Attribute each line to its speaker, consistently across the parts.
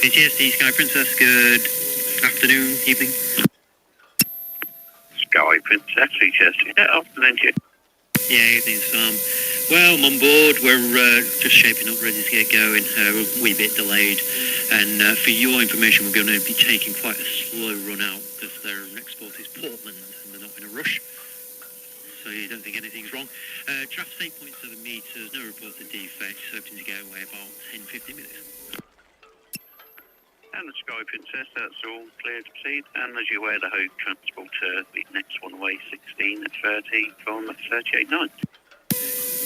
Speaker 1: PTSD Sky Princess, good afternoon, evening.
Speaker 2: Sky Princess, PTSD, afternoon to you.
Speaker 1: Yeah, evening, Sam. Well, I'm on board. We're just shaping up, ready to get going. We're a wee bit delayed. And for your information, we're going to be taking quite a slow run out because their next port is Portland and they're not in a rush. So you don't think anything's wrong. Draft 8.7 metres, no reported defects, hoping to get away about 10-15 minutes.
Speaker 2: And the Sky Princess, that's all clear to proceed. And as you're aware, the Hogue transporter, the next one away, 16:30 from 38.9.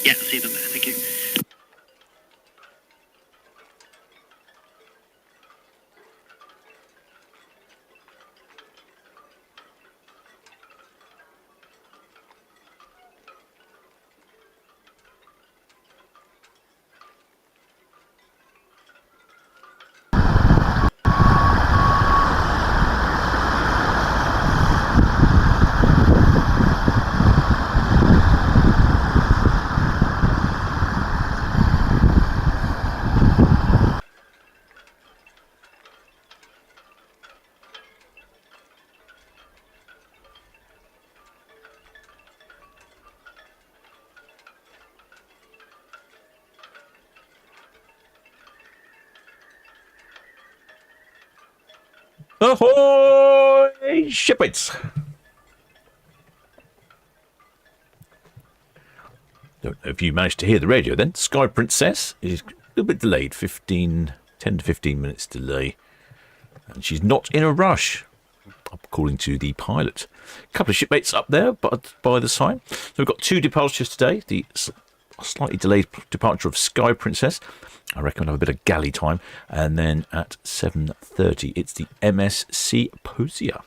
Speaker 1: Yeah, I'll see them there, thank you.
Speaker 3: Ahoy, shipmates! Don't know if you managed to hear the radio then. Sky Princess is a little bit delayed, 10 to 15 minutes delay. And she's not in a rush, according to the pilot. A couple of shipmates up there but by the side. So we've got two departures today. The slightly delayed departure of Sky Princess. I reckon we'll have a bit of galley time. And then at 7:30, it's the MSC Posia.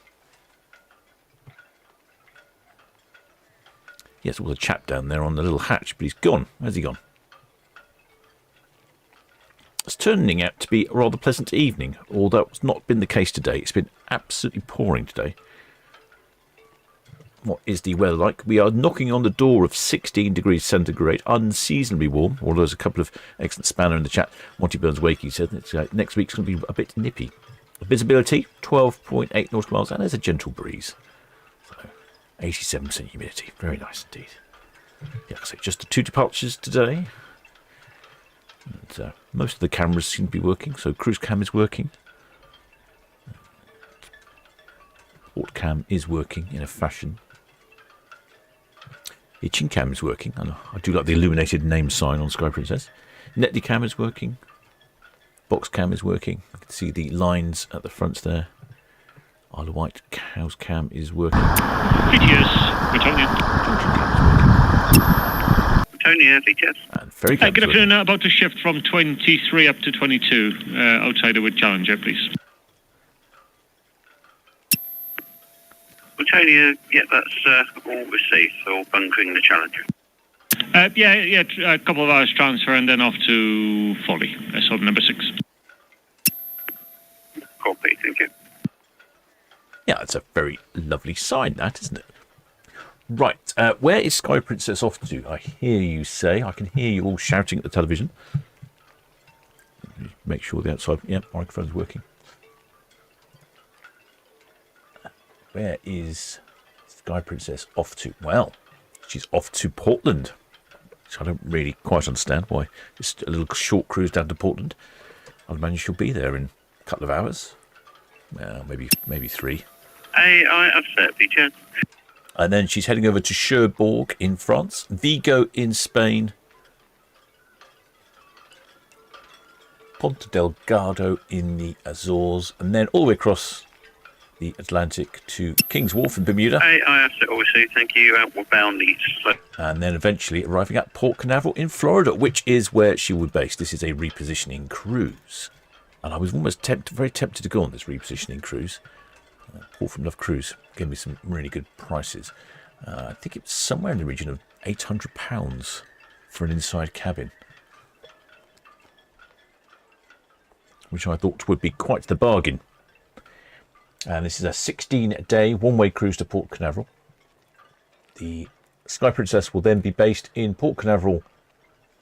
Speaker 3: Yes, there was a chap down there on the little hatch, but he's gone. Where's he gone? It's turning out to be a rather pleasant evening, although it's not been the case today. It's been absolutely pouring today. What is the weather like? We are knocking on the door of 16 degrees centigrade, unseasonably warm, although there's a couple of excellent spanner in the chat. Monty Burns Wakey said that next week's going to be a bit nippy. Visibility, 12.8 nautical miles, and there's a gentle breeze. So, 87% humidity. Very nice indeed. Yeah, so just the two departures today. And, most of the cameras seem to be working, so cruise cam is working. Port cam is working in a fashion. The chin cam is working. I do like the illuminated name sign on Sky Princess. Netley cam is working. Box cam is working. I can see the lines at the front there. Isle of Wight house cam is working.
Speaker 4: VTS, Britannia.
Speaker 3: Junction cam is working.
Speaker 2: Britannia, VTS.
Speaker 3: And ferry cam
Speaker 4: Good
Speaker 3: is working.
Speaker 4: afternoon, about to shift from 23 up to 22. Outsider with Challenger, please.
Speaker 2: Britannia, yeah, that's all received for bunkering the Challenger.
Speaker 4: A couple of hours transfer and then off to Folly, SO number 6.
Speaker 2: Copy, thank you.
Speaker 3: Yeah, it's a very lovely sign, that, isn't it? Right, where is Sky Princess off to? I hear you say. I can hear you all shouting at the television. Make sure the outside, microphone's working. Where is Sky Princess off to? Well, she's off to Portland. So I don't really quite understand why. Just a little short cruise down to Portland. I'd imagine she'll be there in a couple of hours. Well, maybe 3.
Speaker 2: I upset, VTS.
Speaker 3: And then she's heading over to Cherbourg in France, Vigo in Spain, Ponta Delgado in the Azores, and then all the way across the Atlantic to King's Wharf in Bermuda.
Speaker 2: I upset, obviously, thank you. Outward bound east.
Speaker 3: And then eventually arriving at Port Canaveral in Florida, which is where she would base. This is a repositioning cruise. And I was almost very tempted to go on this repositioning cruise. Paul from Love Cruise gave me some really good prices. I think it's somewhere in the region of £800 for an inside cabin, which I thought would be quite the bargain. And this is a 16-day one-way cruise to Port Canaveral. The Sky Princess will then be based in Port Canaveral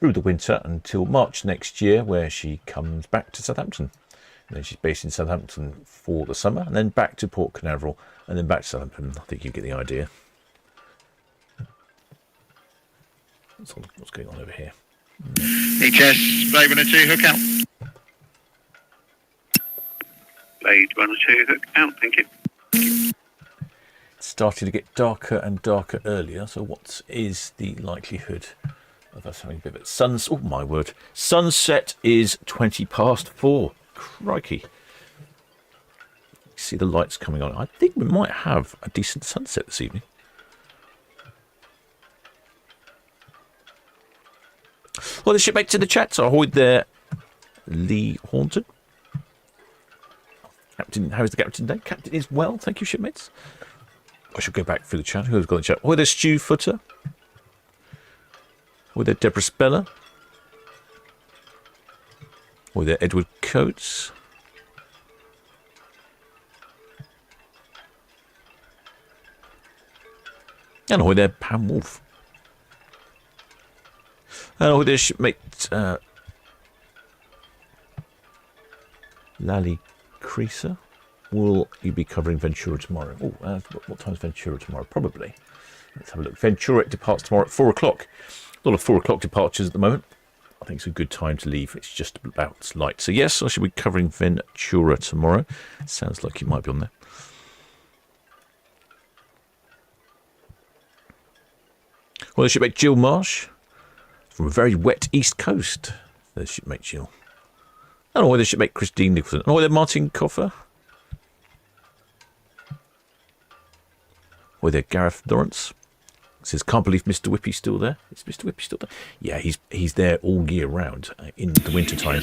Speaker 3: through the winter until March next year, where she comes back to Southampton And then she's based in Southampton for the summer, and then back to Port Canaveral, and then back to Southampton. I think you get the idea. What's going on over here?
Speaker 5: HS, Blade Runner 2, hook out.
Speaker 2: Blade Runner 2, hook out, thank you.
Speaker 3: It's starting to get darker and darker earlier, so what is the likelihood of us having a bit of it? Oh my word. Sunset is 4:20. Crikey. See the lights coming on. I think we might have a decent sunset this evening. Well, the shipmates in the chat are ahoy there, Lee Hornton. Captain, how is the captain today? Captain is well, thank you, shipmates. I should go back through the chat. Who's got the chat? Ahoy there, Stu Footer. Ahoy there, Deborah Speller. Ahoy there, Edward Coates. And ahoy there, Pam Wolf. And ahoy there, shipmate Lally Creaser. Will you be covering Ventura tomorrow? Oh, what time's Ventura tomorrow? Probably. Let's have a look. Ventura departs tomorrow at 4 o'clock. A lot of 4 o'clock departures at the moment. I think it's a good time to leave. It's just about light. So yes, I should be covering Ventura tomorrow. Sounds like you might be on there. Well, the shipmate Jill Marsh from a very wet east coast. There's shipmate Jill. And ahoy, the shipmate Christine Nicholson. And ahoy there, Martin Coffer. Ahoy there, Gareth Lawrence. Says, can't believe Mr. Whippy's still there. Is Mr. Whippy still there? Yeah, he's there all year round. In the winter time,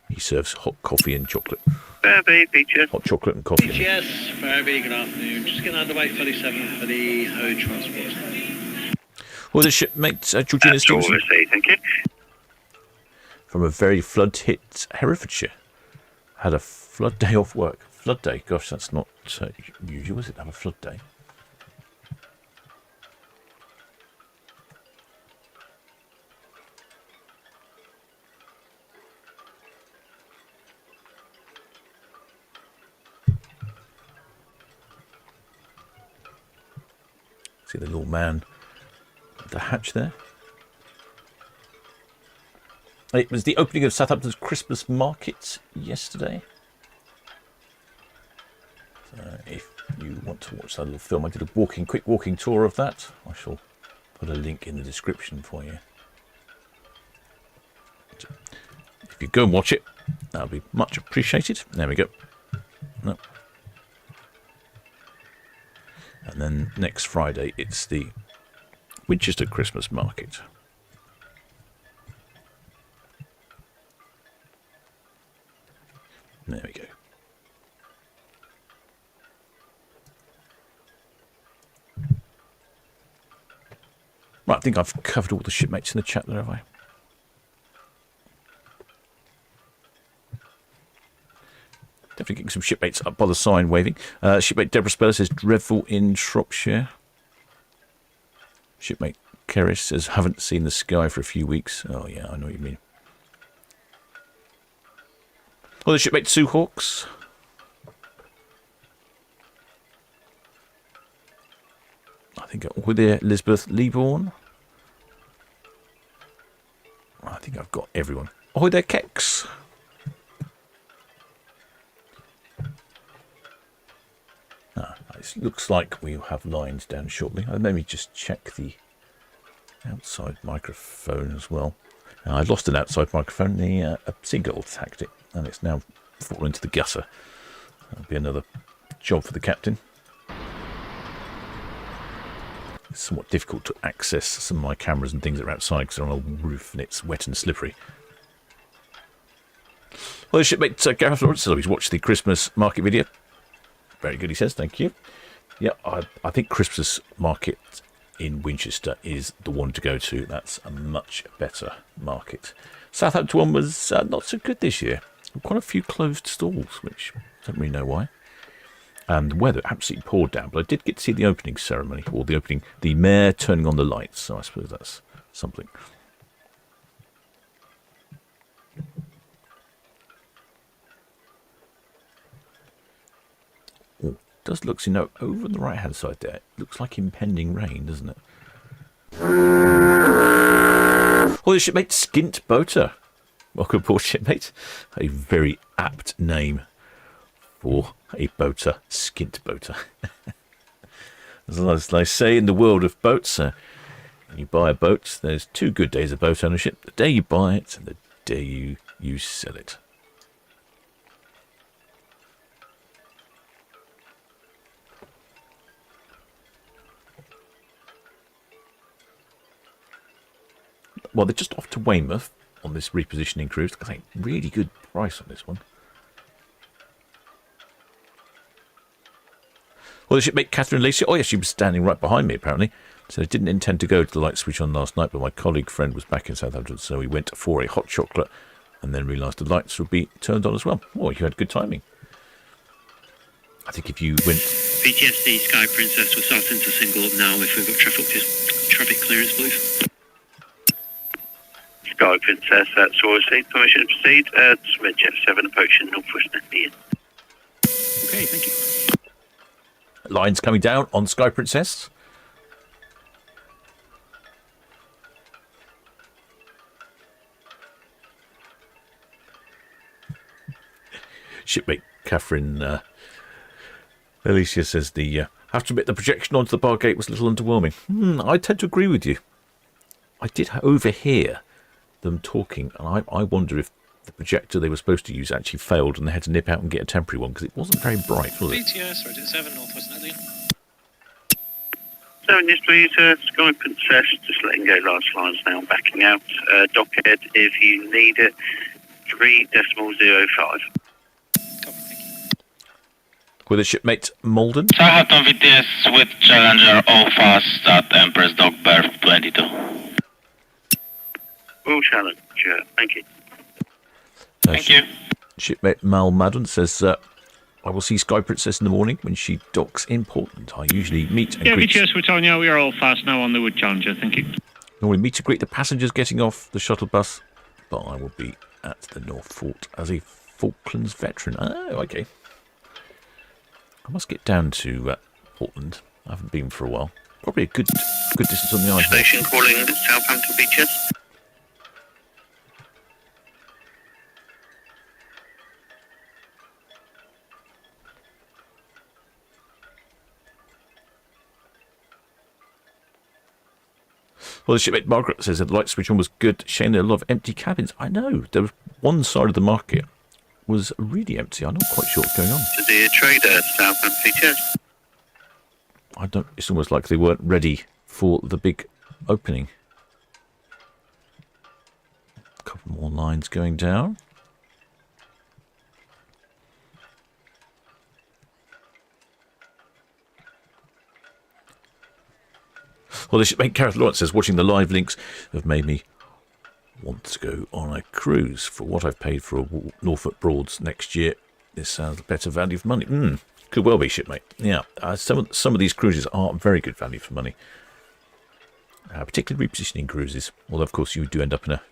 Speaker 3: he serves hot coffee and chocolate. Hot chocolate and coffee.
Speaker 6: Yes, Furby, good afternoon. Just getting underway 37 for the Ho Transport.
Speaker 3: Well, the shipmate Georgina Stevenson.
Speaker 2: Thank you.
Speaker 3: From a very flood-hit Herefordshire. Had a flood day off work. Flood day? Gosh, that's not usual, is it, to have a flood day? See the little man at the hatch there. It was the opening of Southampton's Christmas market yesterday. So if you want to watch that little film, I did a quick walking tour of that. I shall put a link in the description for you. If you go and watch it, that'll be much appreciated. There we go. No. And then next Friday, it's the Winchester Christmas market. There we go. Right, I think I've covered all the shipmates in the chat there, have I? Definitely getting some shipmates up by the sign waving. Shipmate Deborah Speller says, dreadful in Shropshire. Shipmate Keris says, haven't seen the sky for a few weeks. Oh, yeah, I know what you mean. Well, the shipmate Sue Hawks. I think with there Elizabeth Leaborn. I think I've got everyone. Oh, there Kex. It looks like we'll have lines down shortly. Let me just check the outside microphone as well. I lost an outside microphone. A seagull attacked it, and it's now fallen into the gutter. That'll be another job for the captain. It's somewhat difficult to access some of my cameras and things that are outside because they're on a roof and it's wet and slippery. Well, the shipmate Gareth Lawrence says he's watched the Christmas market video. Very good, he says. Thank you. Yeah, I think Christmas market in Winchester is the one to go to. That's a much better market. Southampton one was not so good this year. Quite a few closed stalls, which I don't really know why. And the weather absolutely poured down, but I did get to see the opening ceremony, or the mayor turning on the lights, so I suppose that's something. does look, you know, over on the right-hand side there, it looks like impending rain, doesn't it? Oh, the shipmate Skint Boater. Welcome aboard, shipmate. A very apt name for a boater, Skint Boater. As they say in the world of boats, when you buy a boat, there's 2 good days of boat ownership. The day you buy it and the day you sell it. Well, they're just off to Weymouth on this repositioning cruise. I think really good price on this one. Well, the shipmate Catherine Lacey. Oh, yes, she was standing right behind me, apparently. So I didn't intend to go to the light switch on last night, but my colleague friend was back in Southampton, so we went for a hot chocolate and then realised the lights would be turned on as well. Oh, you had good timing. I think if you went...
Speaker 1: PTSD Sky Princess, we're starting to single up now if we've got traffic clearance, please.
Speaker 2: Sky Princess, that's all received. Permission to proceed. Red Jet 7 approaching Northwest Indian.
Speaker 1: Okay, thank you.
Speaker 3: Lines coming down on Sky Princess. Shipmate Catherine Alicia says have to admit the projection onto the bar gate was a little underwhelming. I tend to agree with you. I did overhear them talking, and I wonder if the projector they were supposed to use actually failed and they had to nip out and get a temporary one because it wasn't very bright, was it?
Speaker 6: BTS, Red Jet 7, Northwest Indian.
Speaker 2: 7, yes please, Sky Princess, just letting go last lines now, backing out. Dockhead, if you need it, 3.05.
Speaker 6: Copy, thank you.
Speaker 3: With a shipmate Malden.
Speaker 7: Southampton VTS with Challenger, all fast at Empress Dock Berth 22.
Speaker 2: All Challenger, thank you.
Speaker 7: Thank you.
Speaker 3: Shipmate Mal Madden says, I will see Sky Princess in the morning when she docks in Portland. I usually meet and greet...
Speaker 4: VTS Britannia, we are all fast now on the Wood Challenger, thank you.
Speaker 3: Normally meet to greet the passengers getting off the shuttle bus, but I will be at the North Fort as a Falklands veteran. Oh, okay. I must get down to Portland. I haven't been for a while. Probably a good distance on the island.
Speaker 2: Station calling Southampton Beaches.
Speaker 3: Well, the shipmate Margaret says that the light switch on was good. Shane, there are a lot of empty cabins. I know. There was one side of the market was really empty. I'm not quite sure what's going on.
Speaker 2: To the trader, Southampton Beaches.
Speaker 3: I don't. It's almost like they weren't ready for the big opening. A couple more lines going down. Well, the shipmate Gareth Lawrence says, watching the live links have made me want to go on a cruise. For what I've paid for a Norfolk Broads next year, this sounds a better value for money. Could well be, shipmate. Yeah, some of these cruises are very good value for money. Particularly repositioning cruises. Although, of course, you do end up in a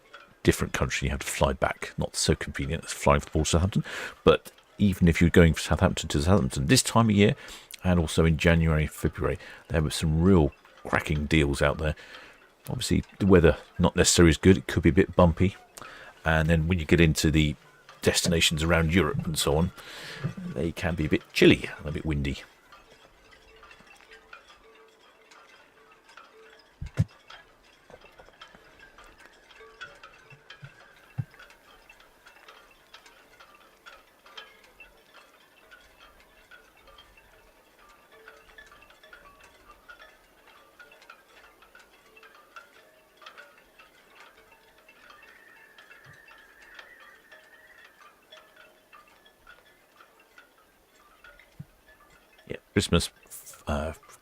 Speaker 3: different country. You have to fly back. Not so convenient as flying from Port Southampton. But even if you're going from Southampton to Southampton this time of year, and also in January, February, there were some real cracking deals out there. Obviously, the weather not necessarily as good. It could be a bit bumpy. And then when you get into the destinations around Europe and so on, they can be a bit chilly and a bit windy.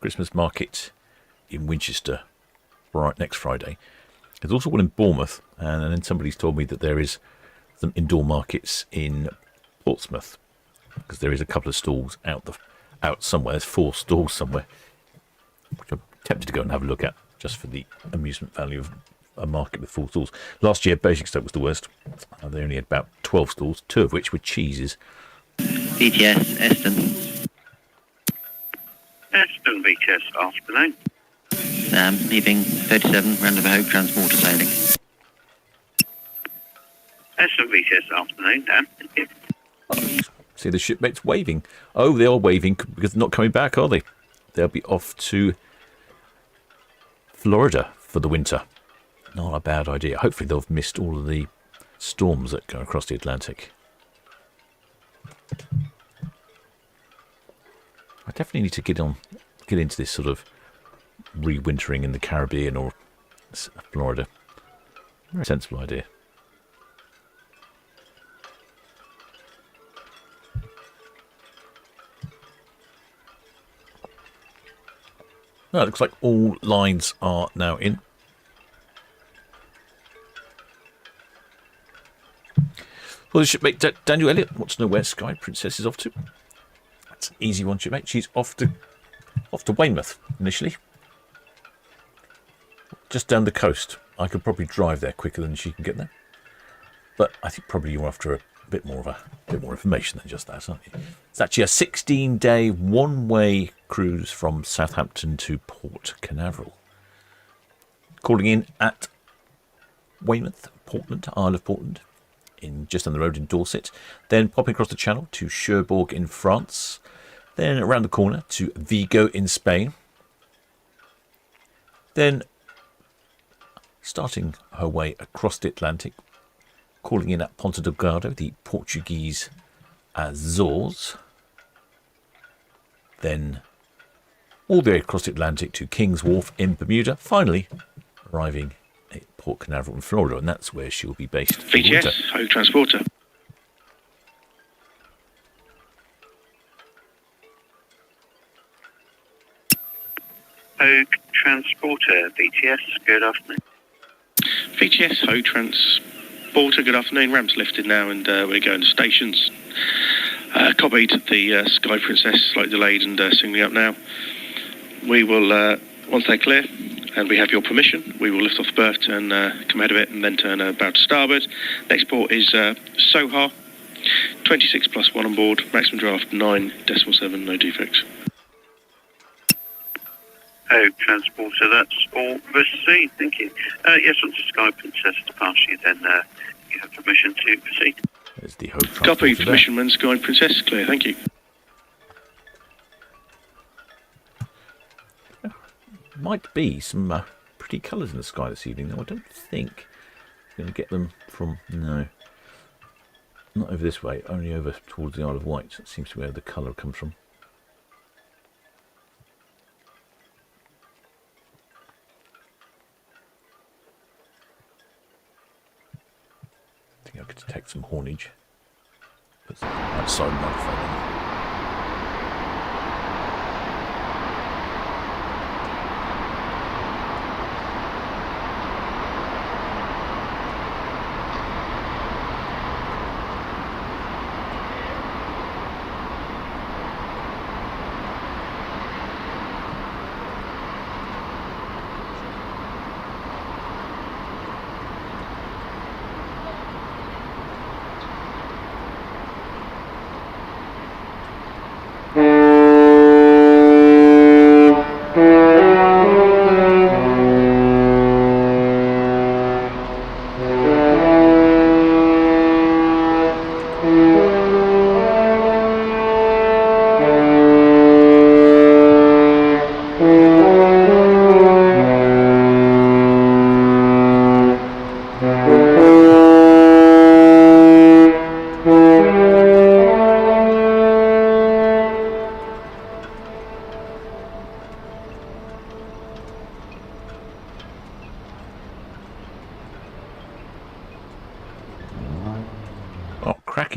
Speaker 3: Christmas market in Winchester right next Friday. There's also one in Bournemouth, and then somebody's told me that there is some indoor markets in Portsmouth, because there is a couple of stalls out somewhere. There's 4 stalls somewhere, which I'm tempted to go and have a look at just for the amusement value of a market with 4 stalls. Last year, Basingstoke was the worst. They only had about 12 stalls, 2 of which were cheeses.
Speaker 1: DTS Eston.
Speaker 2: Aston VTS, afternoon.
Speaker 8: Leaving 37, Rendezvous Hope, transporter sailing.
Speaker 2: Aston VTS, afternoon, Dan. Thank you.
Speaker 3: See the shipmates waving. Oh, they are waving because they're not coming back, are they? They'll be off to Florida for the winter. Not a bad idea. Hopefully they'll have missed all of the storms that go across the Atlantic. I definitely need to get into this sort of re-wintering in the Caribbean or Florida. Very sensible idea. Well, it looks like all lines are now in. Well, the shipmate Daniel Elliott wants to know where Sky Princess is off to. That's an easy one, shipmate. She's off to Weymouth initially, just down the coast. I could probably drive there quicker than she can get there, but I think probably you're after a bit more information than just that, aren't you? It's actually a 16-day one-way cruise from Southampton to Port Canaveral. Calling in at Weymouth, Portland, Isle of Portland, just down the road in Dorset, then popping across the channel to Cherbourg in France, then around the corner to Vigo in Spain, then starting her way across the Atlantic, calling in at Ponta Delgado, the Portuguese Azores, then all the way across the Atlantic to King's Wharf in Bermuda, finally arriving at Port Canaveral in Florida, and that's where she'll be based.
Speaker 6: VTS, Hogue Transporter.
Speaker 2: Hogue Transporter, VTS, good afternoon.
Speaker 6: VTS, Hogue Transporter, good afternoon. Ramps lifted now and we're going to stations. Copied the Sky Princess, slightly delayed and singling up now. We will, once they're clear and we have your permission, we will lift off the berth and come out of it and then turn about to starboard. Next port is Soha, 26 plus 1 on board, maximum draft 9.7, no defects.
Speaker 2: Hogue Transporter, that's all received, thank you. Yes, once the Sky Princess to pass you, then you have permission to proceed.
Speaker 3: There's the Hogue
Speaker 6: Copy,
Speaker 3: Transporter
Speaker 6: permission when Sky Princess, clear, thank you.
Speaker 3: Might be some pretty colours in the sky this evening, though I don't think I'm going to get them from, no, not over this way, only over towards the Isle of Wight. That seems to be where the colour comes from. I think I could detect some haulage. Put some outside microphone on.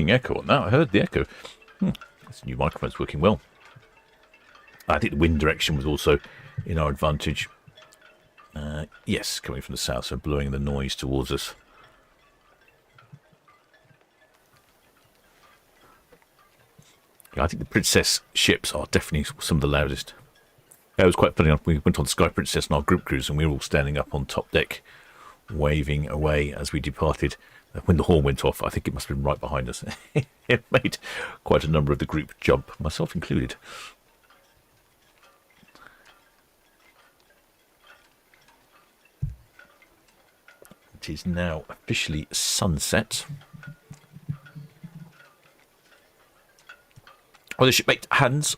Speaker 3: Echo on that. I heard the echo. This new microphone's working well. I think the wind direction was also in our advantage. Yes, coming from the south, so blowing the noise towards us. Yeah, I think the Princess ships are definitely some of the loudest. Yeah, it was quite funny. We went on Sky Princess on our group cruise, and we were all standing up on top deck, waving away as we departed. When the horn went off, I think it must have been right behind us. It made quite a number of the group jump, myself included. It is now officially sunset. Oh, the shipmate Hans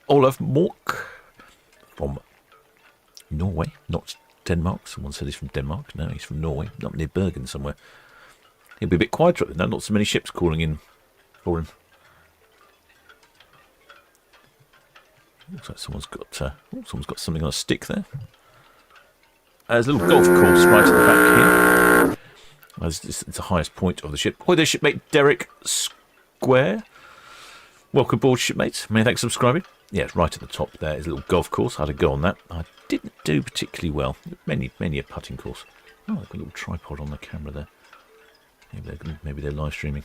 Speaker 3: Olav Mork from Norway, not Denmark. Someone said he's from Denmark. No, he's from Norway, not near Bergen somewhere. He'll be a bit quieter now. Not so many ships calling in for him. Looks like someone's got something on a stick there. There's a little golf course right at the back here. It's the highest point of the ship. Oh, there's shipmate Derek Square. Welcome aboard, shipmates. Many thanks for subscribing. Yeah, it's right at the top there. Is a little golf course. I had a go on that. I didn't do particularly well. Many a putting course. Oh, they've got a little tripod on the camera there. Maybe they're live streaming.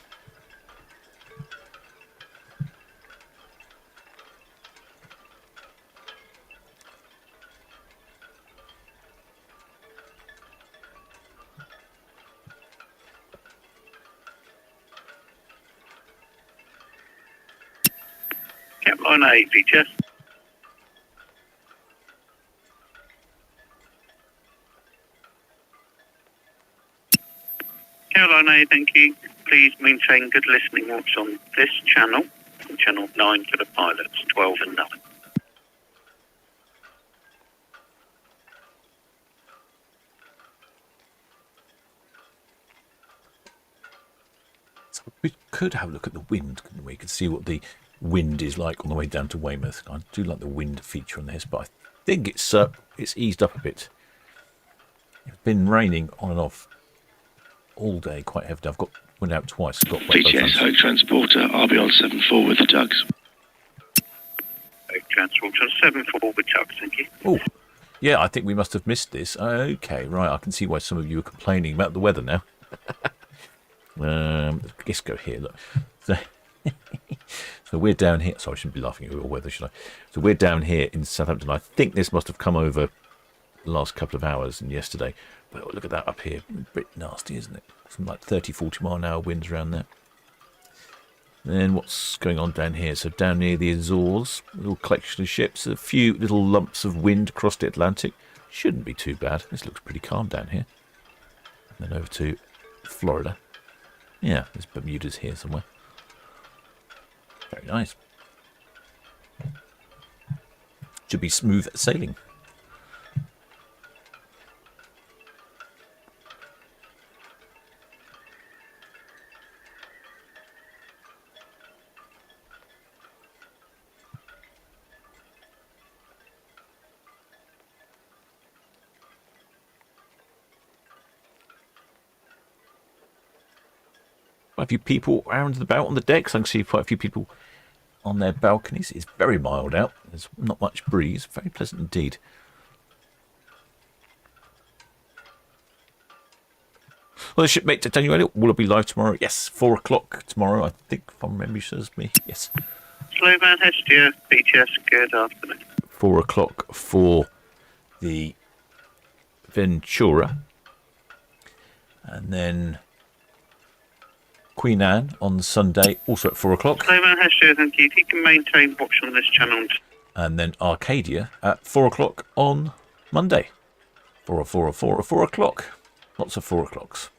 Speaker 2: Capline 8, VHS. Caroline A, thank you. Please maintain good listening watch on this channel. Channel 9 for the pilots, 12 and 9.
Speaker 3: So we could have a look at the wind, couldn't we? We could see what the wind is like on the way down to Weymouth. I do like the wind feature on this, but I think it's eased up a bit. It's been raining on and off all day, quite heavily. Went out twice. Got wet both
Speaker 6: VTS, Hope Transporter, I'll be on 7-4 with the tugs.
Speaker 2: Hope Transporter, 7-4 with tugs, thank you.
Speaker 3: Oh, yeah, I think we must have missed this. Okay, right, I can see why some of you are complaining about the weather now. Let's go here, look. So we're down here. Sorry, I shouldn't be laughing at your weather, should I? So we're down here in Southampton. I think this must have come over the last couple of hours and yesterday. But look at that up here. A bit nasty, isn't it? Some like 30, 40 mile an hour winds around there. Then what's going on down here? So down near the Azores, a little collection of ships, a few little lumps of wind across the Atlantic. Shouldn't be too bad. This looks pretty calm down here. And then over to Florida. Yeah, there's Bermuda's here somewhere. Very nice. Should be smooth sailing. Quite a few people around and about on the decks. I can see quite a few people on their balconies. It's very mild out. There's not much breeze. Very pleasant indeed. Well, the shipmate to tell you earlier, will it be live tomorrow? Yes, 4 o'clock tomorrow, I think, if my memory serves me. Yes.
Speaker 2: Slowman Hestia, BTS, good afternoon.
Speaker 3: 4 o'clock for the Ventura. And then Queen Anne on Sunday, also at 4 o'clock.
Speaker 2: Slowman Hestia, thank you. If you can maintain watch on this channel.
Speaker 3: And then Arcadia at 4 o'clock on Monday. 4 o'clock. Lots of 4 o'clocks.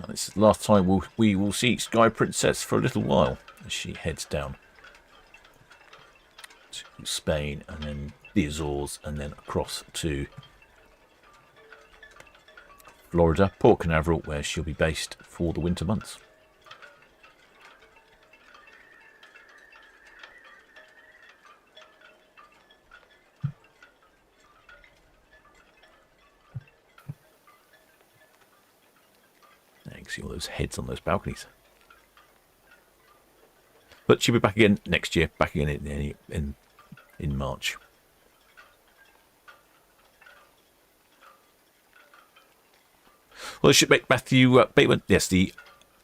Speaker 3: This is the last time we will see Sky Princess for a little while as she heads down to Spain and then the Azores and then across to Florida, Port Canaveral, where she'll be based for the winter months. You can see all those heads on those balconies. But she'll be back again next year, back again in March. Well, the shipmate Matthew Bateman, yes, the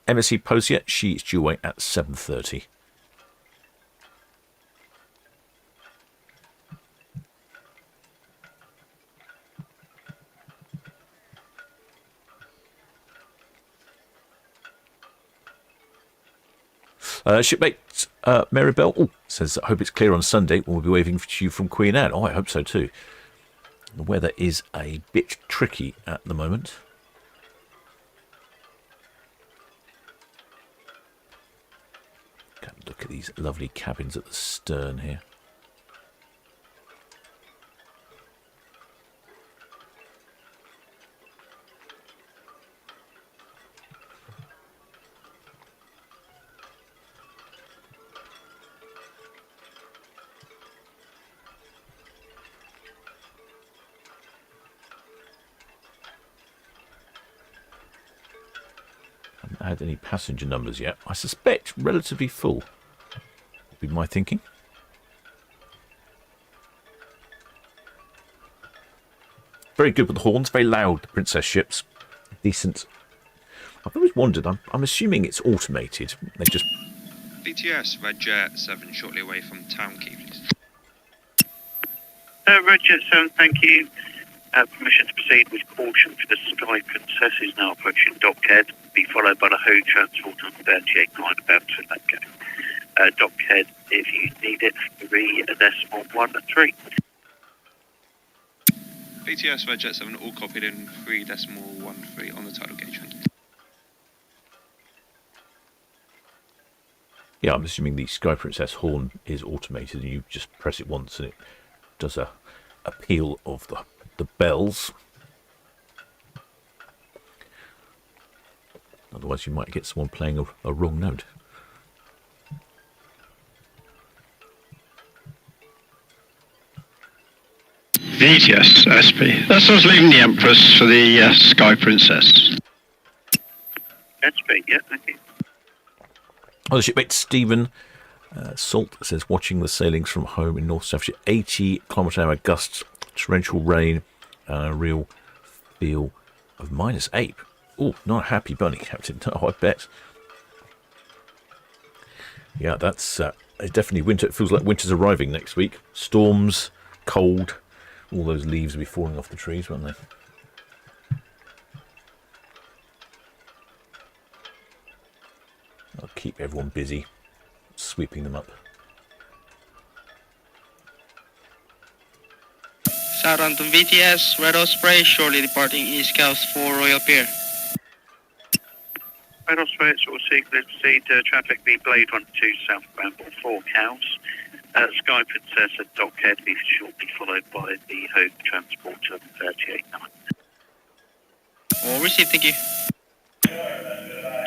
Speaker 3: MSC Posia, she's due away at 7:30. Shipmate Maribel says, I hope it's clear on Sunday. We'll be waving for you from Queen Anne. Oh, I hope so too. The weather is a bit tricky at the moment. Look at these lovely cabins at the stern here. Haven't had any passenger numbers yet. I suspect relatively full. Would be my thinking. Very good with the horns, very loud, the Princess ships. Decent. I've always wondered, I'm assuming it's automated. They just...
Speaker 9: BTS, Red Jet 7, shortly away from Town Quay, please.
Speaker 2: Red Jet 7, thank you. Permission to proceed with caution for the Sky Princess is now approaching Dockhead. Be followed by the Ho transport on 38.9 about to let go. Dockhead, if you need it, 3.13.
Speaker 9: BTS, Red Jet 7, all copied in 3.13 on the tidal gauge.
Speaker 3: Yeah, I'm assuming the Sky Princess horn is automated and you just press it once and it does a peal of the bells. Otherwise you might get someone playing a wrong note.
Speaker 10: BTS, SP. That's us leaving the Empress for the Sky Princess.
Speaker 2: SP, yeah, thank you.
Speaker 3: Oh, the shipmate Stephen Salt says, watching the sailings from home in North Staffordshire, 80 km/h gusts, torrential rain, and a real feel of -8. Oh, not a happy bunny, Captain. Oh, I bet. Yeah, that's definitely winter. It feels like winter's arriving next week. Storms, cold, all those leaves will be falling off the trees, won't they? I'll keep everyone busy, sweeping them up.
Speaker 11: Southampton VTS, Red Osprey, shortly departing East Coast for Royal Pier.
Speaker 2: Red Osprey, it's all sequence, proceed traffic be Blade 12 southbound for 4 cows. Sky Princess at Dockhead be shortly followed by the Hope Transporter 38.9.
Speaker 11: All received, thank you.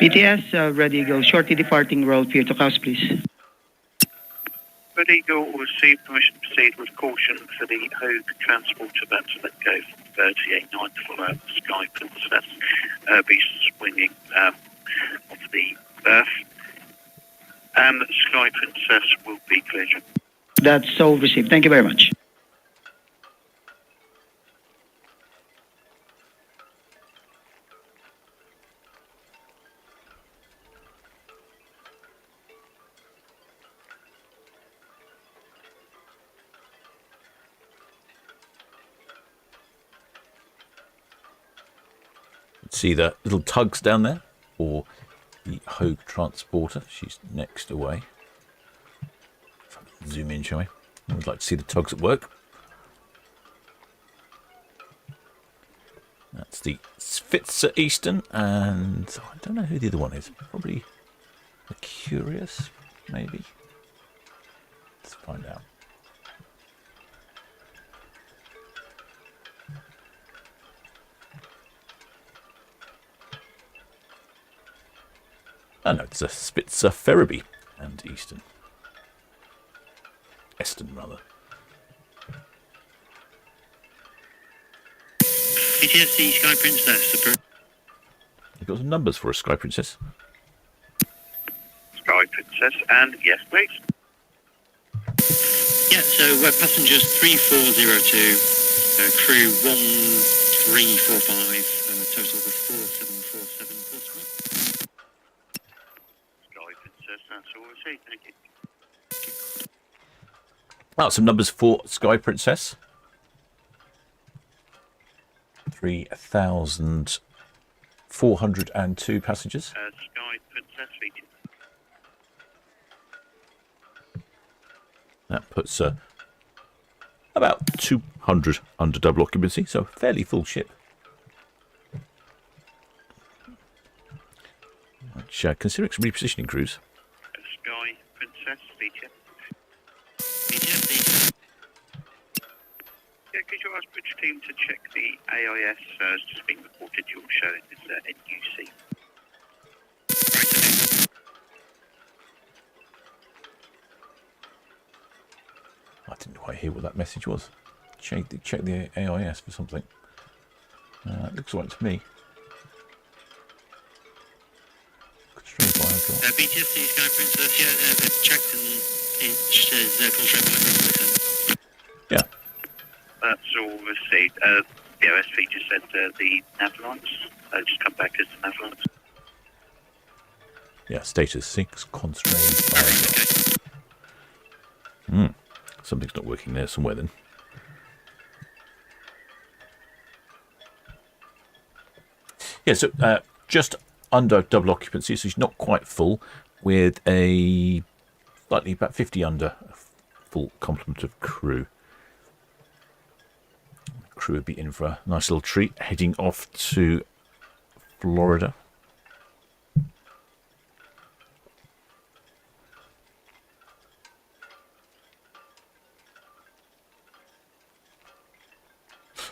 Speaker 12: BTS, Red Eagle, shortly departing Royal Pier to Cows, please.
Speaker 2: Red Eagle will receive permission to proceed with caution for the Hope Transporter about to let go from 38.9 to follow up the Sky Princess. Be swinging off the berth. And Sky Princess will be cleared.
Speaker 12: That's all received. Thank you very much.
Speaker 3: See the little tugs down there, or the Hogue Transporter. She's next away. Zoom in, shall we? I'd like to see the tugs at work. That's the Spitzer Eastern, and I don't know who the other one is. Probably a Curious, maybe. Let's find out. Oh no, it's a Spitzer Ferriby and Eastern. Eston, rather.
Speaker 1: PTSD Sky Princess.
Speaker 3: You've got some numbers for a Sky Princess.
Speaker 2: Sky Princess, and yes, please.
Speaker 1: Yeah, so passengers 3402, crew 1345, total of 4747 plus one.
Speaker 2: Sky Princess, that's all I see, thank you.
Speaker 3: Oh, some numbers for Sky Princess. 3,402 passengers.
Speaker 2: Sky Princess feature.
Speaker 3: That puts about 200 under double occupancy, so fairly full ship. Which, considering it's a repositioning cruise.
Speaker 2: Sky Princess, VTF.
Speaker 1: VTF.
Speaker 2: Yeah, could you ask bridge team to check the AIS has just been reported you're showing as NUC?
Speaker 3: I didn't quite hear what that message was. Check the AIS for something. It looks right to me.
Speaker 1: BTS, the Sky Princess, yeah, they've checked and it says constraint by.
Speaker 3: Yeah.
Speaker 2: That's all received. The OSV just said the nav lines just come back as the nav lines.
Speaker 3: Yeah, status 6, constrained by. Something's not working there somewhere then. Yeah, so just under double occupancy, so she's not quite full, with a slightly about 50 under full complement of crew. The crew would be in for a nice little treat, heading off to Florida.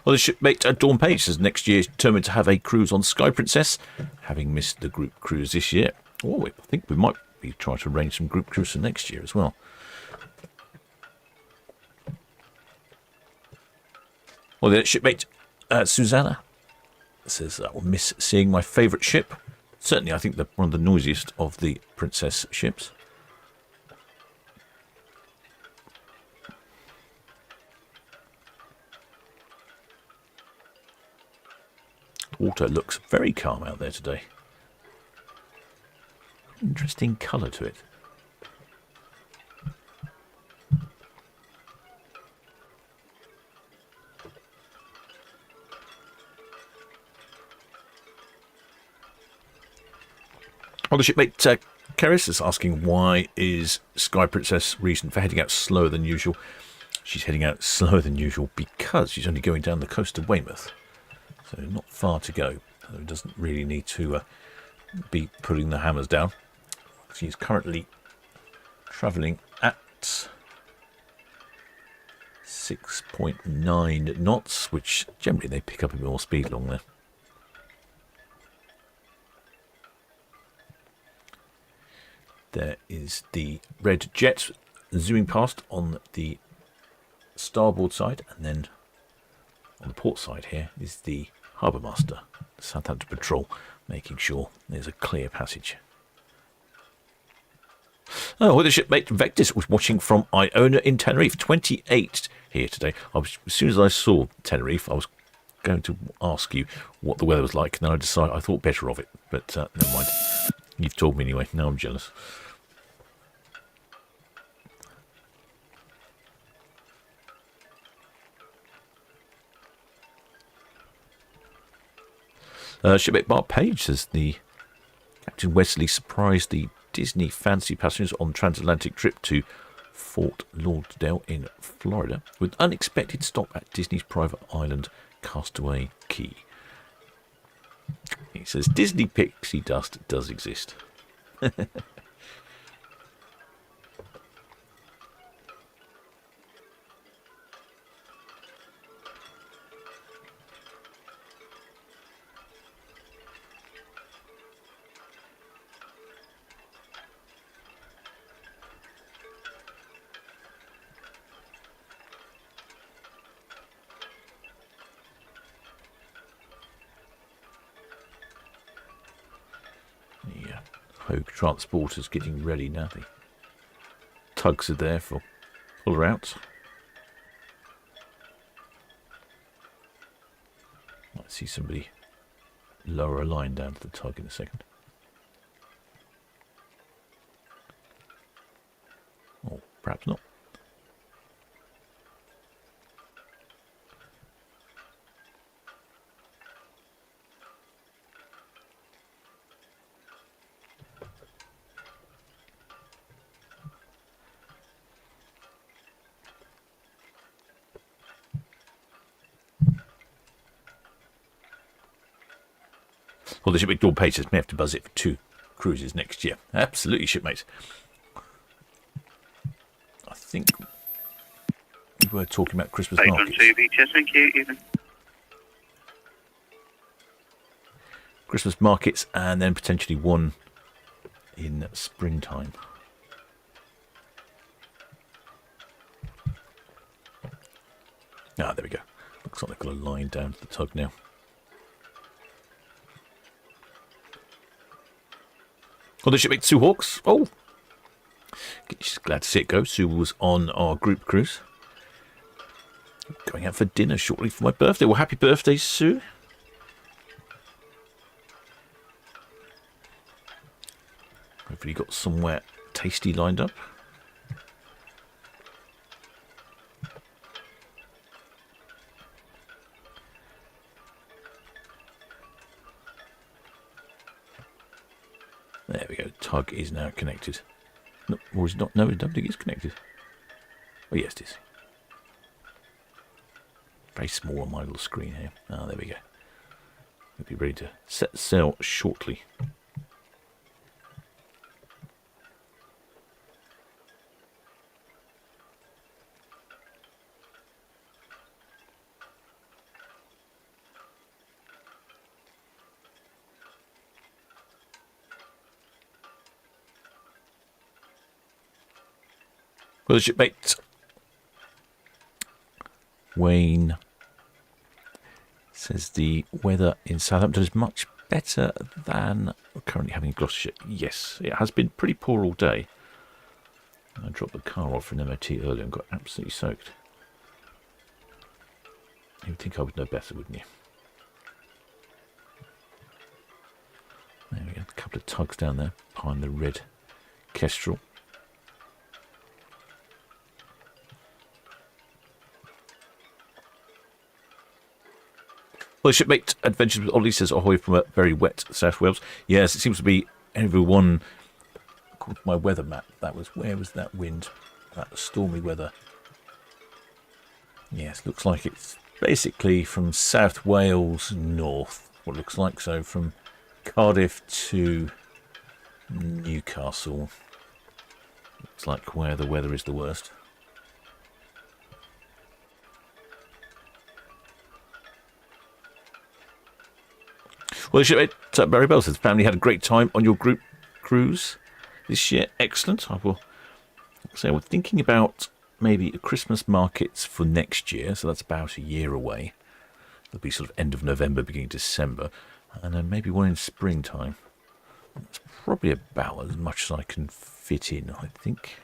Speaker 3: Well, the shipmate Dawn Page says next year is determined to have a cruise on Sky Princess, having missed the group cruise this year. Oh, I think we might be trying to arrange some group cruise for next year as well. Well, the shipmate Susanna says, I will miss seeing my favourite ship. Certainly, I think one of the noisiest of the Princess ships. Water looks very calm out there today. Interesting colour to it. Well, the shipmate Keris is asking, why is Sky Princess reason for heading out slower than usual? She's heading out slower than usual because she's only going down the coast of Weymouth. So not far to go. So it doesn't really need to be putting the hammers down. She's currently travelling at 6.9 knots, which generally they pick up a bit more speed along there. There is the red jet zooming past on the starboard side, and then on the port side here is the Harbour Master, the Southampton Patrol, making sure there's a clear passage. Oh, well, the shipmate Vectis was watching from Iona in Tenerife, 28 here today. As soon as I saw Tenerife, I was going to ask you what the weather was like, and then I thought better of it, but never mind. You've told me anyway. Now I'm jealous. Shipmate Bart Page says the Captain Wesley surprised the Disney fancy passengers on transatlantic trip to Fort Lauderdale in Florida with unexpected stop at Disney's private island Castaway Cay. He says Disney pixie dust does exist. Hogue transporters getting ready now. The tugs are there for pull her out. Might see somebody lower a line down to the tug in a second. Or perhaps not. Well, the shipmate Dawn Page says may have to buzz it for 2 cruises next year. Absolutely, shipmate. I think we were talking about Christmas markets.
Speaker 2: 812 VTS, thank you, Ethan.
Speaker 3: Christmas markets, and then potentially one in springtime. Ah, there we go. Looks like they've got a line down to the tug now. Well, the shipmate Sue Hawks. Oh, she's glad to see it go. Sue was on our group cruise. Going out for dinner shortly for my birthday. Well, happy birthday, Sue. Hopefully you got somewhere tasty lined up. There we go. Tug is now connected. No, or is it not? No, I don't think it's connected. Oh, yes, it is. Very small on my little screen here. Ah, there we go. We'll be ready to set sail shortly. Well, the shipmate Wayne says the weather in Southampton is much better than we're currently having in Gloucestershire. Yes, it has been pretty poor all day. I dropped the car off for an MOT earlier and got absolutely soaked. You'd think I would know better, wouldn't you? There we go, a couple of tugs down there behind the red Kestrel. Well, shipmate Adventures with Ollie says ahoy from a very wet South Wales. Yes, it seems to be everyone. According to my weather map, that was, where was that wind? That was stormy weather. Yes, looks like it's basically from South Wales north. What it looks like, so from Cardiff to Newcastle. Looks like where the weather is the worst. Well, shipmate Barry Bell says, family had a great time on your group cruise this year. Excellent. I will say we're thinking about maybe Christmas markets for next year, so that's about a year away. It'll be sort of end of November, beginning of December, and then maybe one in springtime. That's probably about as much as I can fit in, I think.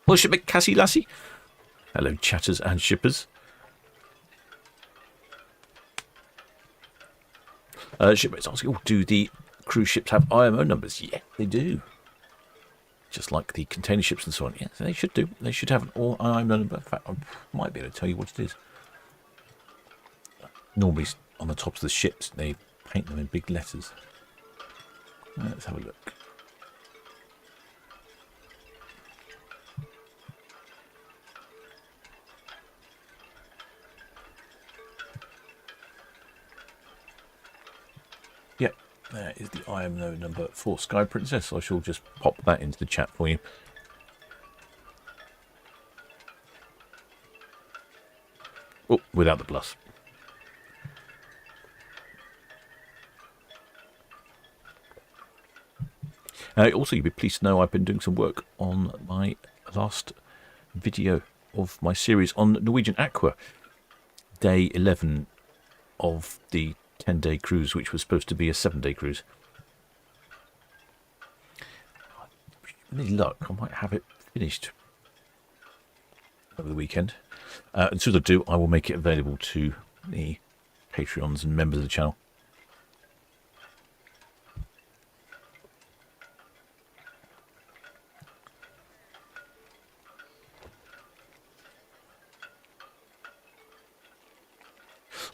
Speaker 3: Well, shipmate Cassie Lassie. Hello, chatters and shippers. Shipmates asking, do the cruise ships have IMO numbers? Yeah, they do. Just like the container ships and so on. Yes, they should do. They should have an all IMO number. In fact, I might be able to tell you what it is. Normally, on the tops of the ships, they paint them in big letters. Let's have a look. Yep, there is the IMO number for Sky Princess. I shall just pop that into the chat for you. Oh, without the plus. Also, you'll be pleased to know I've been doing some work on my last video of my series on Norwegian Aqua. Day 11 of the 10-day cruise, which was supposed to be a 7-day cruise. With any luck, I might have it finished over the weekend. And as soon as I do, I will make it available to the Patreons and members of the channel.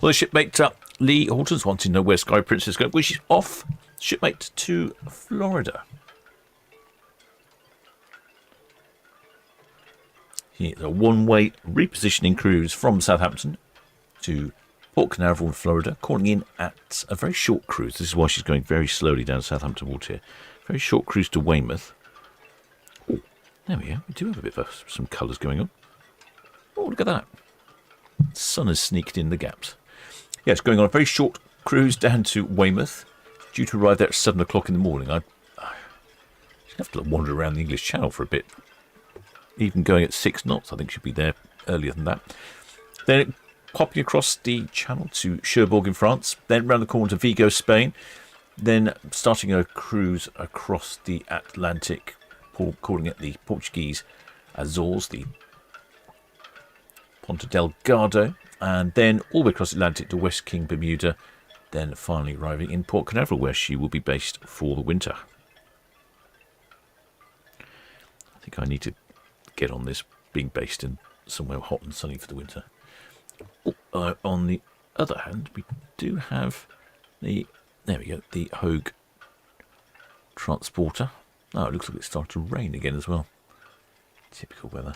Speaker 3: Well, the shipmate Lee Hortons wants to know where Sky Princess is going. Well, she's off, shipmate, to Florida. It's a one-way repositioning cruise from Southampton to Port Canaveral in Florida, calling in at a very short cruise. This is why she's going very slowly down Southampton water here. Very short cruise to Weymouth. Oh, there we go. We do have a bit of some colours going on. Oh, look at that. The sun has sneaked in the gaps. Yes, going on a very short cruise down to Weymouth. Due to arrive there at 7 o'clock in the morning. I have to wander around the English Channel for a bit. Even going at 6 knots, I think she'll be there earlier than that. Then popping across the channel to Cherbourg in France. Then round the corner to Vigo, Spain. Then starting a cruise across the Atlantic, calling it the Portuguese Azores, the Ponta Delgado. And then all the way across the Atlantic to West King, Bermuda. Then finally arriving in Port Canaveral, where she will be based for the winter. I think I need to get on this, being based in somewhere hot and sunny for the winter. On the other hand, we do have the, there we go, the Hogue transporter. Oh, it looks like it's started to rain again as well. Typical weather.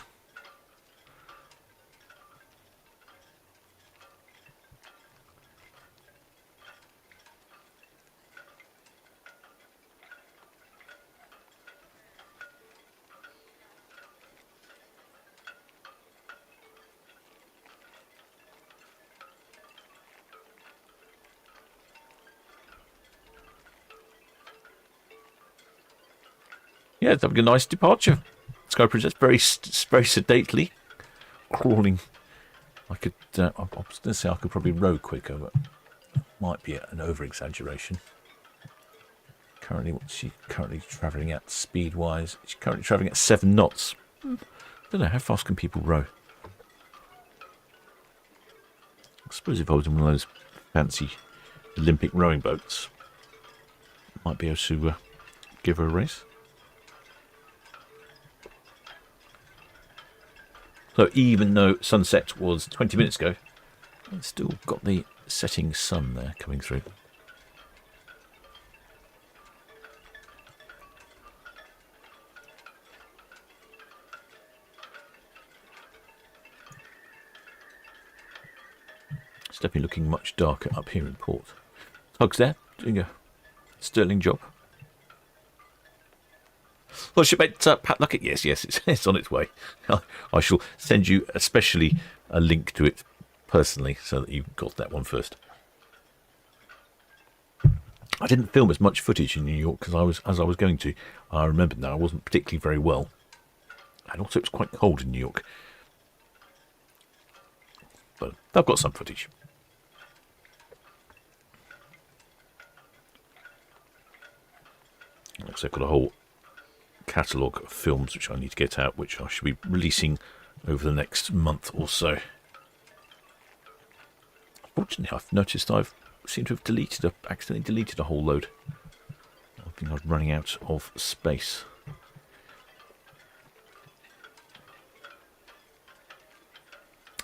Speaker 3: Yeah, it's having a nice departure. Sky Princess very sedately crawling. I could, I was going to say I could probably row quicker, but might be an over-exaggeration. Currently, what's she currently travelling at speed-wise? She's currently travelling at 7 knots. I don't know, how fast can people row? I suppose if I was in one of those fancy Olympic rowing boats, I might be able to give her a race. So even though sunset was 20 minutes ago, it's still got the setting sun there coming through. It's definitely looking much darker up here in port. Tugs there, doing a sterling job. Well, shipmate Pat Luckett, yes, it's on its way. I shall send you especially a link to it personally so that you've got that one first. I didn't film as much footage in New York as I was going to. I remembered now I wasn't particularly very well. And also it was quite cold in New York. But I've got some footage. Looks like I've got a whole catalogue of films which I need to get out, which I should be releasing over the next month or so. Fortunately, I've noticed I've seemed to have accidentally deleted a whole load. I think I was running out of space.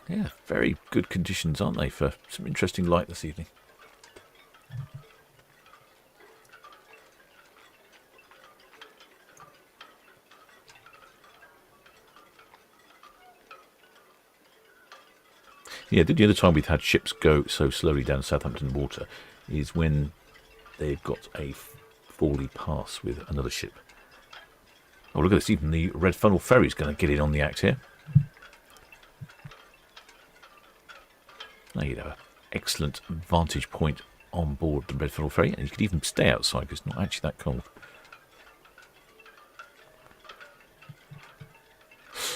Speaker 3: Yeah, very good conditions, aren't they, for some interesting light this evening. Yeah, the other time we've had ships go so slowly down Southampton water is when they've got a Forley pass with another ship. Oh, look at this. Even the Red Funnel Ferry is going to get in on the act here. Now you'd have an excellent vantage point on board the Red Funnel Ferry, and you could even stay outside because it's not actually that cold.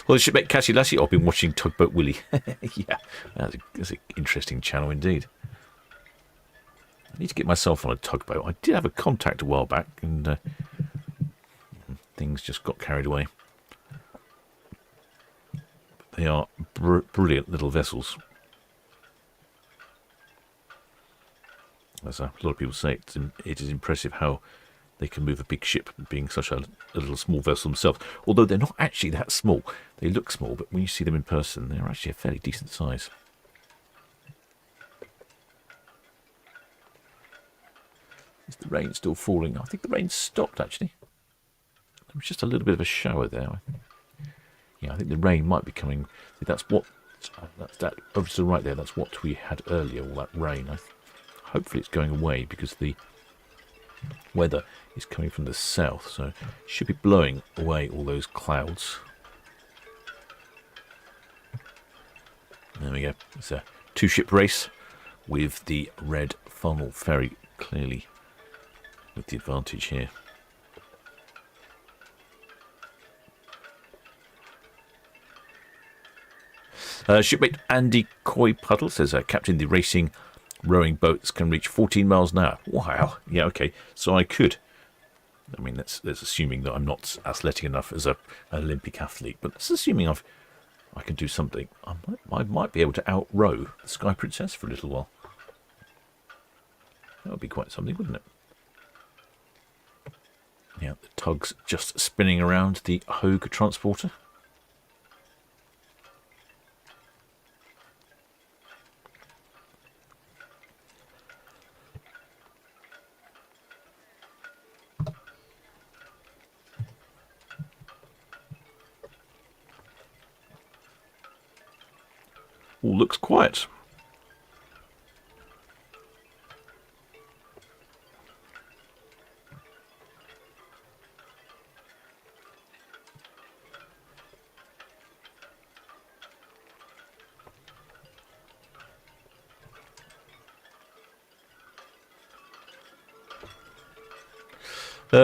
Speaker 3: Well, the shipmate Cassie Lassie, I've been watching Tugboat Willie. Yeah, that's an interesting channel indeed. I need to get myself on a tugboat. I did have a contact a while back, and things just got carried away. They are brilliant little vessels. As a lot of people say, it is impressive how they can move a big ship, being such a little small vessel themselves. Although they're not actually that small. They look small, but when you see them in person, they're actually a fairly decent size. Is the rain still falling? I think the rain stopped, actually. There was just a little bit of a shower there. Yeah, I think the rain might be coming. That's what... That's that over to the right there. That's what we had earlier, all that rain. Hopefully it's going away because the weather is coming from the south, so it should be blowing away all those clouds. There we go. It's a two-ship race with the red funnel very clearly with the advantage here. Shipmate Andy Coy Puddle says, Captain, the racing rowing boats can reach 14 miles an hour. Wow. Yeah, okay. So I could. I mean, that's assuming that I'm not athletic enough as an Olympic athlete, but that's assuming I can do something. I might be able to out-row the Sky Princess for a little while. That would be quite something, wouldn't it? Yeah, the tug's just spinning around the Hogue transporter. All looks quiet.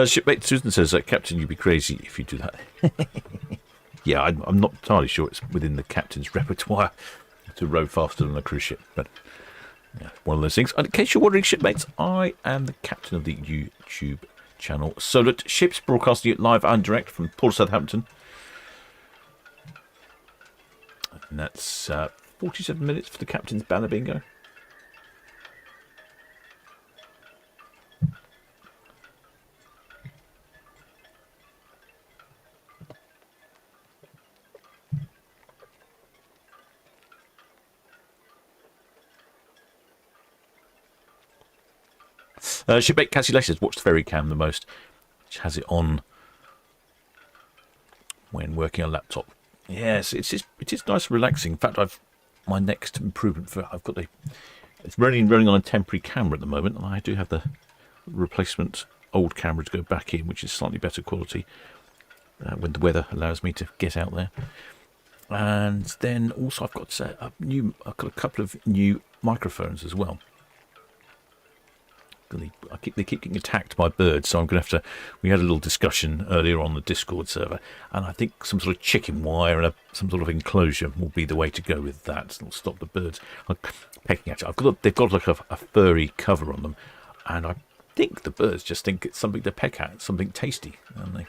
Speaker 3: Shipmate Susan says, Captain, you'd be crazy if you do that. Yeah, I'm not entirely sure it's within the captain's repertoire to row faster than a cruise ship, but yeah, one of those things. And in case you're wondering, shipmates, I am the captain of the YouTube channel Solent Ships, broadcasting it live and direct from Port Southampton. And that's 47 minutes for the captain's banner bingo. Shipmate Cassie Lesh has watched Ferry Cam the most. She has it on when working on a laptop. Yes, it is nice and relaxing. In fact, my next improvement it's running on a temporary camera at the moment, and I do have the replacement old camera to go back in, which is slightly better quality when the weather allows me to get out there. And then also I've got a couple of new microphones as well. They keep getting attacked by birds, so I'm going to have to... We had a little discussion earlier on the Discord server, and I think some sort of chicken wire and some sort of enclosure will be the way to go with that. It'll stop the birds pecking at it. They've got like a furry cover on them, and I think the birds just think it's something to peck at, something tasty, and they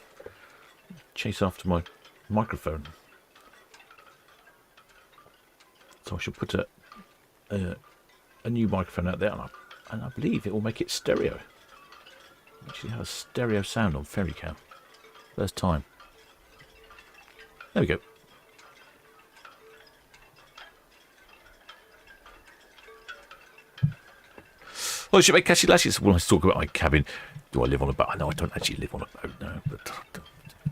Speaker 3: chase after my microphone. So I shall put a new microphone out there, and I believe it will make it stereo. Actually has stereo sound on Ferry Cam. First time. There we go. Well, should make Cassie Lashes. Well, let's talk about my cabin. Do I live on a boat? No, I don't actually live on a boat, no. But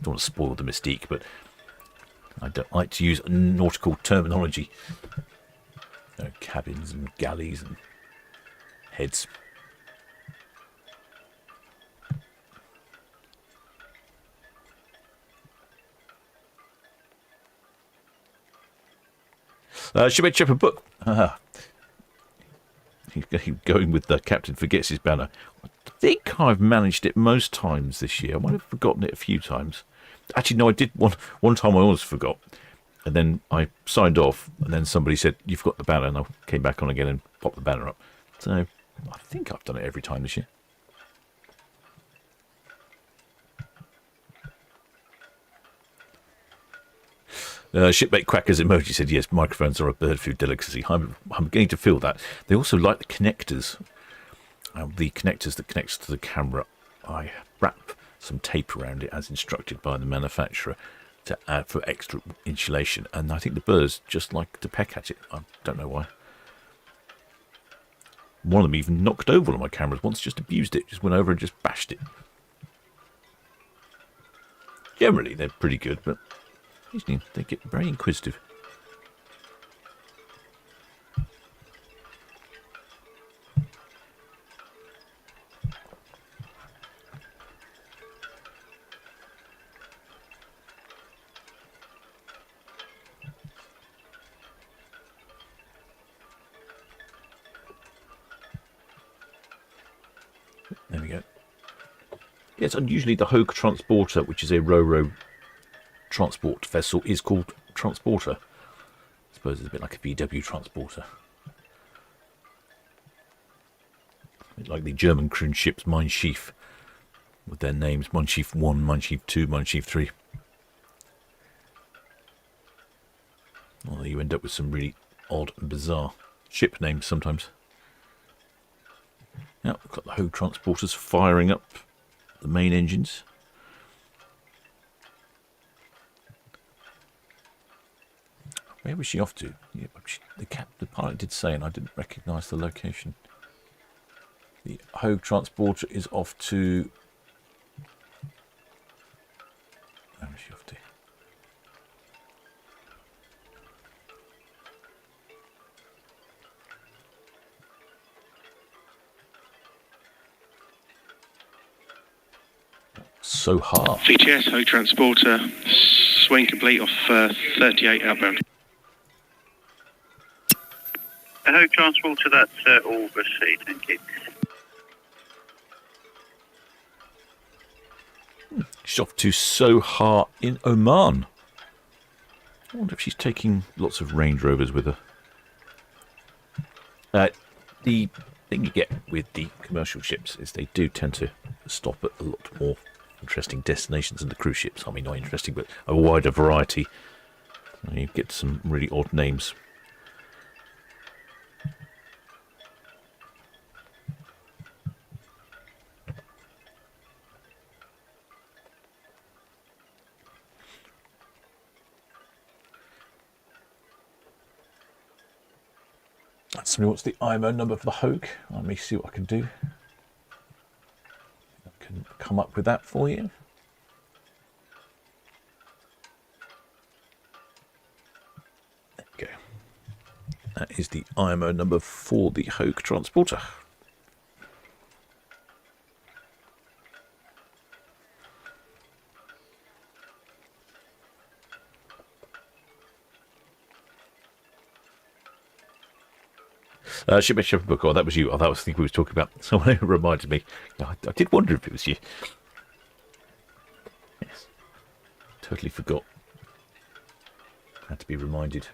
Speaker 3: don't want to spoil the mystique, but I don't like to use nautical terminology. Cabins and galleys and heads. Shipmate Shepherd Book. He's going with the Captain Forgets His Banner. I think I've managed it most times this year. I might have forgotten it a few times. Actually, no, I did one time. I almost forgot. And then I signed off, and then somebody said, "You've got the banner," and I came back on again and popped the banner up. So I think I've done it every time this year. Shipmate Quackers emoji said, "Yes, microphones are a bird food delicacy." I'm beginning to feel that. They also like the connectors the connectors that connects to the camera, I wrap some tape around it as instructed by the manufacturer to add for extra insulation, and I think the birds just like to peck at it. I don't know why. One of them even knocked over one of my cameras once, just abused it, just went over and just bashed it. Generally they're pretty good, but occasionally they get very inquisitive. There we go. Yes, unusually the Hogue Transporter, which is a ro-ro transport vessel, is called Transporter. I suppose it's a bit like a VW Transporter. A bit like the German cruise ships Mein Schiff, with their names Mein Schiff 1, Mein Schiff 2, Mein Schiff 3. Well, you end up with some really odd and bizarre ship names sometimes. Now, we've got the Hogue Transporters firing up the main engines. Where was she off to? Yeah, the pilot did say, and I didn't recognise the location. The Hogue Transporter is off to... Where was she off to? So hard.
Speaker 6: VTS, Hogue Transporter, swing complete off 38 outbound.
Speaker 2: Hogue Transporter, that's all received, thank you.
Speaker 3: She's off to Sohar in Oman. I wonder if she's taking lots of Range Rovers with her. The thing you get with the commercial ships is they do tend to stop at a lot more interesting destinations than the cruise ships. I mean, not interesting, but a wider variety. You get some really odd names. Somebody wants the IMO number for the Hogue. Let me see what I can do. I can come up with that for you. There we go. That is the IMO number for the Hogue Transporter. Shipmate Shepherd Book, oh, that was you. Oh, that was the thing we were talking about. Someone who reminded me. I did wonder if it was you. Yes. Totally forgot. Had to be reminded.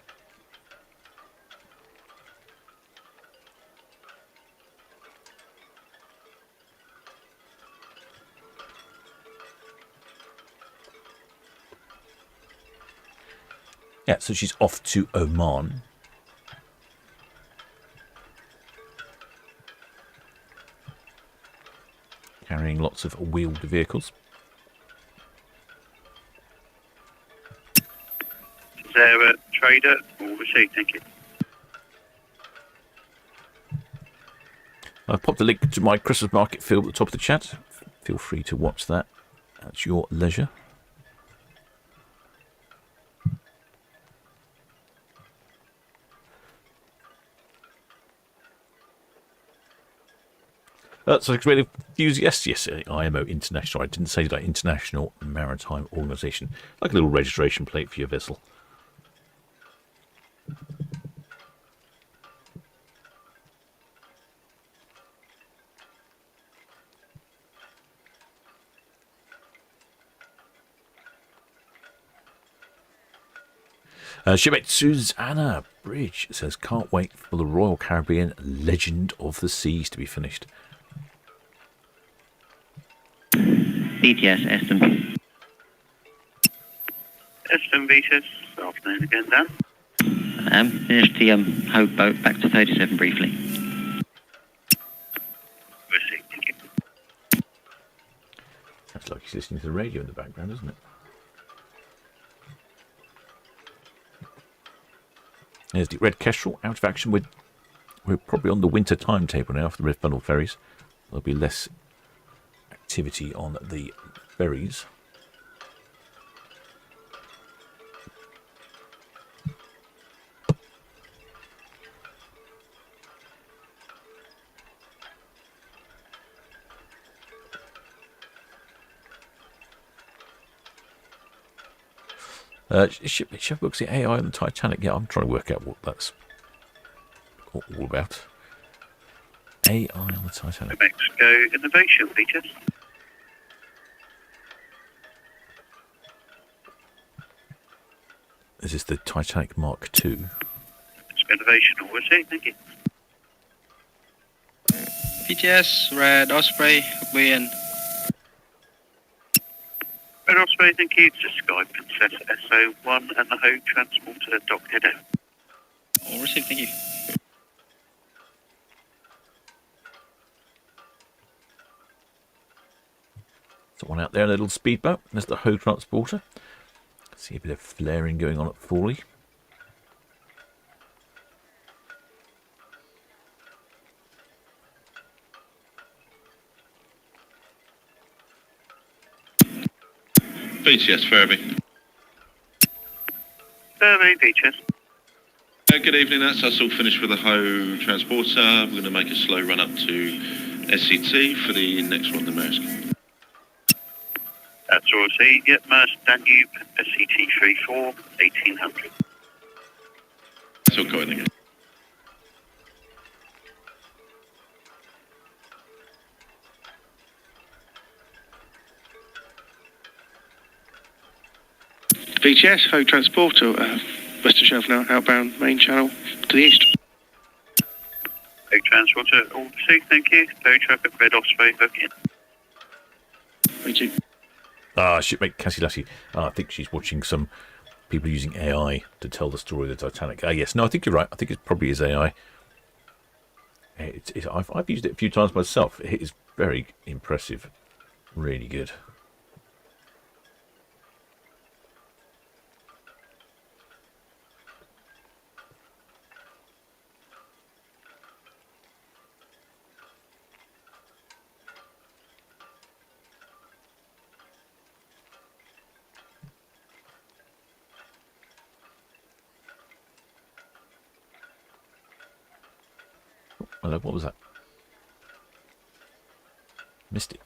Speaker 3: Yeah, so she's off to Oman. Carrying lots of wheeled vehicles.
Speaker 2: Is there a trader? All received, thank you.
Speaker 3: I've popped a link to my Christmas market film at the top of the chat. Feel free to watch that at your leisure. So it's really yes, IMO International. I didn't say that. International Maritime Organization, like a little registration plate for your vessel. Shipmate Susanna Bridge says, can't wait for the Royal Caribbean Legend of the Seas to be finished.
Speaker 8: BTS, Eston.
Speaker 2: Eston VTS, good afternoon again, Dan.
Speaker 8: Finished the Hogue boat, back to 37 briefly.
Speaker 3: It's like he's listening to the radio in the background, isn't it? There's the Red Kestrel out of action. We're probably on the winter timetable now for the Red Bundle ferries. There'll be less activity on the ferries. Ship books the AI on the Titanic. Yeah, I'm trying to work out what that's all about. AI on the Titanic.
Speaker 2: Mexico Innovation, Peter.
Speaker 3: This is the Titanic Mark II.
Speaker 2: Innovation, always say, thank you.
Speaker 11: VTS, Red Osprey, weigh in.
Speaker 2: Red Osprey, thank you. It's the Sky Princess SO1 and the Ho Transporter docked out.
Speaker 11: All received, thank you.
Speaker 3: Someone out there, a little speedboat. There's the Ho Transporter. See a bit of flaring going on at Fawley.
Speaker 13: BTS Furby.
Speaker 2: Survey, BTS.
Speaker 13: Good evening, that's us all finished with the Ho Transporter. We're going to make a slow run up to SCT for the next one, the Maersk.
Speaker 2: That's all I Yep, Maersk Danube, SCT 34, 1800.
Speaker 13: That's all going again.
Speaker 6: VTS, Ho Transporter, Western Shelf now, outbound main channel to the east.
Speaker 2: Ho Transporter, all received, thank you. Low traffic, Red Osprey, hook in.
Speaker 6: Thank you.
Speaker 3: Shipmate Cassie Lassie. I think she's watching some people using AI to tell the story of the Titanic. Yes, no, I think you're right. I think it probably is AI. I've used it a few times myself. It is very impressive. Really good. Hello, what was that? Missed it.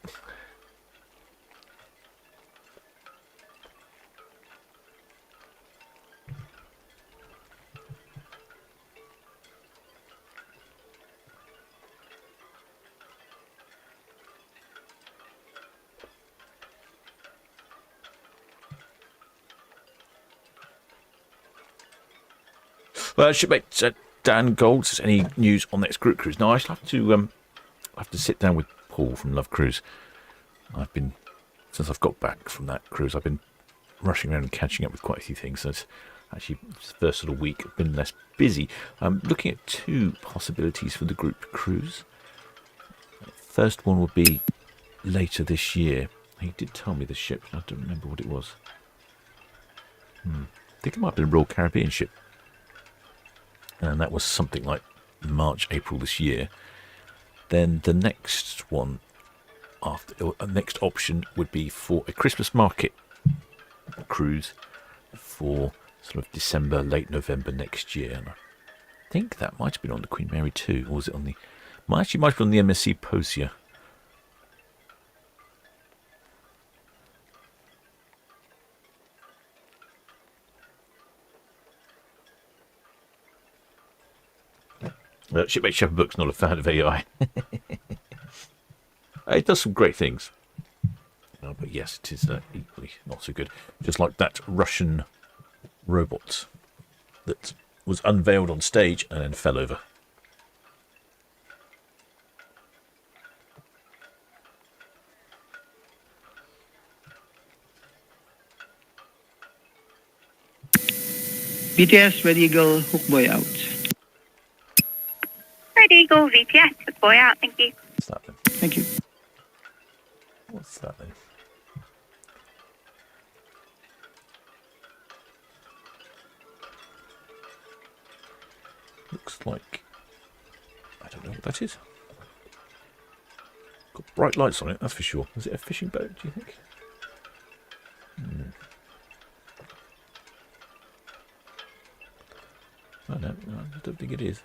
Speaker 3: Well, shipmate Dan Gold says, any news on the next group cruise? No, I shall have to sit down with Paul from Love Cruise. Since I've got back from that cruise, I've been rushing around and catching up with quite a few things. So it's actually the first sort of week I've been less busy. Looking at two possibilities for the group cruise. First one would be later this year. He did tell me the ship, and I don't remember what it was. I think it might have been a Royal Caribbean ship. And that was something like March, April this year. Then the next one, next option would be for a Christmas market cruise for sort of December, late November next year. And I think that might have been on the Queen Mary 2, or was it on the... Might have been on the MSC Posia. Shipmate Shepherd Book's not a fan of AI. It does some great things. But yes, it is equally not so good. Just like that Russian robot that was unveiled on stage and then fell over.
Speaker 12: BTS, Red Eagle, hook boy out.
Speaker 14: Red Eagle, VTS, hook boy out, thank you.
Speaker 3: What's that then?
Speaker 12: Thank you.
Speaker 3: What's that then? looks like... I don't know what that is. Got bright lights on it, that's for sure. Is it a fishing boat, do you think? Oh, no, I don't think it is.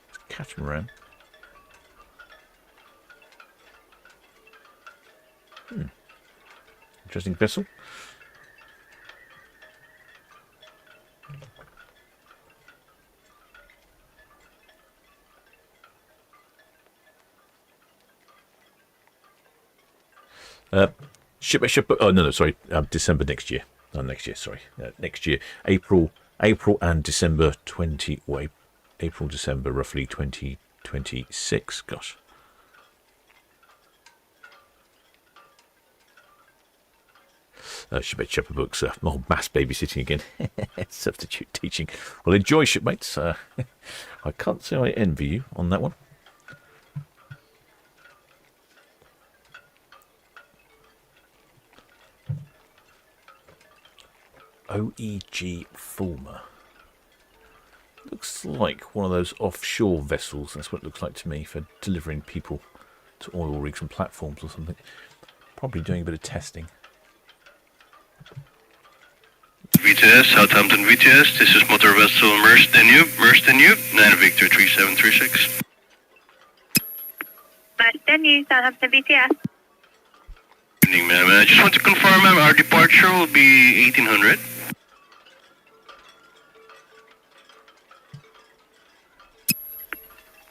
Speaker 3: It's a catamaran. Interesting vessel. Ship. Oh no, sorry. December next year. No, next year. Sorry, next year. April and December April, December, roughly 2026. Gosh. Shipmate Shepherd books. Mass babysitting again. Substitute teaching. Well, enjoy, shipmates. I can't say I envy you on that one. OEG Fulmer. Looks like one of those offshore vessels. That's what it looks like to me, for delivering people to oil rigs and platforms or something. Probably doing a bit of testing.
Speaker 14: VTS, Southampton VTS, this is motor vessel Merced in you, 9 Victor 3736.
Speaker 15: Merced in you, Southampton VTS.
Speaker 14: Good evening, ma'am. I just want to confirm, ma'am, our departure will be 1800.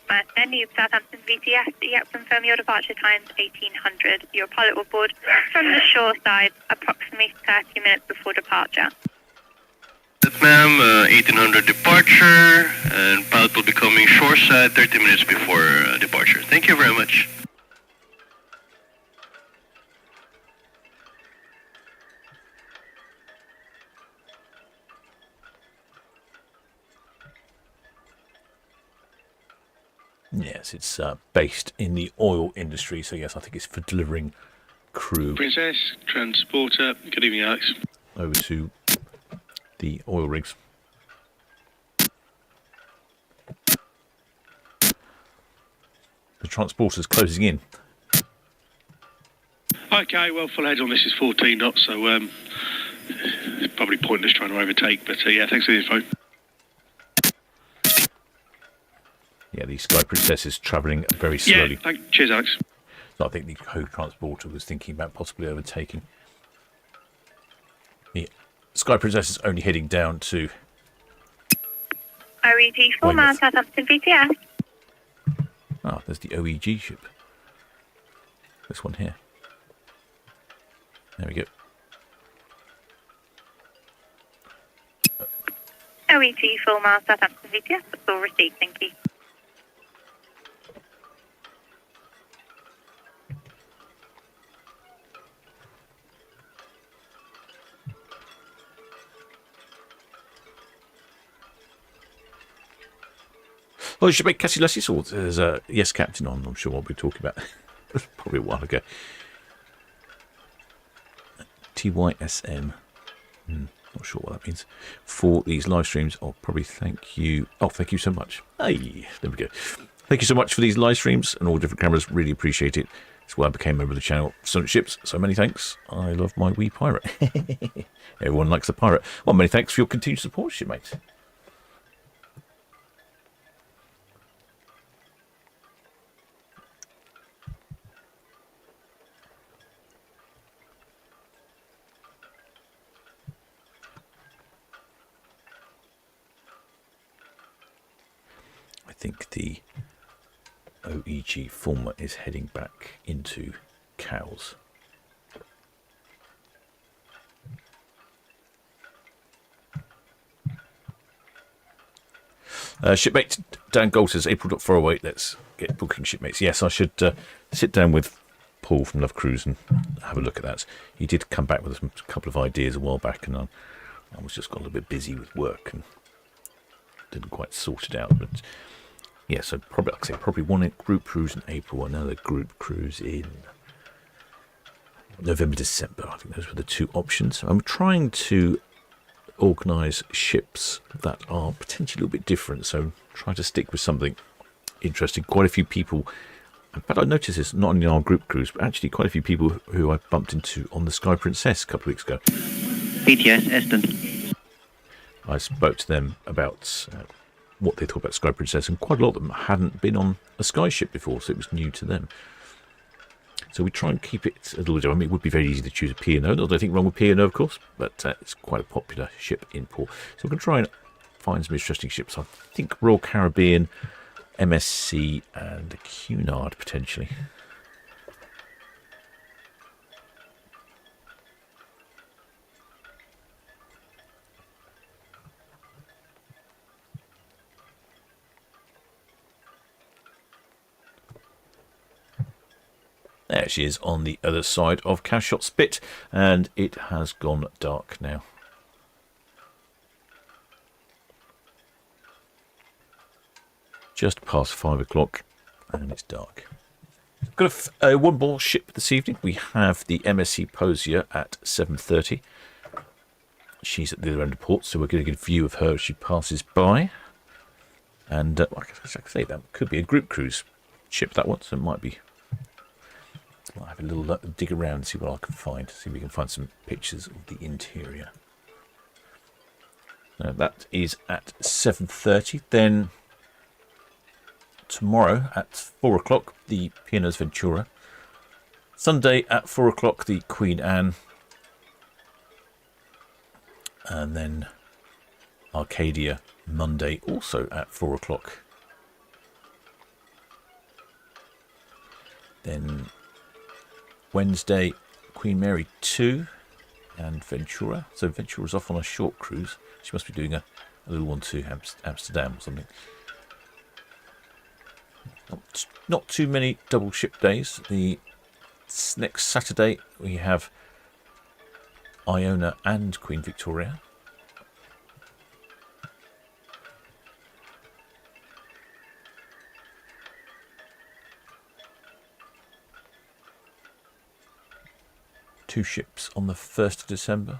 Speaker 15: Merced in you, Southampton VTS. Yep, confirm your departure times 1800. Your pilot will board from the shore side approximately 30 minutes before departure.
Speaker 14: Yes, ma'am, 1800 departure, and pilot will be coming shoreside 30 minutes before departure. Thank you very much.
Speaker 3: Yes, it's based in the oil industry, so yes, I think it's for delivering crew.
Speaker 6: Princess, transporter. Good evening, Alex.
Speaker 3: Over to the oil rigs. The transporter's closing in.
Speaker 6: Okay, well, full heads on this is 14 knots, so it's probably pointless trying to overtake, but yeah, thanks for the info.
Speaker 3: Yeah, the Sky Princess is travelling very slowly.
Speaker 6: Yeah, cheers, Alex.
Speaker 3: So I think the co-transporter was thinking about possibly overtaking. The Sky Princess is only heading down to...
Speaker 15: OEG 4 mile, Southampton VTS.
Speaker 3: Ah, there's the OEG ship. This one here. There we go.
Speaker 15: OEG 4 mile, Southampton VTS. That's all received, thank you.
Speaker 3: Oh, you should make Cassie Lassie Swords. There's a Yes Captain on. I'm sure what we're talking about. Probably a while ago. TYSM. Not sure what that means. For these live streams, I'll probably thank you. Oh, thank you so much. Hey, there we go. Thank you so much for these live streams and all different cameras. Really appreciate it. It's why I became a member of the channel. Solent Ships. So many thanks. I love my wee pirate. Everyone likes a pirate. Well, many thanks for your continued support, shipmates. I think the OEG Fulmer is heading back into Cowes. Shipmate Dan Gold says April not far away. Let's get booking, shipmates. Yes, I should sit down with Paul from Love Cruise and have a look at that. He did come back with a couple of ideas a while back, and I was just got a little bit busy with work and didn't quite sort it out. But yeah, so probably, like I say, probably one group cruise in April, another group cruise in November, December. I think those were the two options. I'm trying to organise ships that are potentially a little bit different, so try to stick with something interesting. Quite a few people, in fact I noticed this not only in our group cruise, but actually quite a few people who I bumped into on the Sky Princess a couple of weeks ago.
Speaker 8: VTS, Eston.
Speaker 3: I spoke to them about what they thought about Sky Princess, and quite a lot of them hadn't been on a Sky ship before, so it was new to them. So we try and keep it a little bit. I mean, it would be very easy to choose a P&O. Not anything wrong with P&O, of course, but it's quite a popular ship in port. So we're going to try and find some interesting ships. I think Royal Caribbean, MSC, and Cunard potentially. There she is on the other side of Calshot Spit, and it has gone dark now. Just past 5 o'clock, and it's dark. We've got one more ship this evening. We have the MSC Posia at 7:30. She's at the other end of port, so we're going to get a view of her as she passes by. And like I say, that could be a group cruise ship, that one, so it might be. I'll have a little dig around and see what I can find. See if we can find some pictures of the interior. Now, that is at 7:30. Then tomorrow at 4 o'clock, the P&O's Ventura. Sunday at 4 o'clock, the Queen Anne. And then Arcadia Monday, also at 4 o'clock. Then Wednesday, Queen Mary 2 and Ventura. So Ventura's off on a short cruise. She must be doing a little one to Amsterdam or something. Not too many double ship days. The next Saturday we have Iona and Queen Victoria. Two ships on the 1st of December.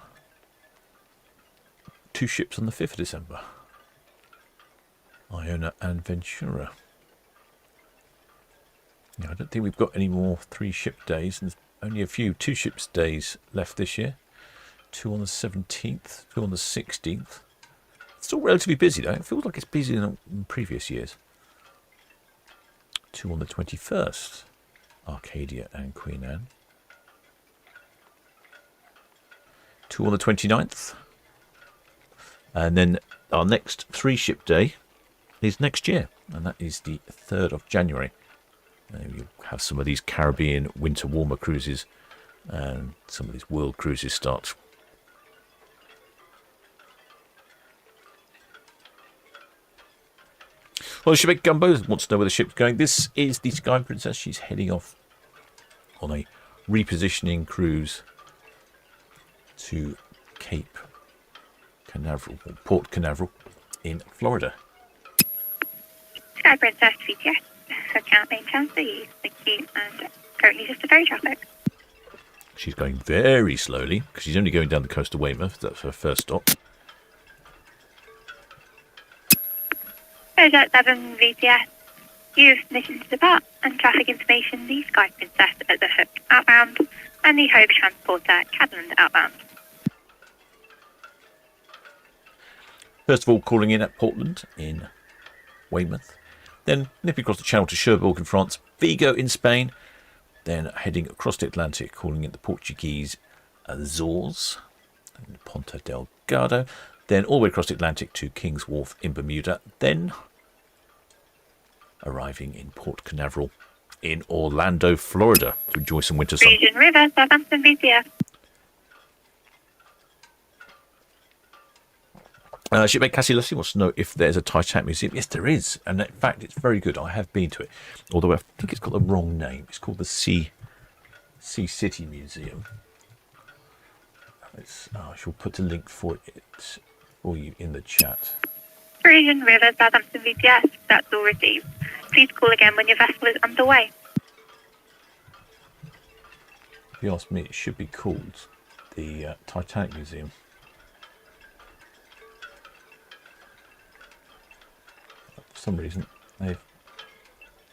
Speaker 3: Two ships on the 5th of December. Iona and Ventura. I don't think we've got any more 3-ship days, and there's only a few 2-ships days left this year. 2 on the 17th, 2 on the 16th. It's still relatively busy though. It feels like it's busier than in previous years. 2 on the 21st, Arcadia and Queen Anne. 2 on the 29th. And then our next 3-ship day is next year, and that is the 3rd of January. You'll have some of these Caribbean winter warmer cruises, and some of these world cruises start. Well, Shipmate Gumbo wants to know where the ship's going. This is the Sky Princess. She's heading off on a repositioning cruise to Cape Canaveral, or Port Canaveral in Florida.
Speaker 15: Sky Princess VTS, account main transfer you. Thank you, and currently just a ferry traffic.
Speaker 3: She's going very slowly because she's only going down the coast of Weymouth. That's her first stop.
Speaker 15: Posia 7 VTS, you've mission to depart and traffic information, the Sky Princess at the Hook outbound and the Hogue Transporter Cadland outbound.
Speaker 3: First of all, calling in at Portland in Weymouth, then nipping across the channel to Cherbourg in France, Vigo in Spain, then heading across the Atlantic, calling in the Portuguese Azores and Ponta Delgado, then all the way across the Atlantic to King's Wharf in Bermuda, then arriving in Port Canaveral in Orlando, Florida to enjoy some winter sun.
Speaker 15: Region River, Southampton VTS.
Speaker 3: Shipmate Cassie Leslie wants to know if there's a Titanic museum. Yes, there is, and in fact, it's very good. I have been to it, although I think it's got the wrong name. It's called the Sea City Museum. I shall put a link for it for you in the chat.
Speaker 15: Region River, Southampton VTS. That's all received. Please call again when your vessel is underway.
Speaker 3: If you ask me, it should be called the Titanic Museum. For some reason, they've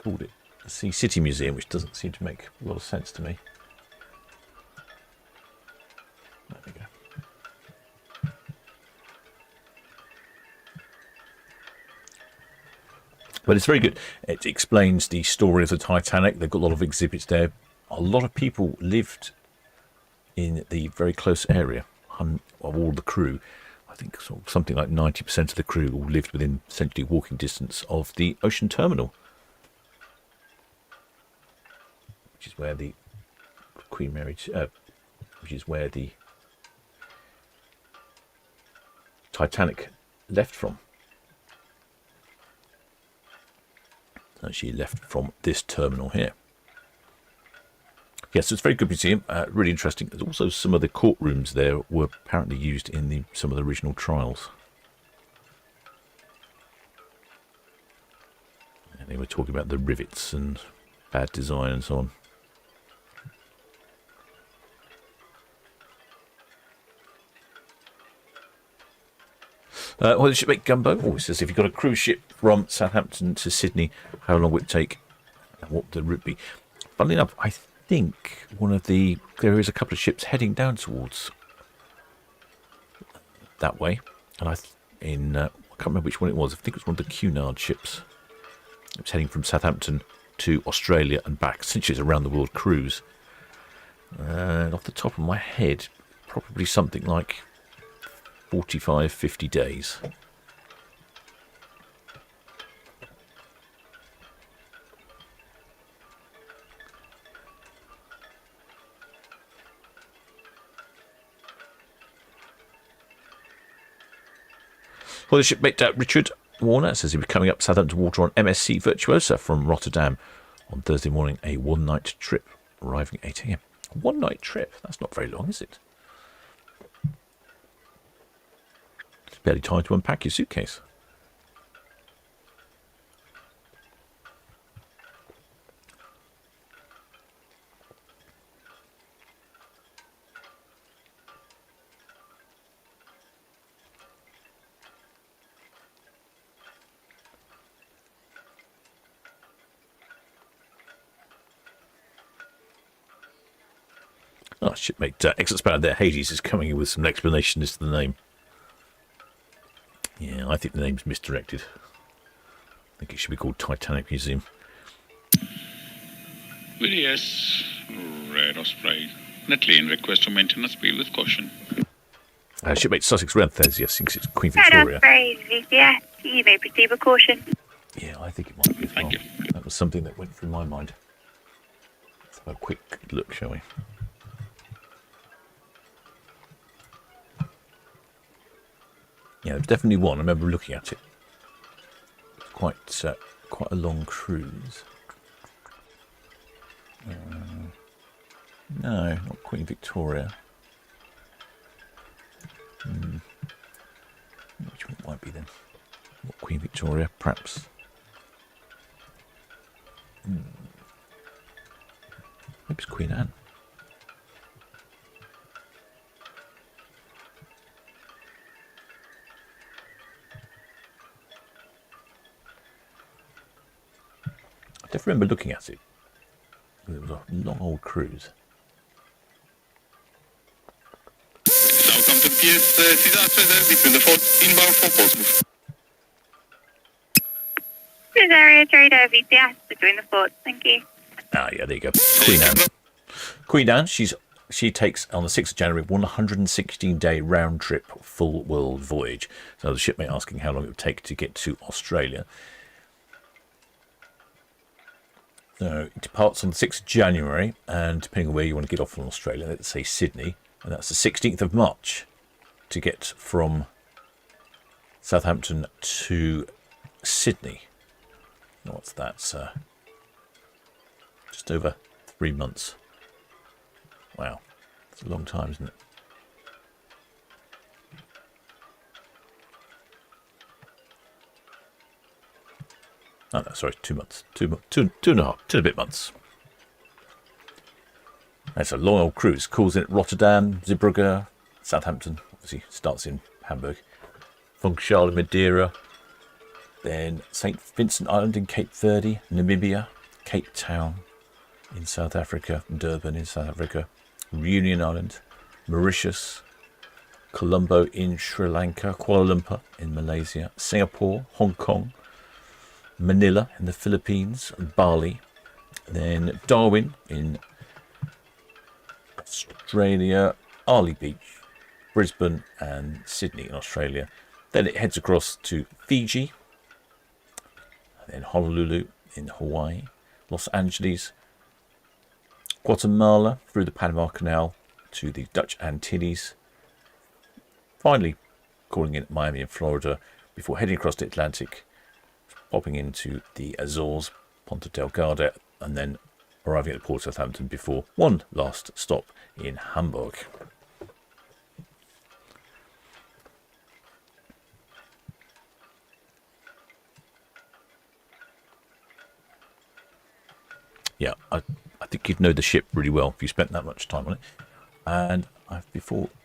Speaker 3: called it the Sea City Museum, which doesn't seem to make a lot of sense to me. There we go. But it's very good. It explains the story of the Titanic. They've got a lot of exhibits there. A lot of people lived in the very close area of all the crew. I think something like 90% of the crew all lived within essentially walking distance of the ocean terminal, which is where the Queen Mary, which is where the Titanic left from. So she left from this terminal here. Yes, it's a very good museum, really interesting. There's also some of the courtrooms there were apparently used in some of the original trials. And they were talking about the rivets and bad design and so on. Well, the shipmate Gumbo. Oh, it says if you've got a cruise ship from Southampton to Sydney, how long would it take and what would the route be? Funnily enough, I think there is a couple of ships heading down towards that way. And I can't remember which one it was. I think it was one of the Cunard ships. It was heading from Southampton to Australia and back. Essentially, it's a round the world cruise. And off the top of my head, probably something like 45, 50 days. Well, the shipmate Richard Warner says he'll be coming up Southampton Water on MSC Virtuosa from Rotterdam on Thursday morning, a one-night trip, arriving at 8 a.m. One-night trip? That's not very long, is it? It's barely time to unpack your suitcase. Oh, shipmate, excellent span there. Hades is coming in with some explanation as to the name. Yeah, I think the name's misdirected. I think it should be called Titanic Museum.
Speaker 16: VDS, Red Osprey. Netlane, request to maintain a speed with caution.
Speaker 3: Shipmate Sussex Renthes, yes, thinks it's Queen
Speaker 15: Red
Speaker 3: Victoria.
Speaker 15: Osprey, VCS, you may proceed with caution.
Speaker 3: Yeah, I think it might be as well. Thank you. That was something that went through my mind. Let's have a quick look, shall we? Yeah, there's definitely one. I remember looking at it. It's quite a long cruise. No, not Queen Victoria. Which one might be then? Not Queen Victoria, perhaps. Maybe it's Queen Anne. I definitely remember looking at it. It was a long old cruise.
Speaker 16: Southampton PS, between the fort, inbound for Portsmouth.
Speaker 15: This area trader VCS between the forts, thank you.
Speaker 3: Ah, yeah, there you go. Queen Anne. Queen Anne, she takes on the 6th of January 116-day round trip full world voyage. So the shipmate asking how long it would take to get to Australia. So it departs on the 6th of January, and depending on where you want to get off from Australia, let's say Sydney, and that's the 16th of March to get from Southampton to Sydney. What's that? Just over 3 months. Wow, it's a long time, isn't it? Oh, no, sorry, 2 months. Two and a bit months. That's a long old cruise. Calls in at Rotterdam, Zeebrugge, Southampton. Obviously, starts in Hamburg. Funchal, Madeira. Then St. Vincent Island in Cape Verde, Namibia, Cape Town in South Africa, Durban in South Africa, Reunion Island, Mauritius, Colombo in Sri Lanka, Kuala Lumpur in Malaysia, Singapore, Hong Kong, Manila in the Philippines, Bali, then Darwin in Australia, Arley Beach, Brisbane and Sydney in Australia. Then it heads across to Fiji, then Honolulu in Hawaii, Los Angeles, Guatemala through the Panama Canal to the Dutch Antilles, finally calling in Miami in Florida before heading across the Atlantic, popping into the Azores, Ponta Delgada, and then arriving at Port Southampton before one last stop in Hamburg. Yeah, I think you'd know the ship really well if you spent that much time on it. And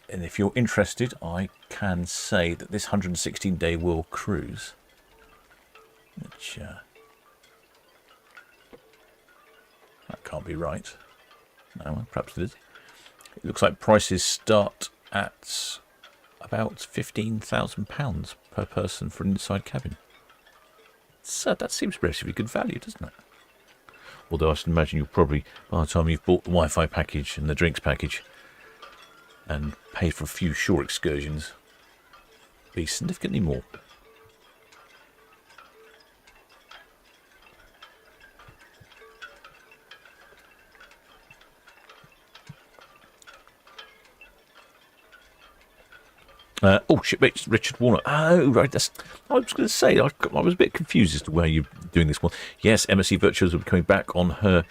Speaker 3: if you're interested, I can say that this 116-day world cruise, which that can't be right. No, perhaps it is. It looks like prices start at about £15,000 per person for an inside cabin. So that seems relatively good value, doesn't it? Although I should imagine you'll probably, by the time you've bought the Wi-Fi package and the drinks package and paid for a few shore excursions, be significantly more. Shipmate Richard Warner. Oh, right. I was going to say, I was a bit confused as to where you're doing this one. Yes, MSC Virtuos will be coming back on her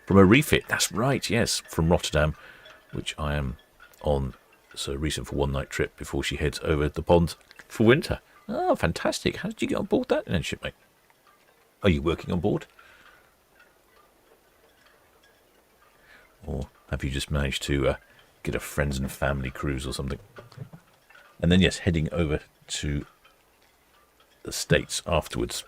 Speaker 3: from a refit. That's right, yes, from Rotterdam, which I am on. So reason for one night trip before she heads over the pond for winter. Oh, fantastic. How did you get on board that then, shipmate? Are you working on board? Or have you just managed to get a friends and family cruise or something? And then, yes, heading over to the States afterwards.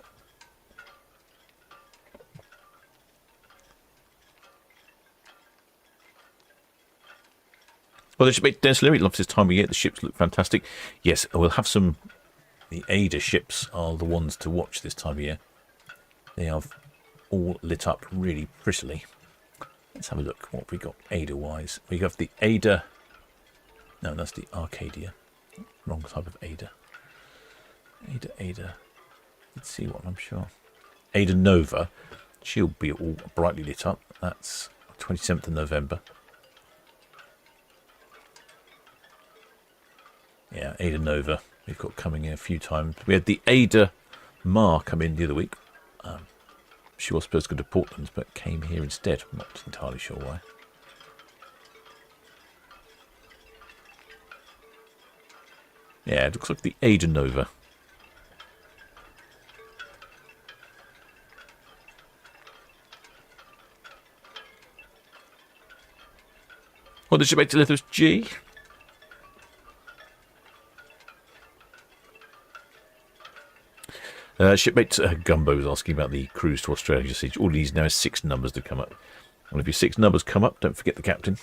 Speaker 3: Well, the shipmate Dennis Leary loves this time of year. The ships look fantastic. Yes, we'll have some. The Ada ships are the ones to watch this time of year. They are all lit up really prettily. Let's have a look. What have we got Ada-wise? We have the Ada. No, that's the Arcadia. Wrong type of Ada. Ada. Let's see one, I'm sure. Ada Nova. She'll be all brightly lit up. That's 27th of November. Yeah, Ada Nova. We've got coming in a few times. We had the Ada Mar come in the other week. She was supposed to go to Portland, but came here instead. I'm not entirely sure why. Yeah, it looks like the Ada Nova. What did you make to Lithos G? Shipmate Gumbo was asking about the cruise to Australia. All these now is 6 numbers to come up. Well, if your 6 numbers come up, don't forget the captain.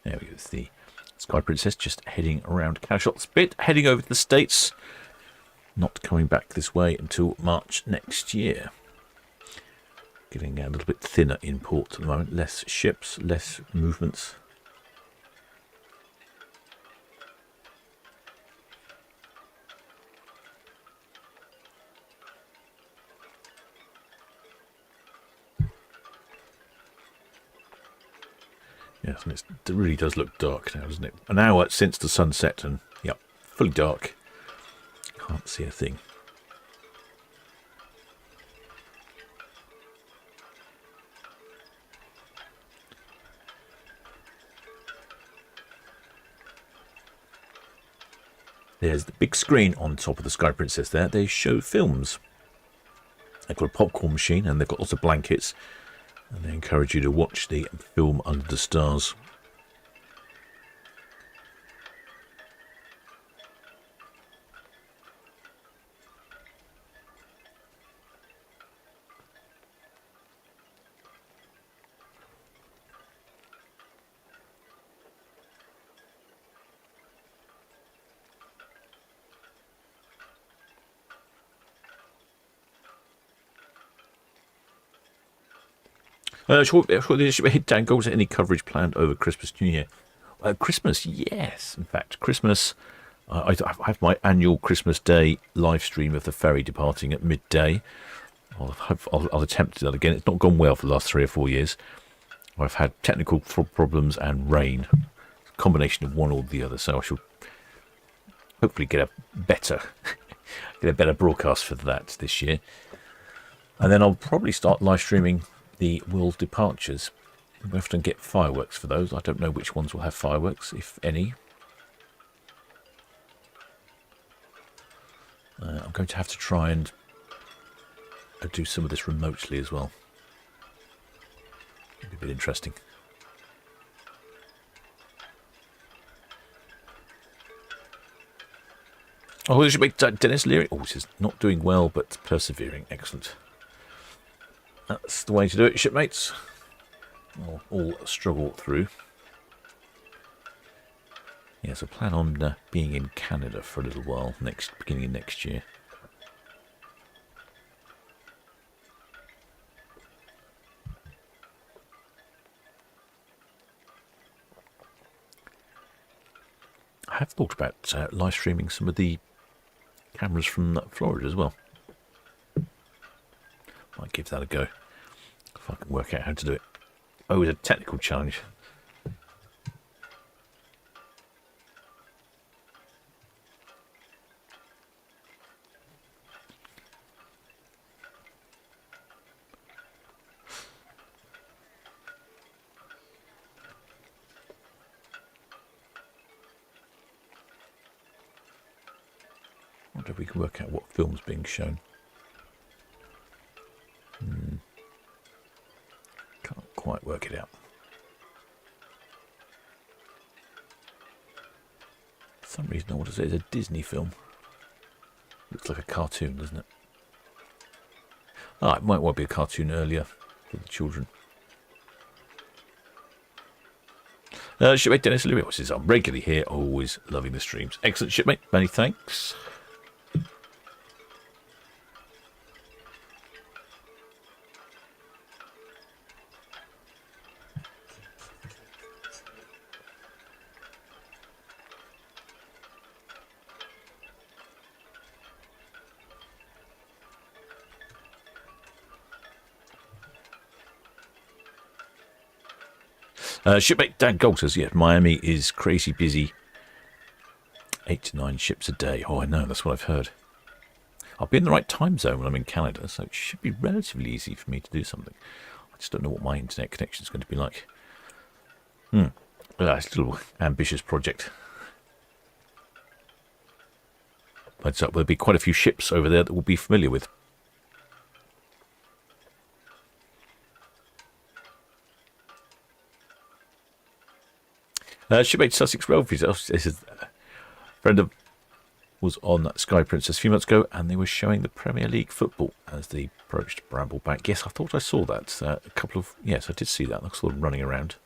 Speaker 3: There we go, it's the Sky Princess just heading around Calshot's bit, heading over to the States, not coming back this way until March next year. Getting a little bit thinner in port at the moment, less ships, less movements. Yes, and it really does look dark now, doesn't it? An hour since the sunset, and yep, fully dark. Can't see a thing. There's the big screen on top of the Sky Princess there. They show films. They've got a popcorn machine and they've got lots of blankets. And they encourage you to watch the film Under the Stars. Short hit down goals. Any coverage planned over Christmas, New Year? Christmas, yes. In fact, Christmas, I have my annual Christmas Day live stream of the ferry departing at midday. I'll attempt that again. It's not gone well for the last 3 or 4 years. I've had technical problems and rain, a combination of one or the other. So I shall hopefully get a better broadcast for that this year. And then I'll probably start live streaming the world departures. We often get fireworks for those. I don't know which ones will have fireworks, if any. I'm going to have to try and do some of this remotely as well. It'll be a bit interesting. Oh, this should make Dennis Leary. Oh, this is not doing well, but persevering. Excellent. That's the way to do it, shipmates. We'll all struggle through. Yeah, so plan on being in Canada for a little while, beginning of next year. I have thought about live streaming some of the cameras from Florida as well. Might give that a go. If I can work out how to do it. Oh, it's a technical challenge. I wonder if we can work out what film's being shown. Can't quite work it out. For some reason I want to say it's a Disney film. Looks like a cartoon, doesn't it? Ah, it might well be a cartoon earlier for the children. Shipmate Dennis Lewis says, I'm regularly here, always loving the streams. Excellent, shipmate. Many thanks. Shipmate Dan Gold says, yeah, Miami is crazy busy. 8 to 9 ships a day. Oh, I know, that's what I've heard. I'll be in the right time zone when I'm in Canada, so it should be relatively easy for me to do something. I just don't know what my internet connection is going to be like. Well, it's a little ambitious project. But there'll be quite a few ships over there that we'll be familiar with. Shipmate Sussex Railways. This is a friend of was on Sky Princess a few months ago, and they were showing the Premier League football as they approached Brambleback. Yes, I thought I saw that. A couple of yes, I did see that. I saw them running around.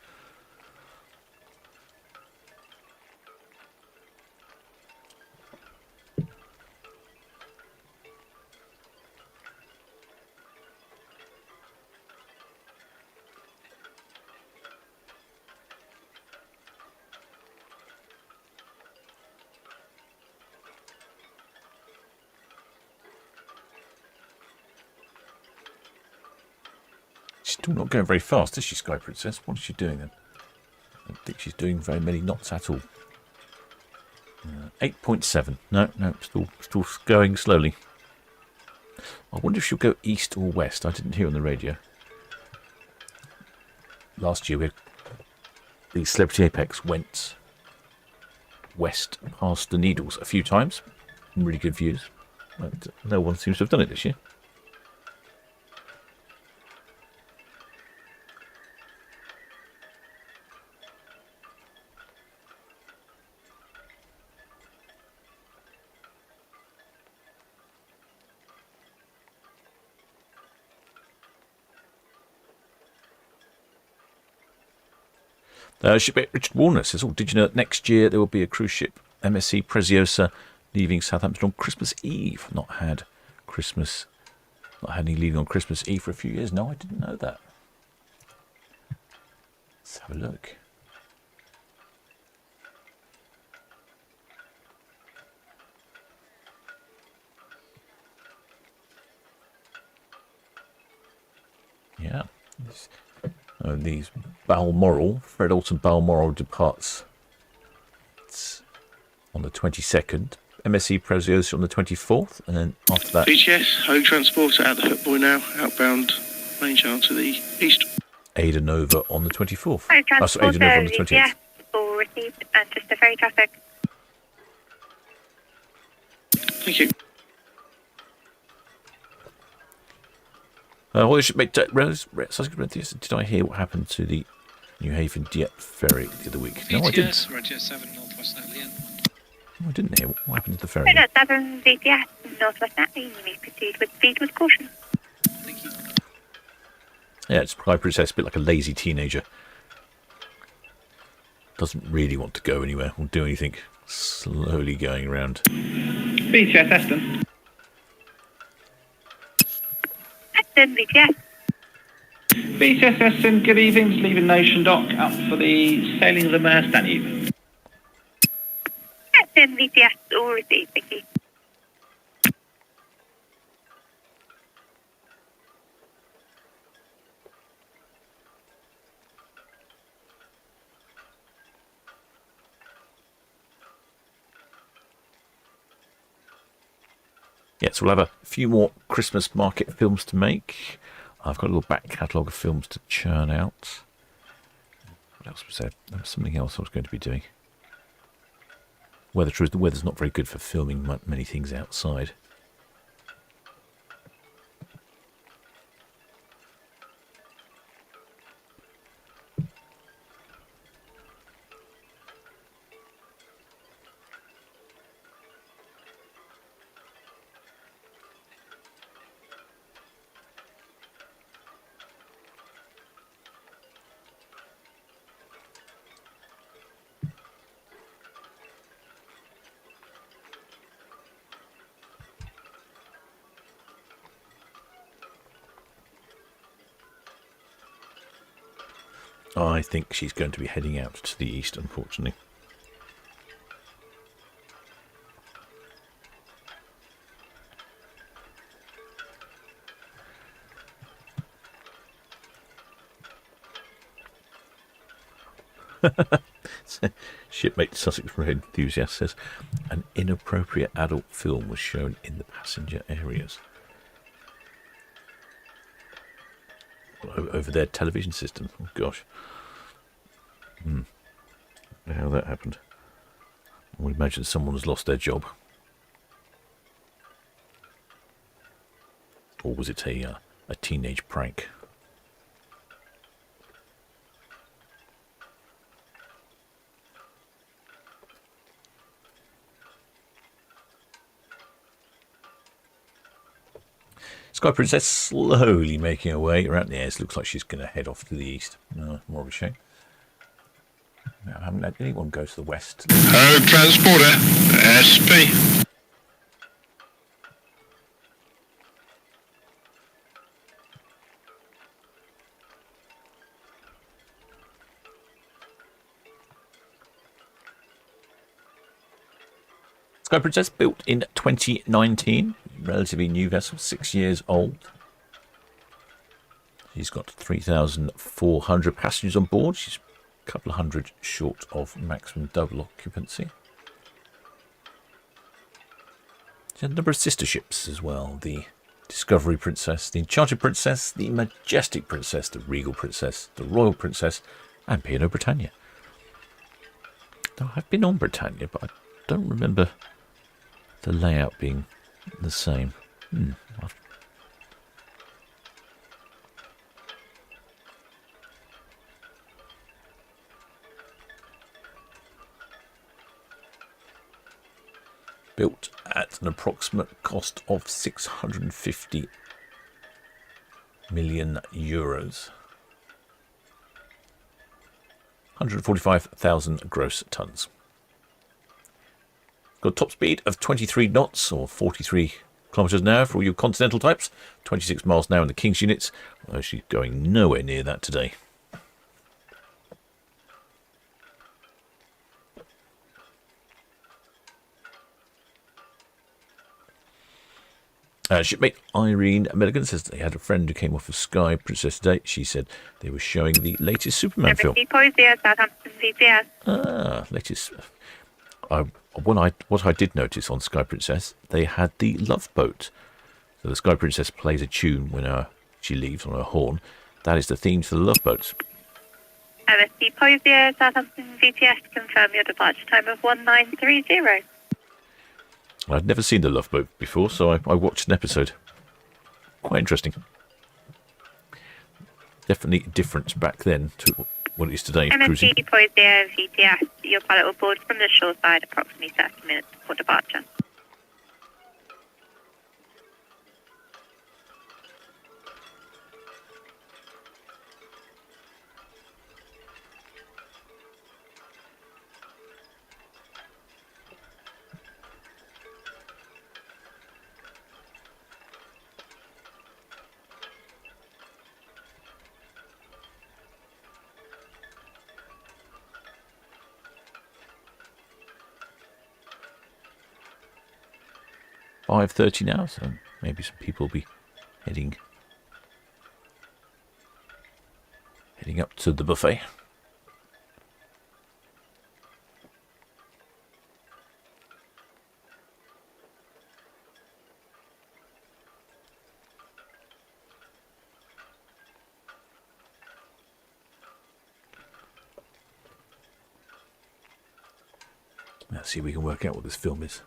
Speaker 3: Still not going very fast, is she, Sky Princess? What is she doing then? I don't think she's doing very many knots at all. 8.7. No, still going slowly. I wonder if she'll go east or west. I didn't hear on the radio. Last year, the Celebrity Apex went west past the Needles a few times. Really good views. But no one seems to have done it this year. Shipmate Richard Warner says, did you know that next year there will be a cruise ship, MSC Posia, leaving Southampton on Christmas Eve? Not had any leaving on Christmas Eve for a few years. No, I didn't know that. Let's have a look. Yeah. These Balmoral, Fred Alton Balmoral departs. It's on the 22nd. MSC Posia on the 24th, and then after that.
Speaker 6: VTS, Ho Transporter at the Hook Boy now, outbound main channel to the east.
Speaker 3: Ada Nova on the 24th.
Speaker 15: Ho Transporter,
Speaker 3: Ada Nova on the 28th.
Speaker 15: VTS, all received, and just the ferry traffic.
Speaker 6: Thank you.
Speaker 3: Did I hear what happened to the New Haven Dieppe ferry the other week? No, I didn't.
Speaker 9: Roger 7 Northwest Natalie.
Speaker 3: I didn't hear what happened to the ferry.
Speaker 15: Roger 7 VTS, Northwest Natalie. You may proceed with speed with caution.
Speaker 9: Thank you.
Speaker 3: Yeah, it's Sky Princess, a bit like a lazy teenager. Doesn't really want to go anywhere or do anything. Slowly going around.
Speaker 12: BTS Aston.
Speaker 15: Aston, VTS.
Speaker 12: BTS Aston, good evening. Just leaving Nation Dock up for the sailing of the Meuse Danube.
Speaker 15: Aston, VTS, all received. Thank you.
Speaker 3: Yes, we'll have a few more Christmas market films to make. I've got a little back catalogue of films to churn out. What else was there? There was something else I was going to be doing. The weather's not very good for filming many things outside. I think she's going to be heading out to the east, unfortunately. Shipmate Sussex Road enthusiast says an inappropriate adult film was shown in the passenger areas. Over their television system. Oh gosh. How that happened. I would imagine someone has lost their job. Or was it a teenage prank? Sky Princess slowly making her way around the airs. Looks like she's going to head off to the east. No, more of a shame. No, I haven't had anyone go to the west.
Speaker 10: Transporter, SP.
Speaker 3: Sky Princess built in 2019. Relatively new vessel, 6 years old. She's got 3,400 passengers on board. She's a couple of hundred short of maximum double occupancy. There's a number of sister ships as well. The Discovery Princess, the Enchanted Princess, the Majestic Princess, the Regal Princess, the Royal Princess, and P&O Britannia. Now, I've been on Britannia, but I don't remember the layout being the same. Built at an approximate cost of 650 million euros. 145,000 gross tons. Got top speed of 23 knots or 43 kilometers an hour for all your continental types. 26 miles an hour in the King's units. Although she's going nowhere near that today. Shipmate Irene Milligan says they had a friend who came off of Sky Princess today. She said they were showing the latest Superman film.
Speaker 15: MSC Posia, Southampton VTS.
Speaker 3: Latest. What I did notice on Sky Princess, they had the Love Boat. So the Sky Princess plays a tune when she leaves on her horn. That is the theme to the Love Boat.
Speaker 15: MSC Posia, Southampton VTS. Confirm your departure time of 1930.
Speaker 3: I'd never seen the Love Boat before, so I watched an episode. Quite interesting. Definitely different back then to what it is today. Cruising.
Speaker 15: MSC Poisia VTS. Your pilot will board from the shore side approximately 30 minutes before departure.
Speaker 3: .30 now, so maybe some people will be heading up to the buffet. Let's see if we can work out what this film is.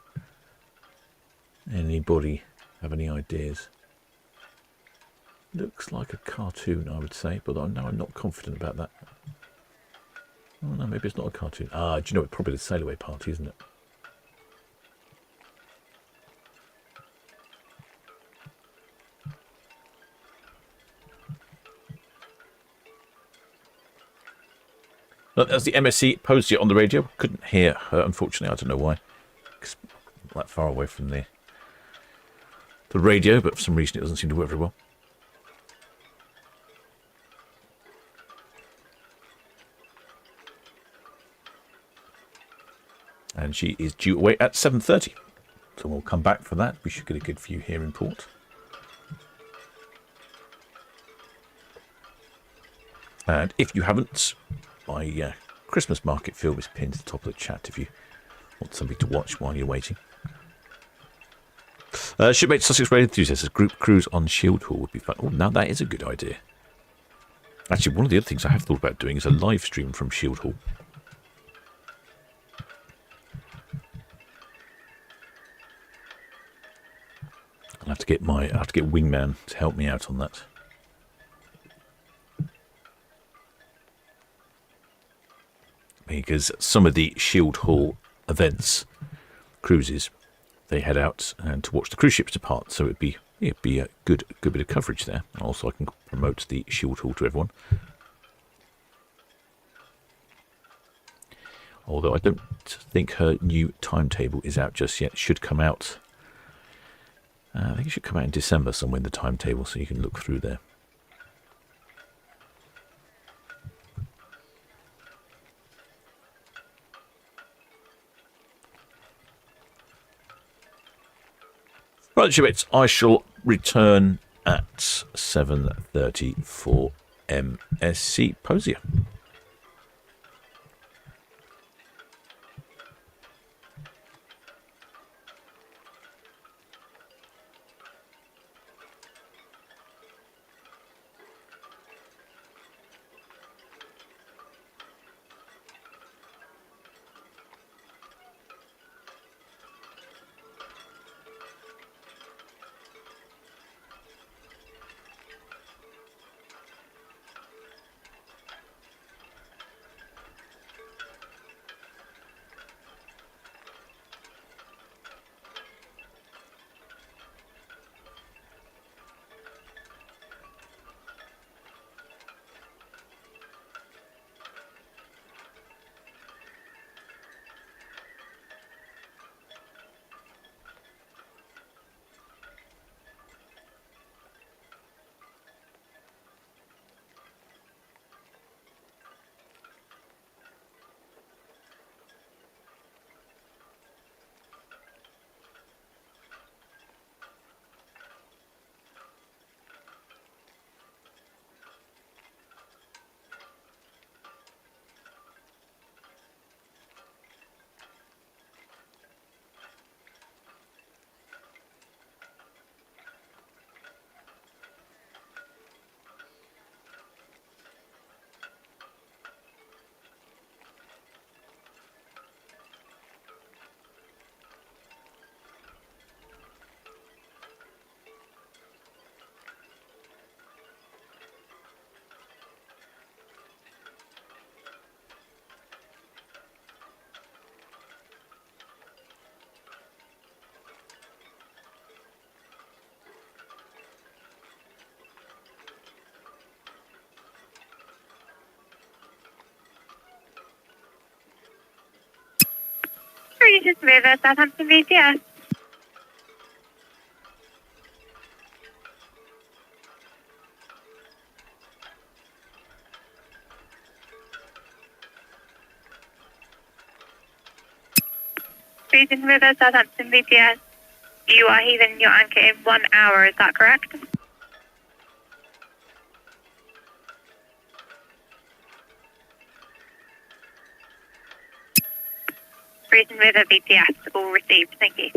Speaker 3: Anybody have any ideas? Looks like a cartoon, I would say, but I'm not confident about that. Oh no, maybe it's not a cartoon. Do you know, it's probably the Sail Away Party, isn't it? That's the MSC Posia on the radio. Couldn't hear her, unfortunately. I don't know why. It's that far away from the radio, but for some reason it doesn't seem to work very well. And she is due away at 7:30. So we'll come back for that. We should get a good view here in port. And if you haven't, my Christmas market film is pinned to the top of the chat if you want something to watch while you're waiting. Shipmate Sussex Radio Enthusiast says group cruise on Shield Hall would be fun. Oh, now that is a good idea. Actually, one of the other things I have thought about doing is a live stream from Shield Hall. I'll have to get Wingman to help me out on that. Because some of the Shield Hall events, cruises, they head out and to watch the cruise ships depart, so it'd be a good bit of coverage there. Also, I can promote the Shield Hall to everyone. Although I don't think her new timetable is out just yet. It should come out. I think it should come out in December somewhere in the timetable, so you can look through there. Right, shipmates, I shall return at 7:30 for MSC Posia.
Speaker 15: Freedom River, Southampton VTS. Freedom River, Southampton VTS. You are heaving your anchor in 1 hour, is that correct? Freedom River VTS, all received, thank you.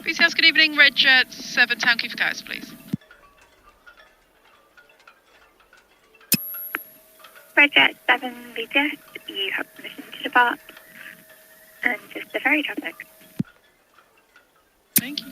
Speaker 17: VTS, good evening. Red Jet 7, Town Quay for Cows, please.
Speaker 15: Red Jet 7 VTS, you have permission to depart. And just the ferry traffic.
Speaker 17: Thank you.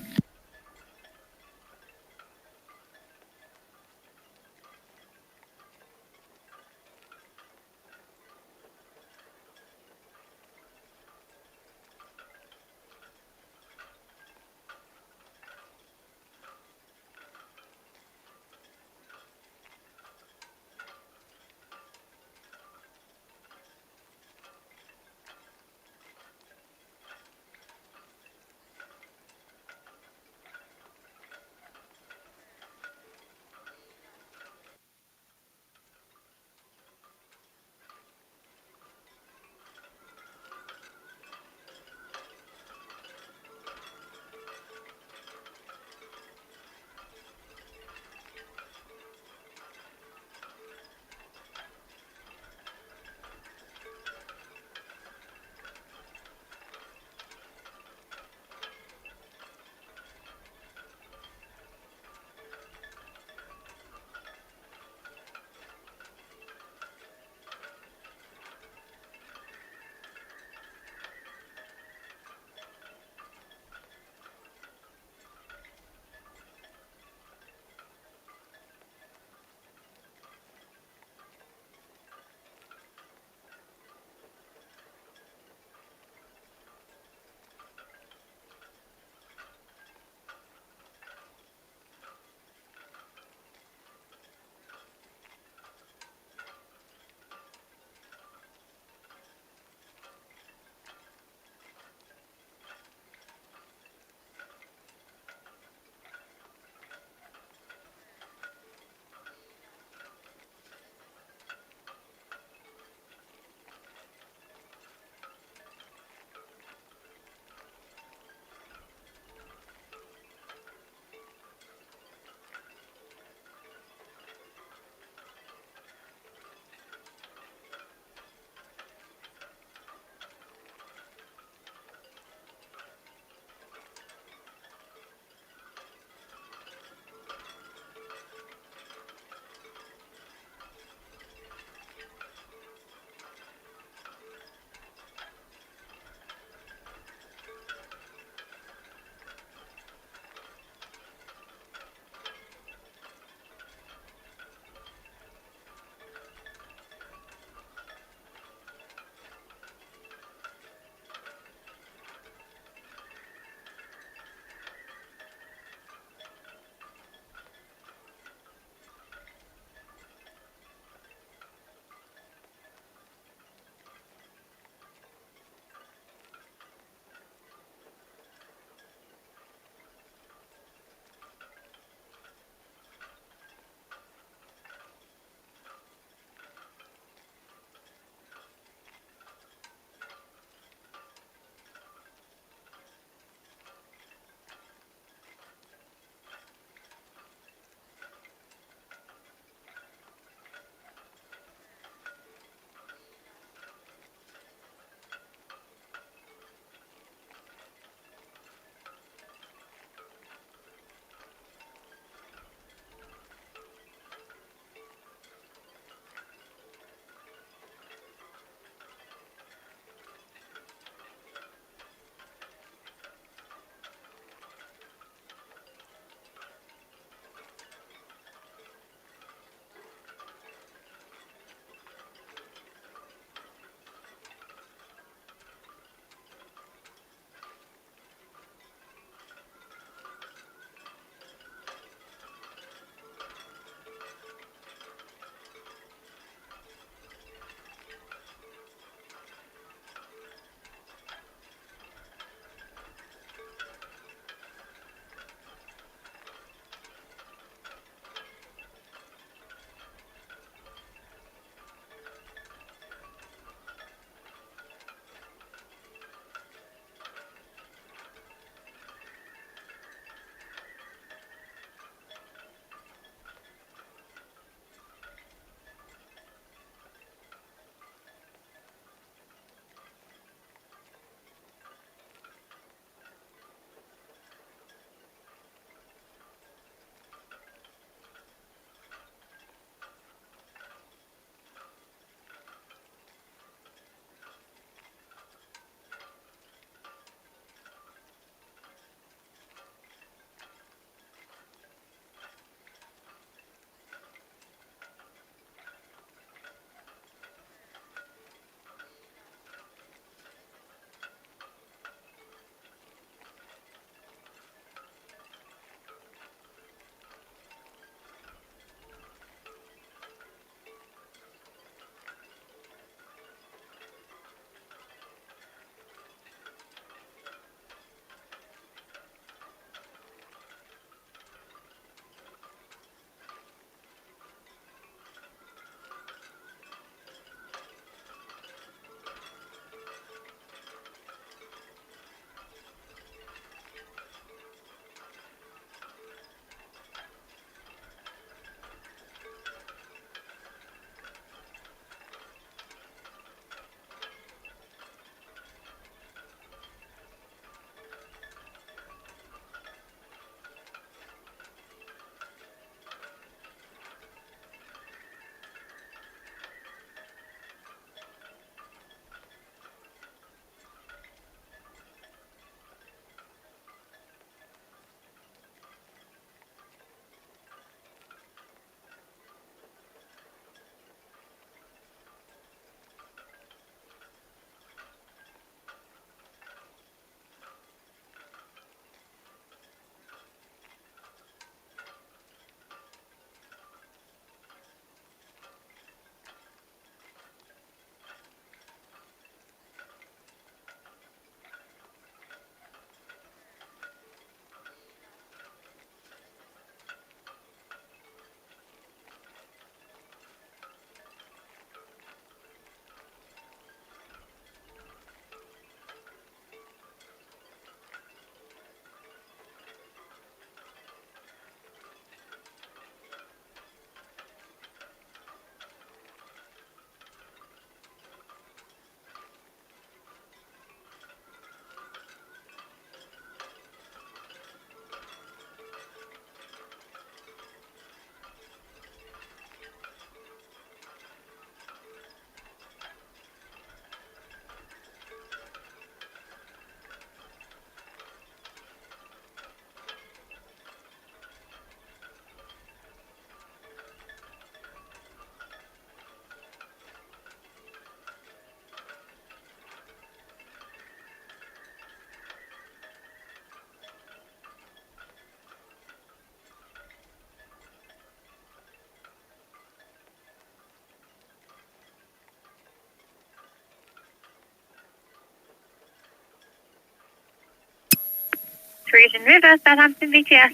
Speaker 15: Parisian River, Southampton VTS.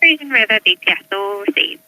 Speaker 15: Parisian River, VTS, all received.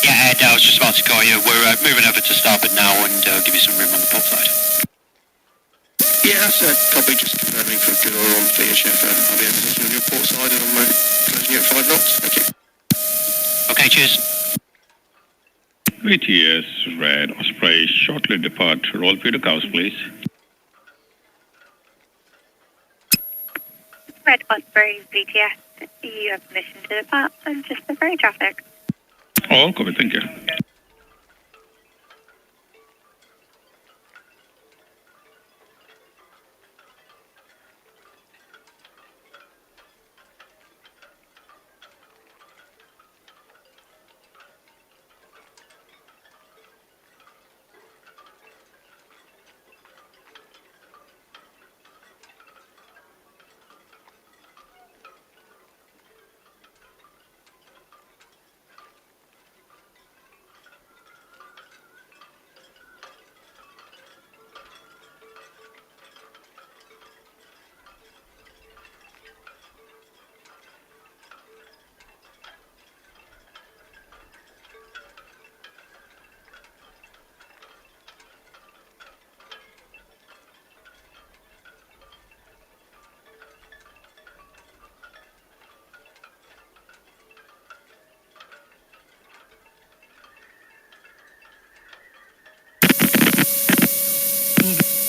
Speaker 18: Yeah, Ed, I was just about to call you. We're moving over to starboard now and give you some room on the port side.
Speaker 6: Yeah, that's a copy, just confirming for good oil on for your chef. I'll be in position on your port side and I'm closing you at 5 knots. Thank you.
Speaker 7: Okay, cheers.
Speaker 4: VTS, Red Osprey, shortly depart. Roll for the cows, please.
Speaker 15: Red Osprey, VTS, you have permission to depart and just the ferry traffic.
Speaker 4: All copy, thank you.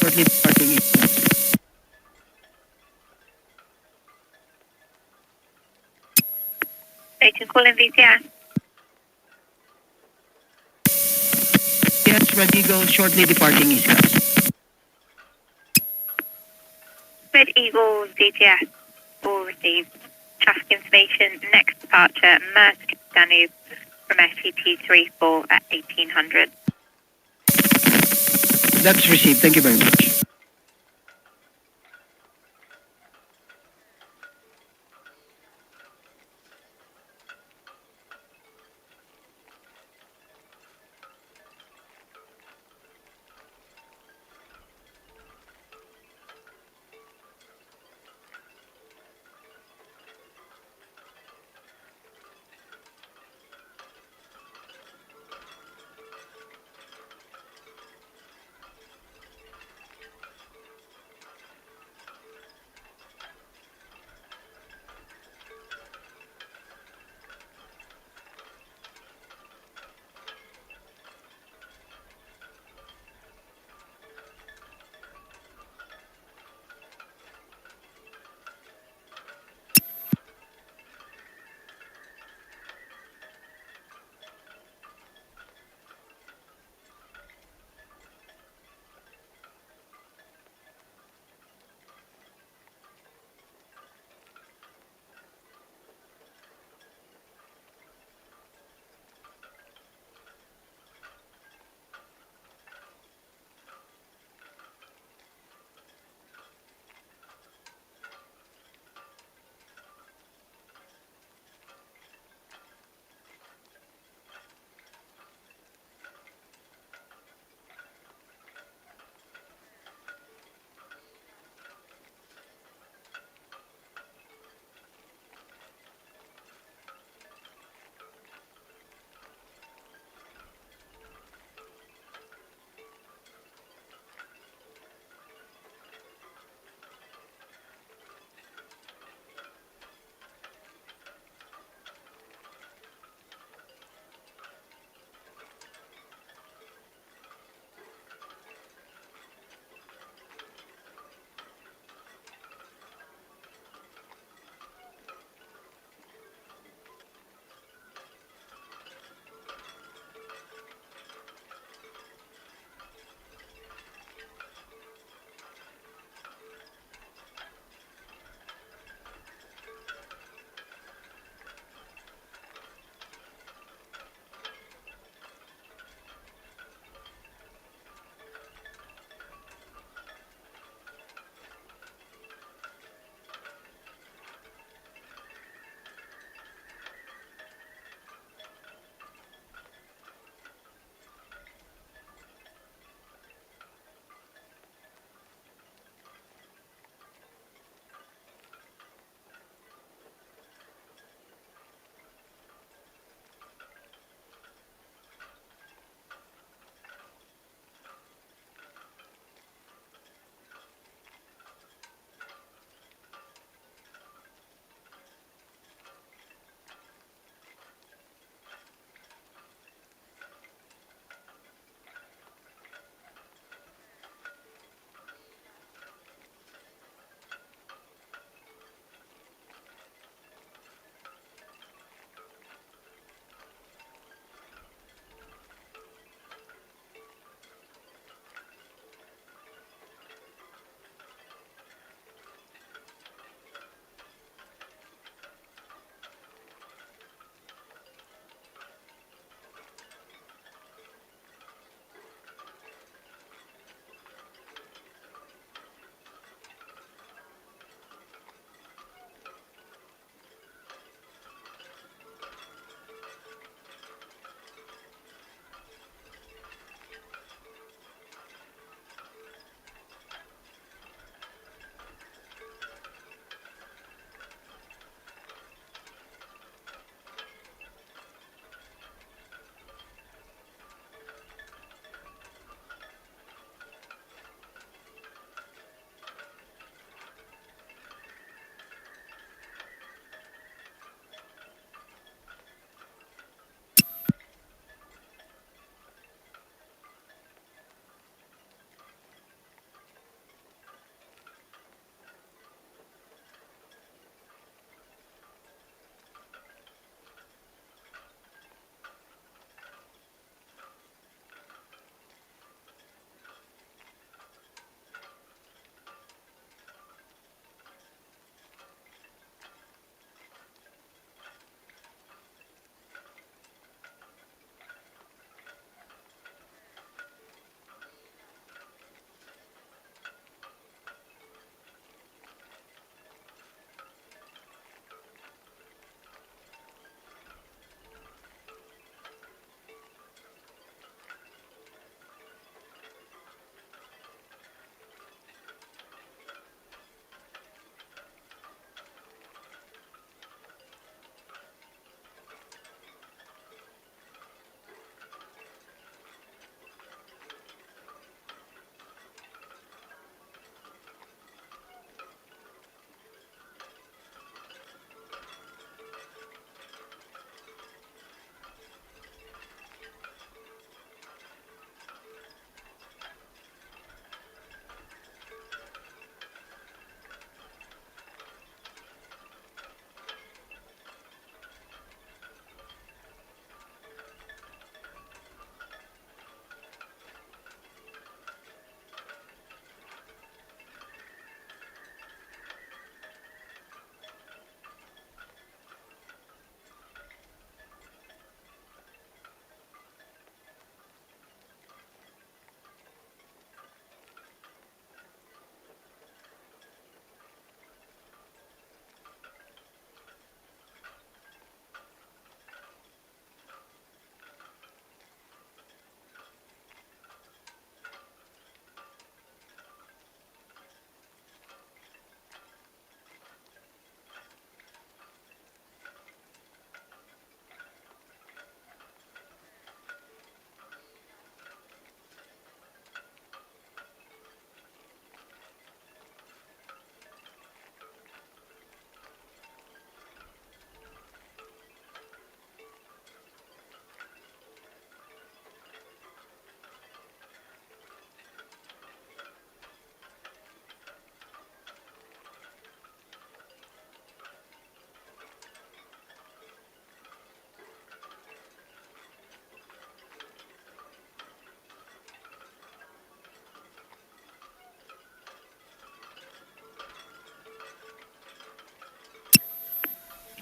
Speaker 8: Shortly departing east.
Speaker 15: Station calling VTS.
Speaker 8: Yes, Red Eagle, shortly departing east.
Speaker 15: Red Eagle, VTS, all received. Traffic information, next departure, Maersk Danube from SCT 34 at 1800.
Speaker 8: That's received. Thank you very much.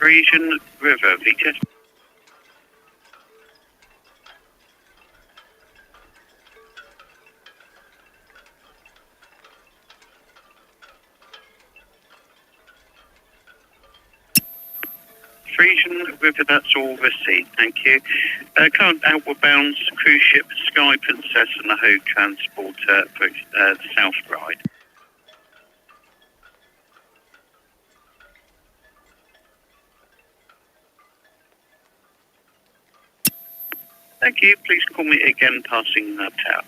Speaker 2: Frisian River, VTS. Frisian River, that's all received, thank you. Current outward bounds, cruise ship Sky Princess and the Hogue Transporter for the South Ride. Thank you, please call me again passing the tower.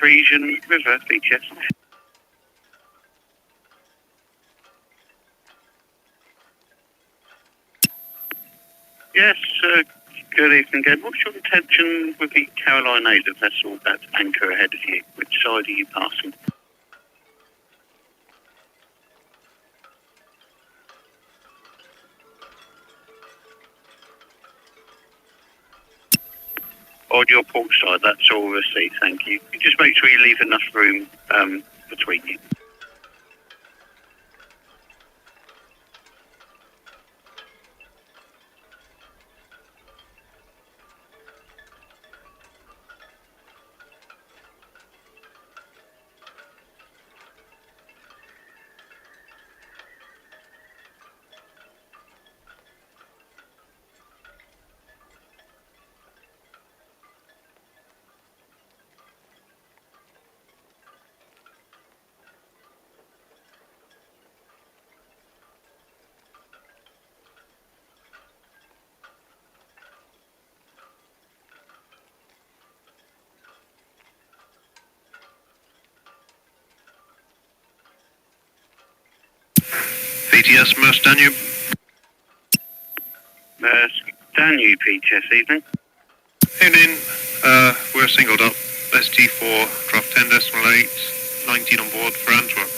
Speaker 2: Frisian River, VTS. Yes, good evening again. What's your intention with the Caroline Ada vessel that's anchor ahead of you? Which side are you passing? On your port side, that's all received, thank you. Just make sure you leave enough room between you.
Speaker 14: VTS Maersk Danube.
Speaker 2: Maersk Danube, VTS, evening.
Speaker 5: Evening, we're singled up. ST4, draft 10.8, 19 on board for Antwerp.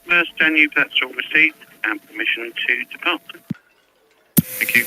Speaker 2: Maersk Danube, that's all received, and permission to depart.
Speaker 5: Thank you.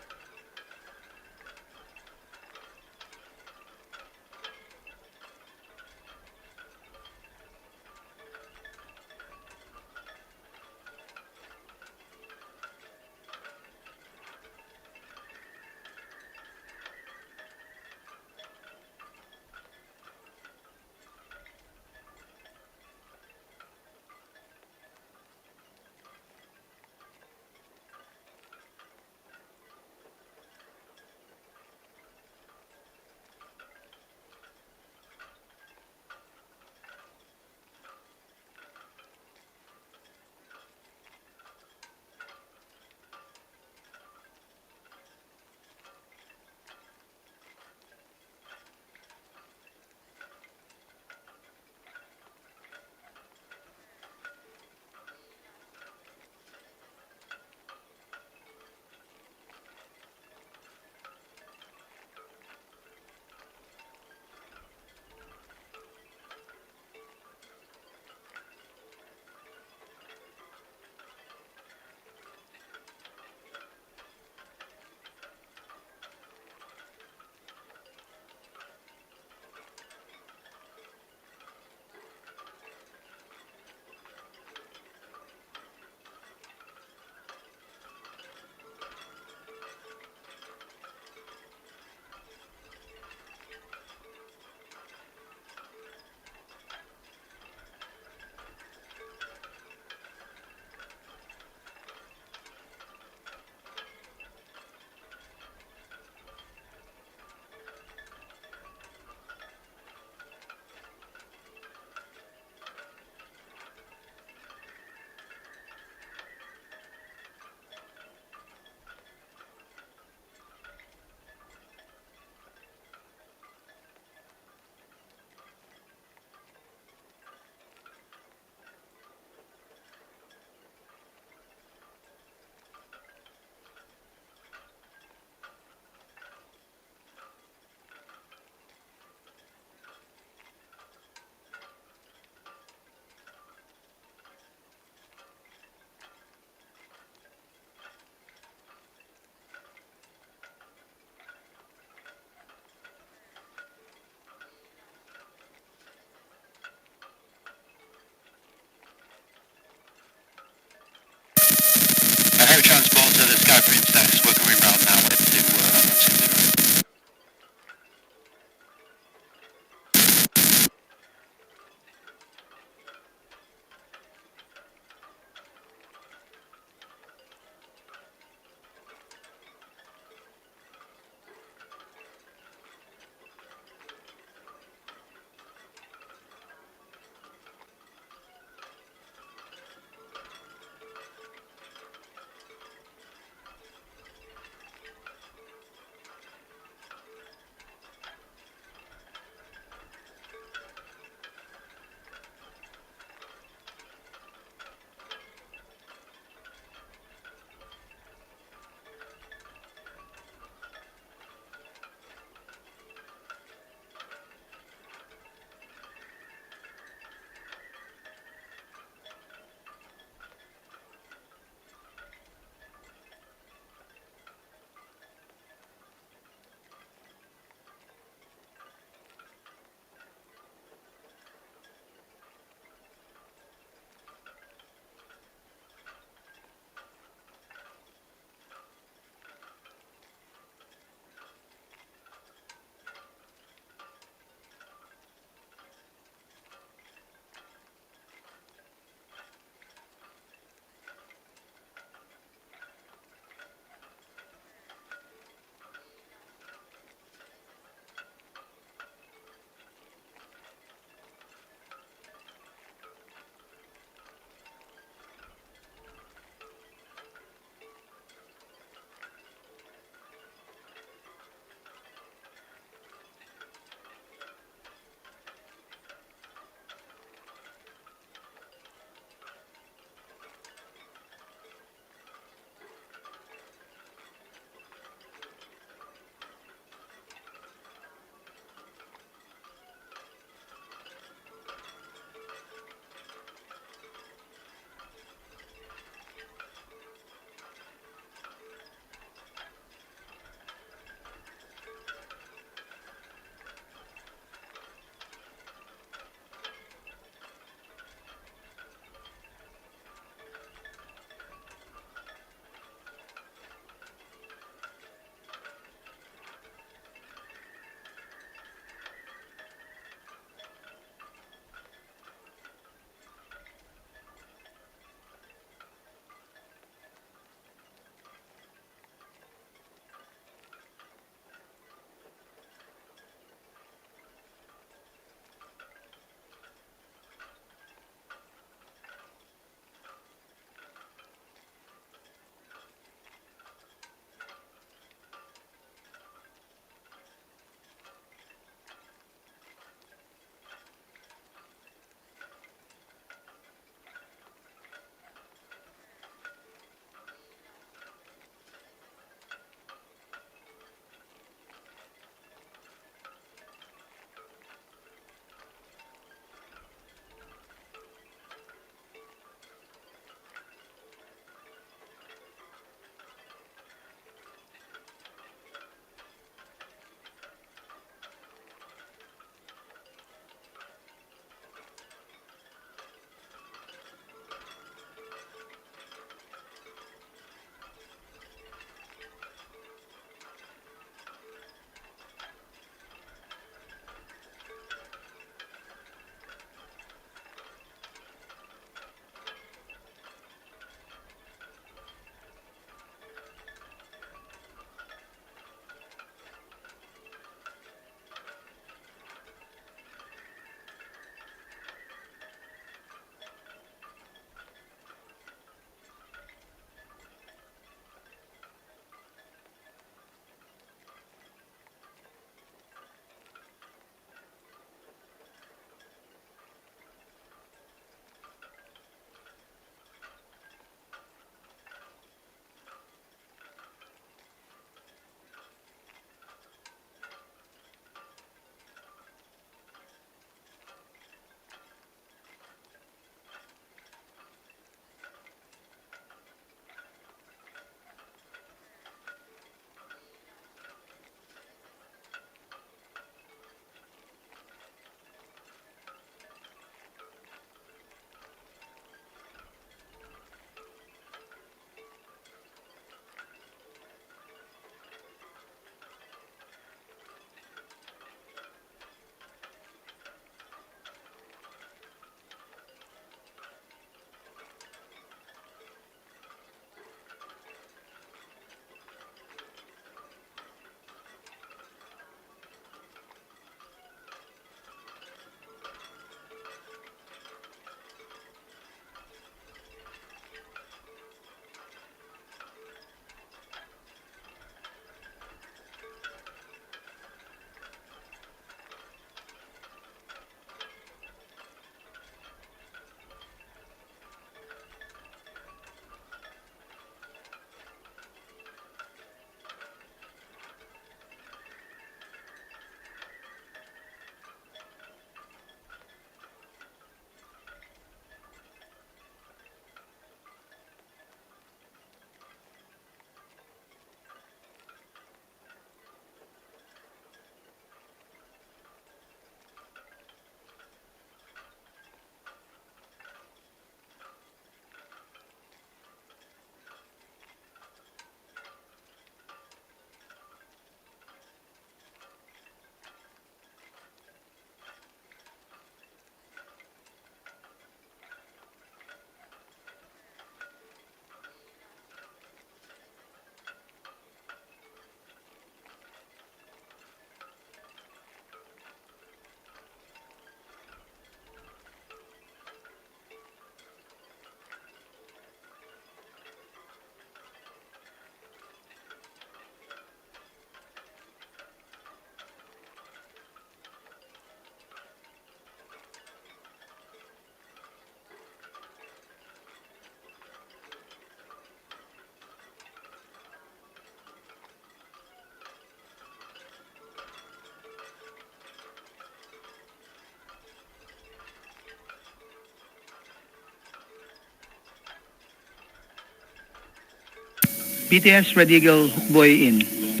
Speaker 18: BTS, Red Eagle, buoy in.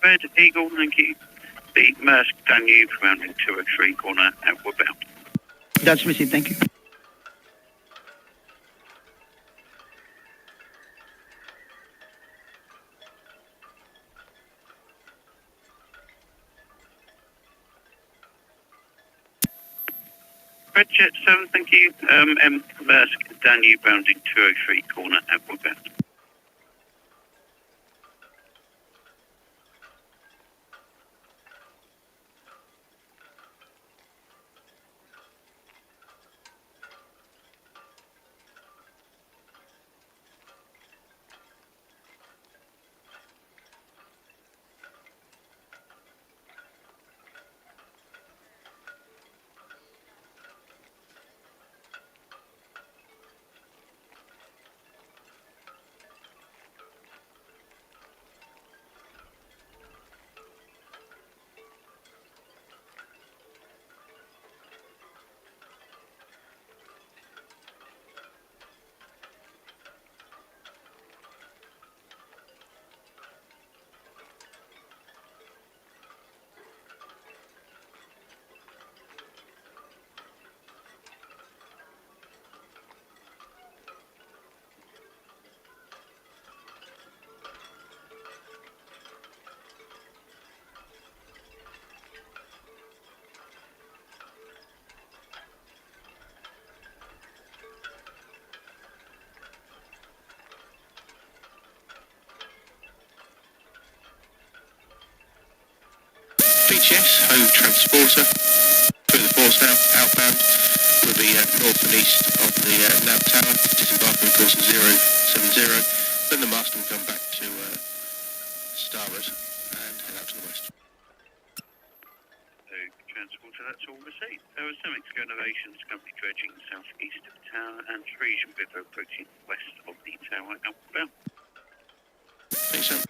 Speaker 2: Red Eagle, thank you. The Maersk Danube, rounding 203, corner outward bound.
Speaker 18: That's received, thank you.
Speaker 2: Red Jet 7, thank you. Maersk Danube, rounding 203, corner outward bound.
Speaker 6: BTS, Hove Transporter, through the force now, outbound. We'll be north and east of the nav tower, disembarking of course at 070. Then the mast will come back to starboard and head out to the west.
Speaker 2: Hove Transporter, that's all received. There was some explanations, company dredging southeast of the tower, and Frisian River approaching west of the tower outbound.
Speaker 6: Thanks, Sam.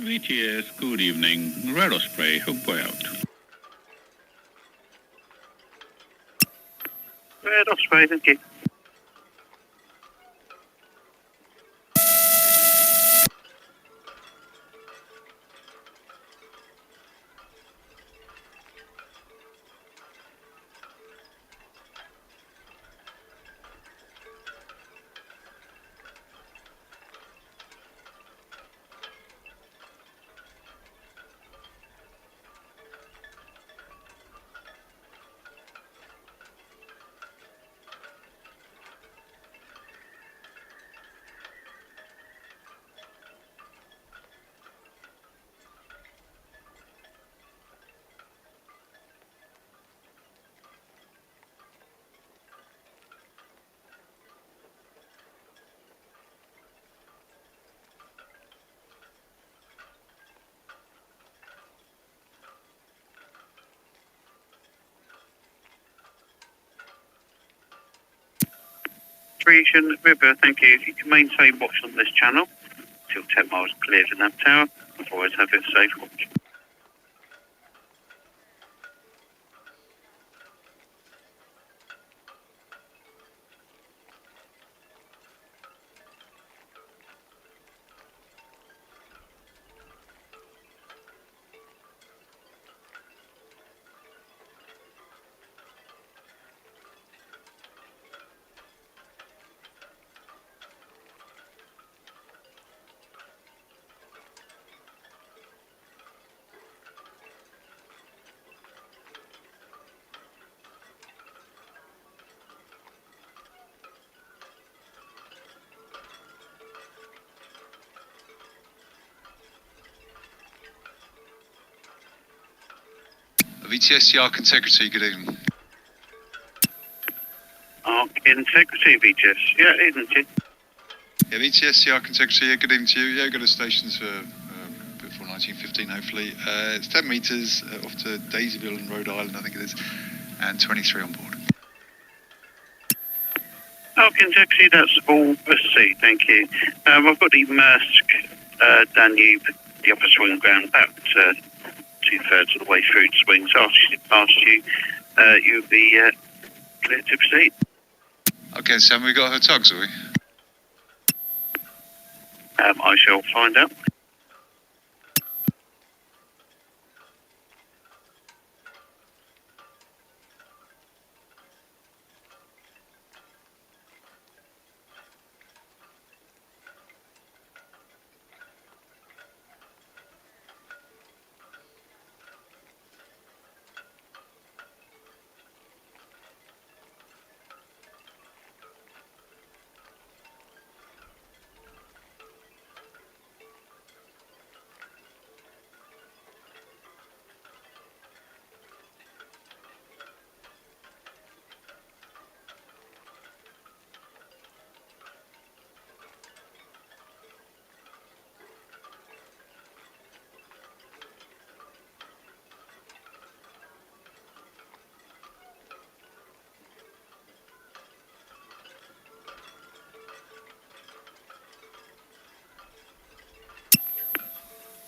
Speaker 19: VTS, good evening. Red Osprey, hook boy out.
Speaker 2: Red Osprey, thank you. Frisian River, thank you. If you can maintain watch on this channel till 10 miles clear of the nav tower, otherwise have it safe watch.
Speaker 20: VTS, the Ark Integrity, good evening.
Speaker 2: Ark Integrity, VTS. Yeah, isn't it?
Speaker 20: Yeah, VTS, the Ark Integrity, yeah, good evening to you. Yeah, we've got a stations for before 1915, hopefully. It's 10 metres off to Daisyville in Rhode Island, I think it is, and 23 on board.
Speaker 2: Ark Integrity, that's all at sea, thank you. I've got the Maersk Danube, the upper swing ground, about 2/3 of the way through the swings. Past you, you'll be clear to proceed.
Speaker 20: Okay, Sam, we got her tugs, have we?
Speaker 2: I shall find out.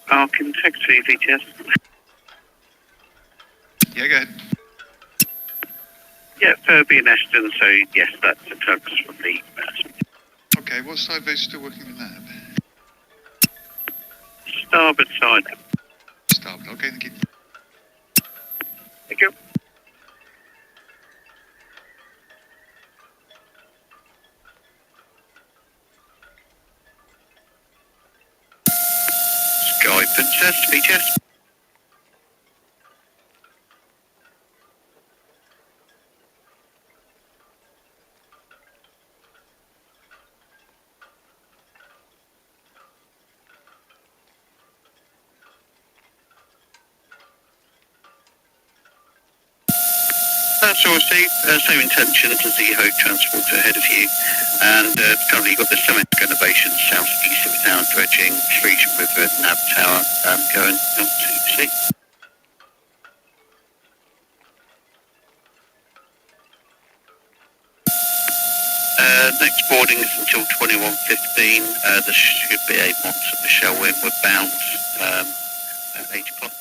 Speaker 2: Ark Integrity, VTS.
Speaker 20: Yeah, go ahead.
Speaker 2: Yeah, Furby and Ashton, so yes, that's the tugs from the
Speaker 20: Okay, what side are they still working with nav?
Speaker 2: starboard side.
Speaker 20: Starboard, okay, thank you.
Speaker 2: Thank you. Sky Princess, VTS. That's all received. Same intention as the Hope transporter ahead of you. And currently you've got the Summit elevation south-east of the town, dredging Frisian River, nav tower, going out to sea. Next boarding is until 21:15. There should be a Mont St. Michel windward bound at 8 o'clock.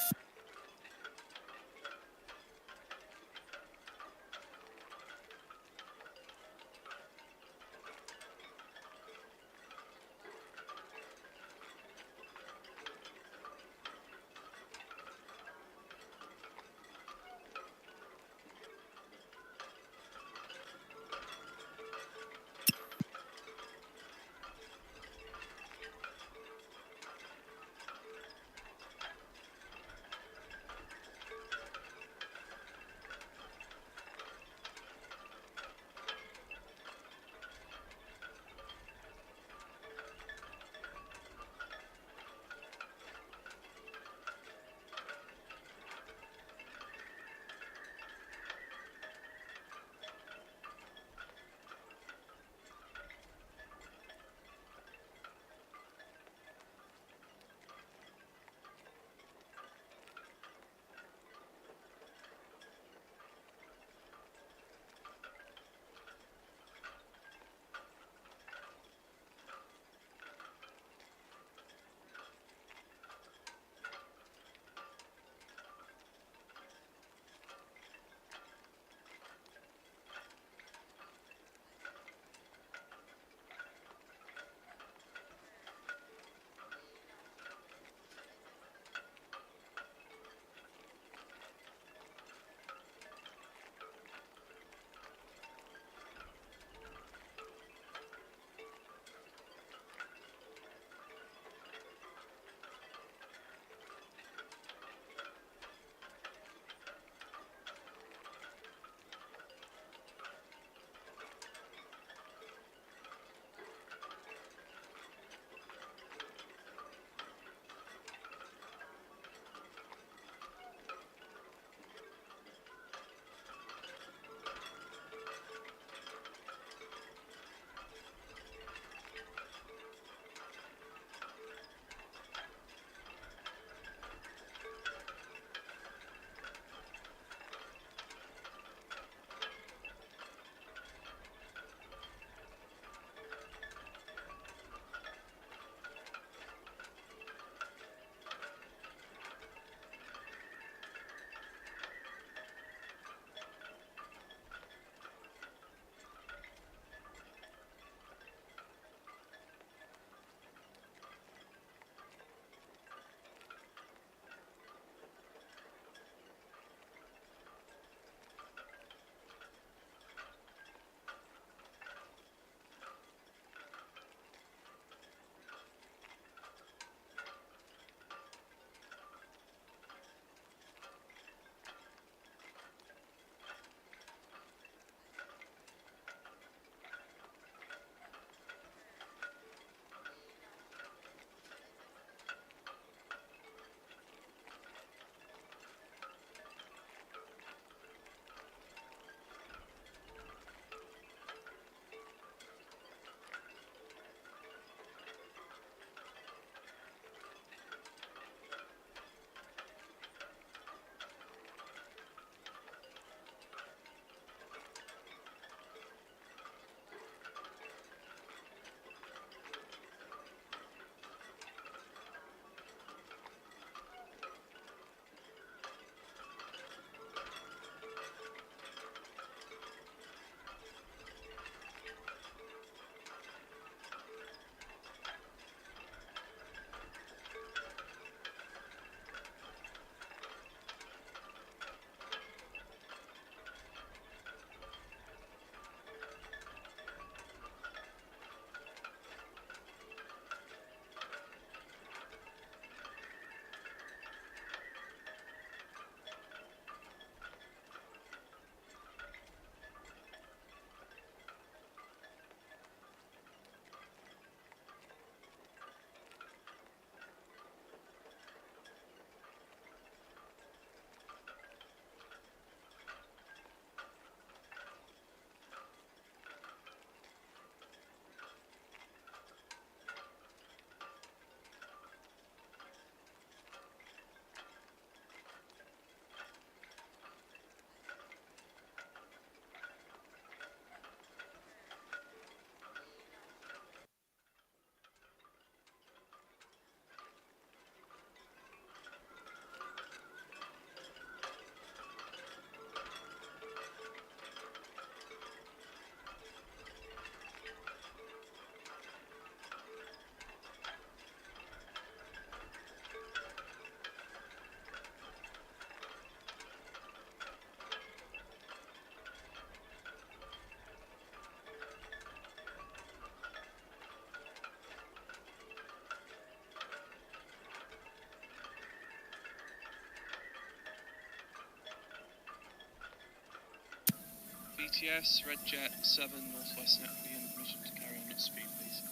Speaker 9: VTS, Red Jet 7, Northwest Napoli, and permission to carry on at speed, please.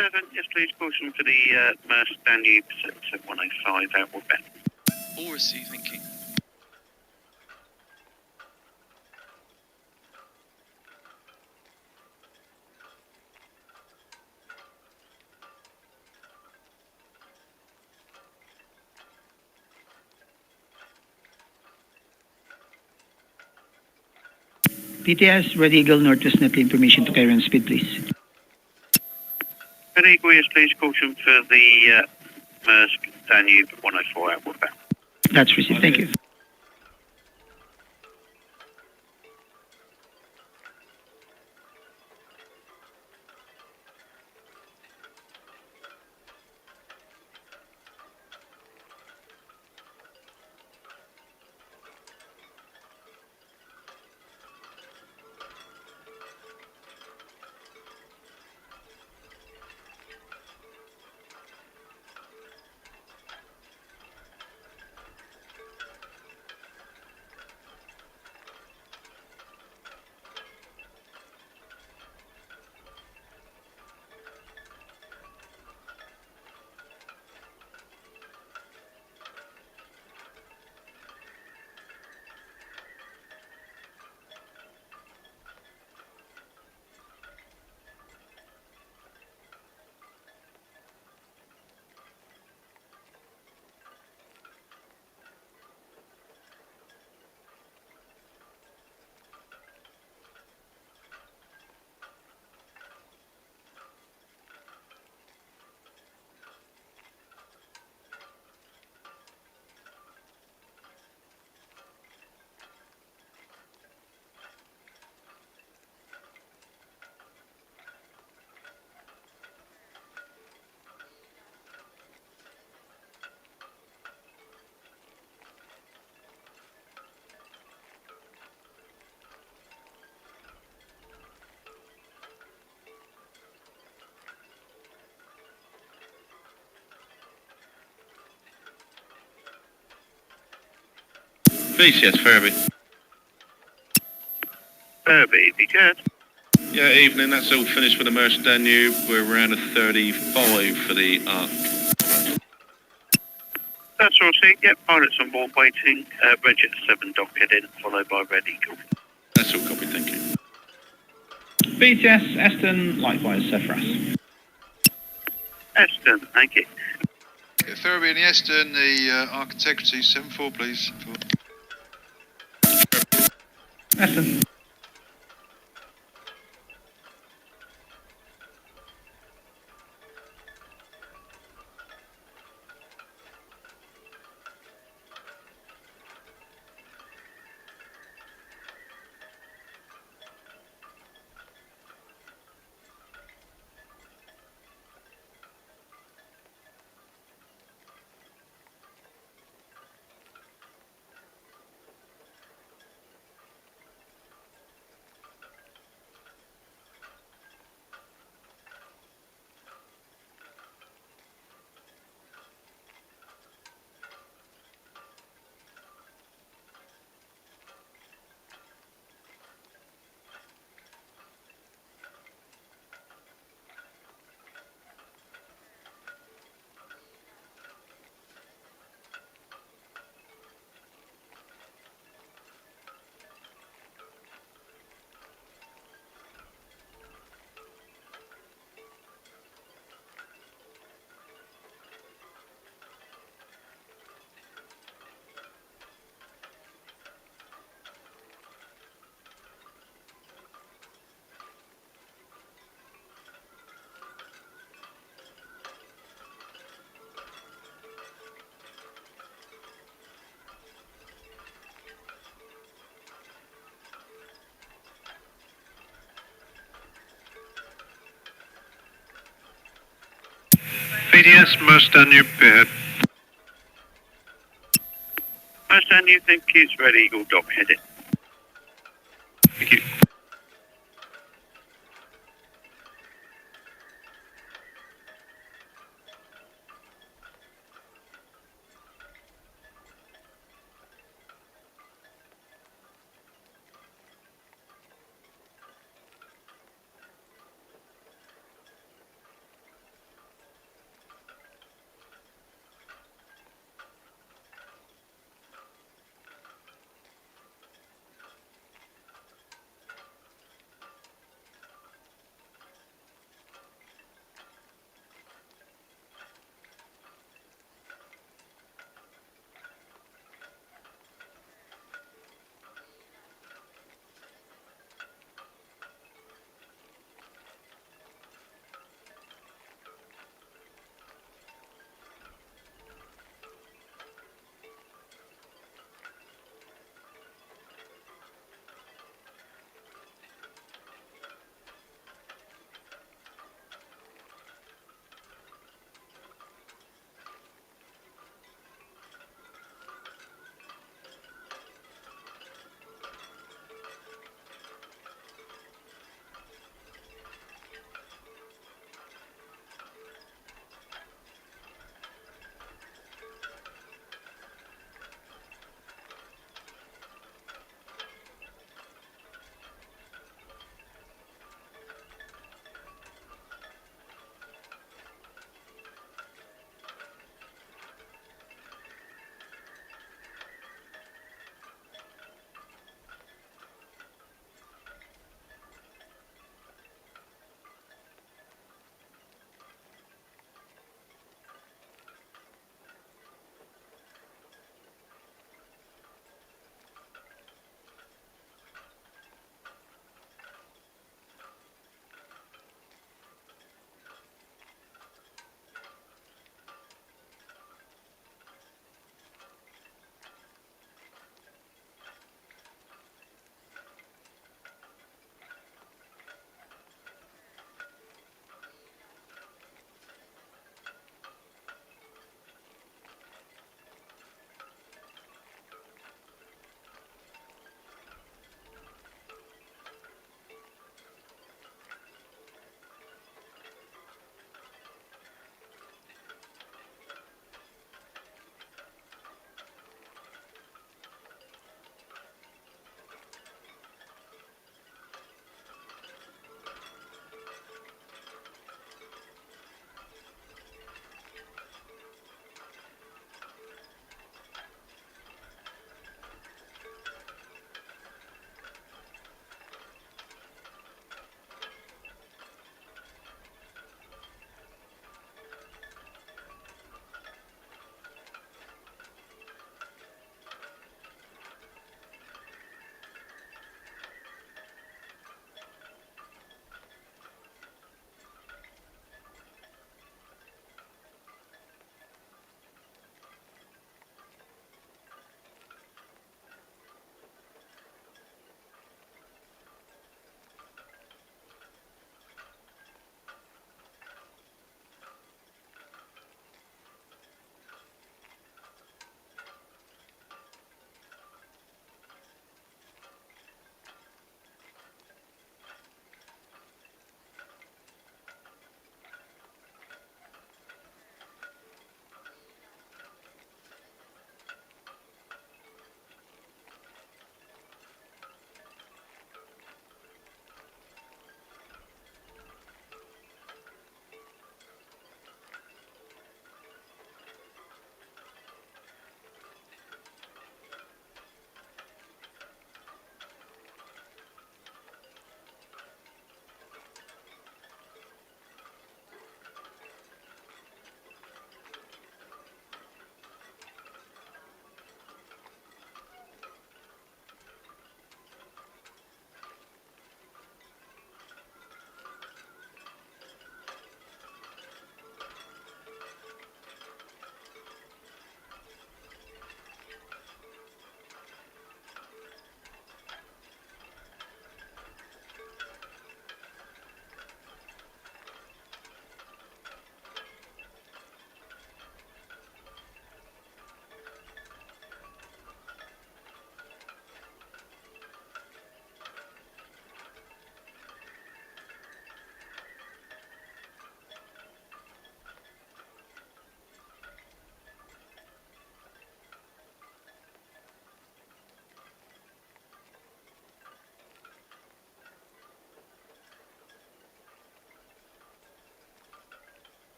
Speaker 2: 7, yes please, caution for the Maersk Danube, 105, outward bound.
Speaker 9: All received, thank you.
Speaker 18: PTS, Red Eagle, Northwest Neptune, information to carry on speed, please.
Speaker 2: Red Eagle, yes please, caution for the Maersk Danube, 104, outward bound.
Speaker 18: That's received, thank you.
Speaker 13: VTS, Furby.
Speaker 2: Furby, be good.
Speaker 13: Yeah, evening, that's all finished for the Maersk Danube. We're around a 35 for the Arc.
Speaker 2: That's all, see. Yep, pilots on board waiting. Red Jet 7 docked in, followed by Red Eagle.
Speaker 13: That's all copied, thank you.
Speaker 12: VTS, Aston, likewise, for us.
Speaker 2: Aston, thank you.
Speaker 20: Yeah, Furby and the Eston, the Arc Integrity, 74, please.
Speaker 12: Aston.
Speaker 5: VDS, Maersk Danube, ahead.
Speaker 2: Maersk Danube, thank you. It's Red Eagle, dock heading.
Speaker 5: Thank you.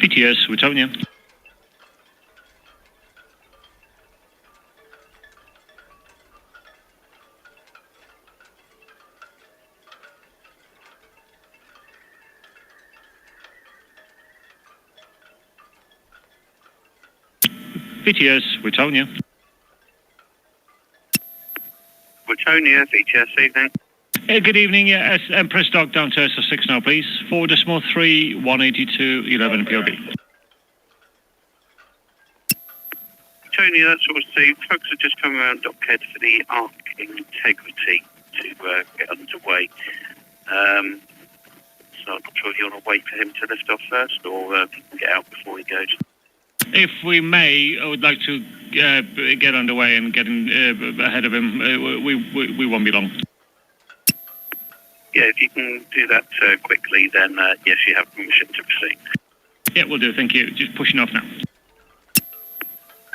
Speaker 4: VTS, Wittonia. VTS, Wittonia.
Speaker 2: Wittonia, VTS, evening.
Speaker 4: Good evening, yeah, Empress Dock down to S6 now, please. 4.3, 182, 11 POB.
Speaker 2: Tony, that's all Steve. Folks have just come around Dockhead for the Arc Integrity to get underway. So I'm not sure if you want to wait for him to lift off first or if you can get out before he goes.
Speaker 4: If we may, I would like to get underway and get in, ahead of him. We won't be long.
Speaker 2: Yeah, if you can do that quickly, then yes, you have permission to proceed.
Speaker 4: Yeah, we'll do. Thank you. Just pushing off now.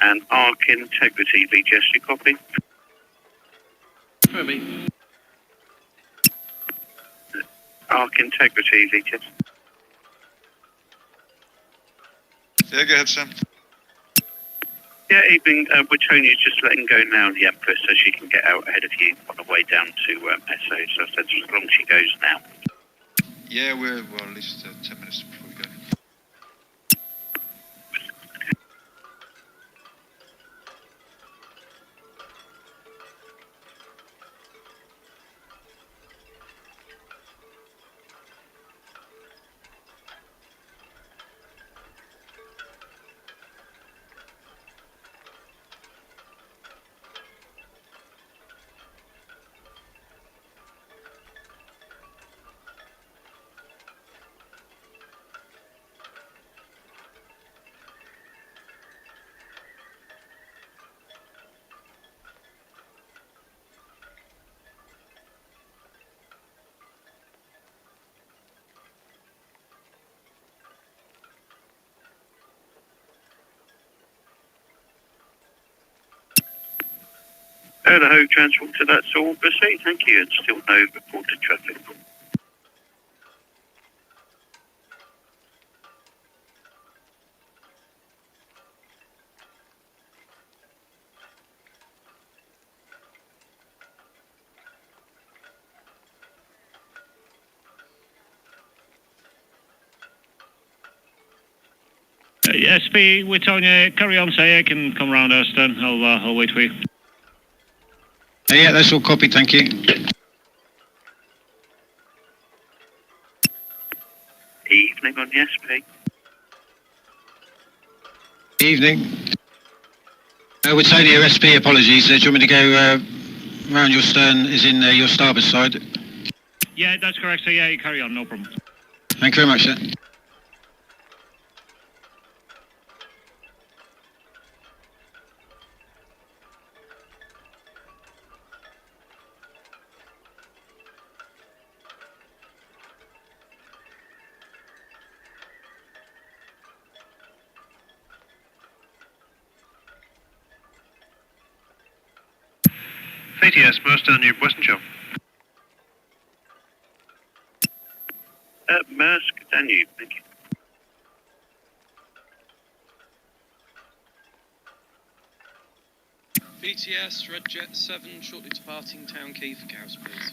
Speaker 2: And Arc Integrity, VGS, you copy?
Speaker 6: Kirby.
Speaker 2: Arc Integrity, VGS.
Speaker 20: Yeah, go ahead, Sam.
Speaker 2: Yeah, evening. Witonia's just letting go now, the Empress, so she can get out ahead of you on the way down to SO. So I said as long as she goes now.
Speaker 20: Yeah, we're at least 10 minutes before we go.
Speaker 2: Hello, transport to that's all proceed. Thank you. And still no reported traffic.
Speaker 4: SP, Wittonia, carry on, say I can come round us then. I'll wait for you.
Speaker 10: Yeah, that's all copied, thank you.
Speaker 2: Evening on the SP.
Speaker 10: Evening. Wittonia, SP, apologies. Do you want me to go round your stern, is in your starboard side?
Speaker 4: Yeah, that's correct. So yeah, you carry on, no problem.
Speaker 10: Thank you very much, sir.
Speaker 5: VTS, Maersk Danube, Western Shore.
Speaker 2: Maersk Danube, thank you.
Speaker 21: VTS, Red Jet 7, shortly departing Town Quay for Cows, please.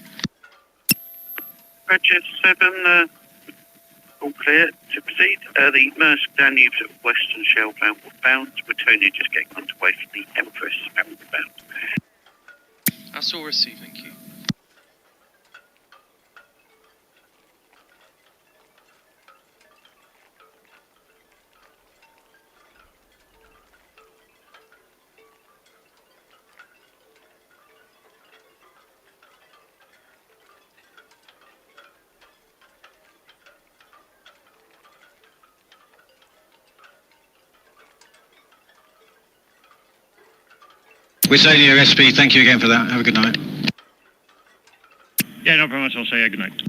Speaker 2: Red Jet 7, all clear to proceed. The Maersk Danube's at Western Shell bound. Wittonia just getting underway from the Empress bound.
Speaker 21: That's all received, thank you.
Speaker 10: Wittonia, SP, thank you again for that. Have a good night.
Speaker 4: Yeah, no problem. I'll say good night.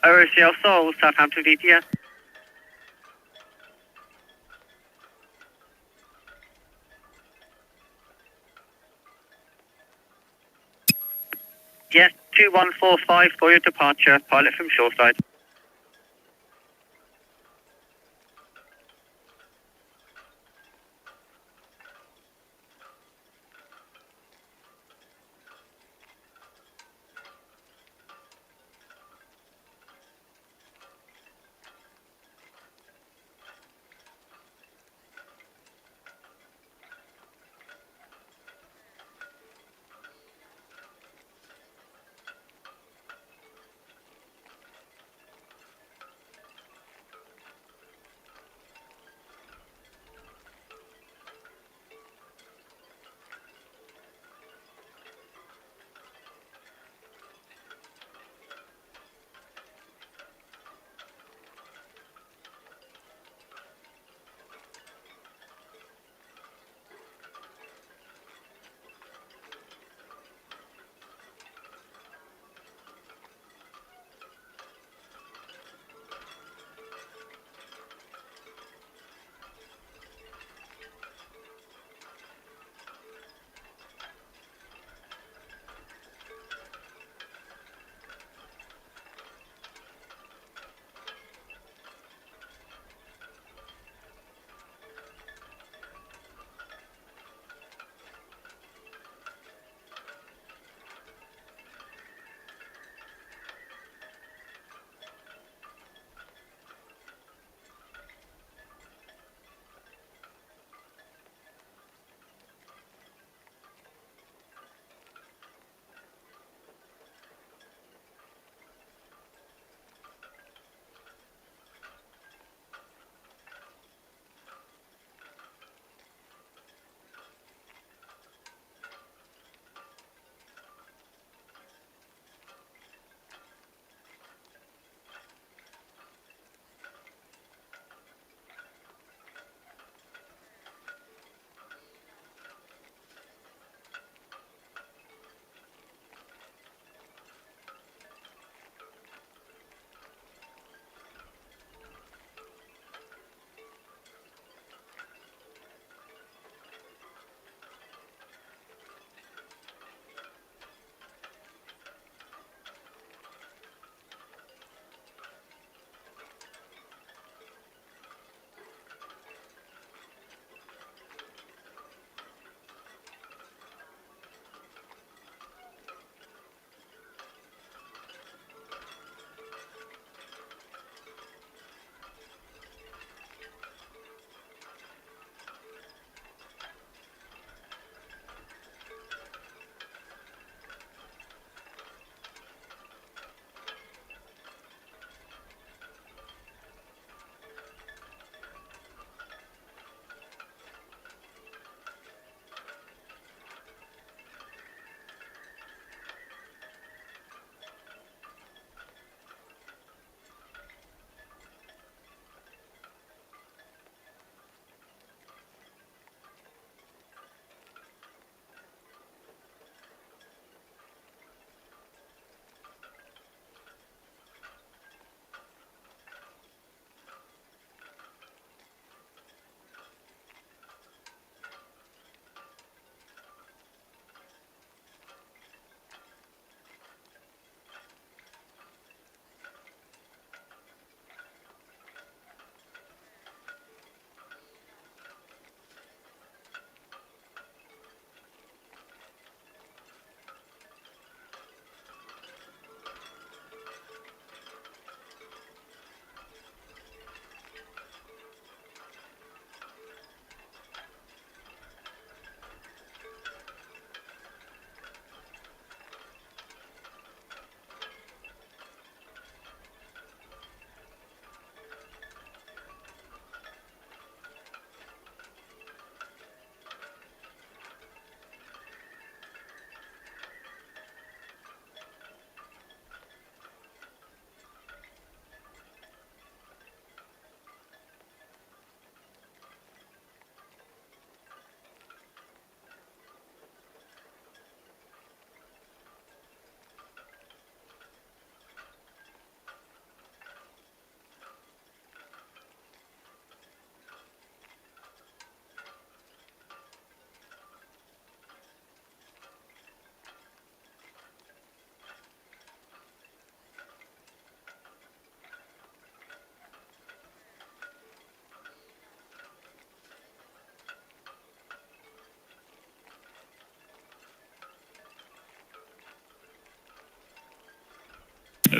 Speaker 1: OCL Seoul, Southampton VTS. Yes, 2145 for your departure, pilot from shoreside.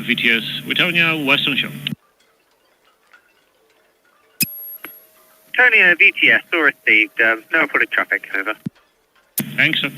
Speaker 4: VTS, Wytownia, Western Shore.
Speaker 1: Tony, VTS, all received. No reported traffic, over.
Speaker 4: Thanks, sir.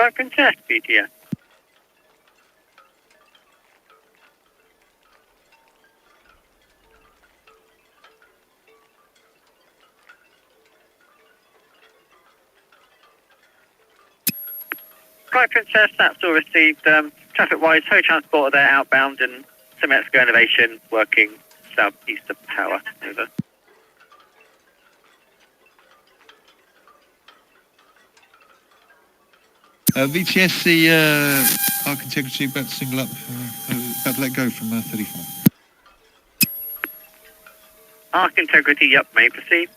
Speaker 1: Sky Princess, BTS. Sky Princess, that's all received. Traffic-wise, Ho Transporter there outbound and some Mexico Innovation working southeast of Power. Over.
Speaker 11: VTS, the Arc Integrity about to single up, about to let go from 35.
Speaker 1: Arc Integrity, yep, may proceed.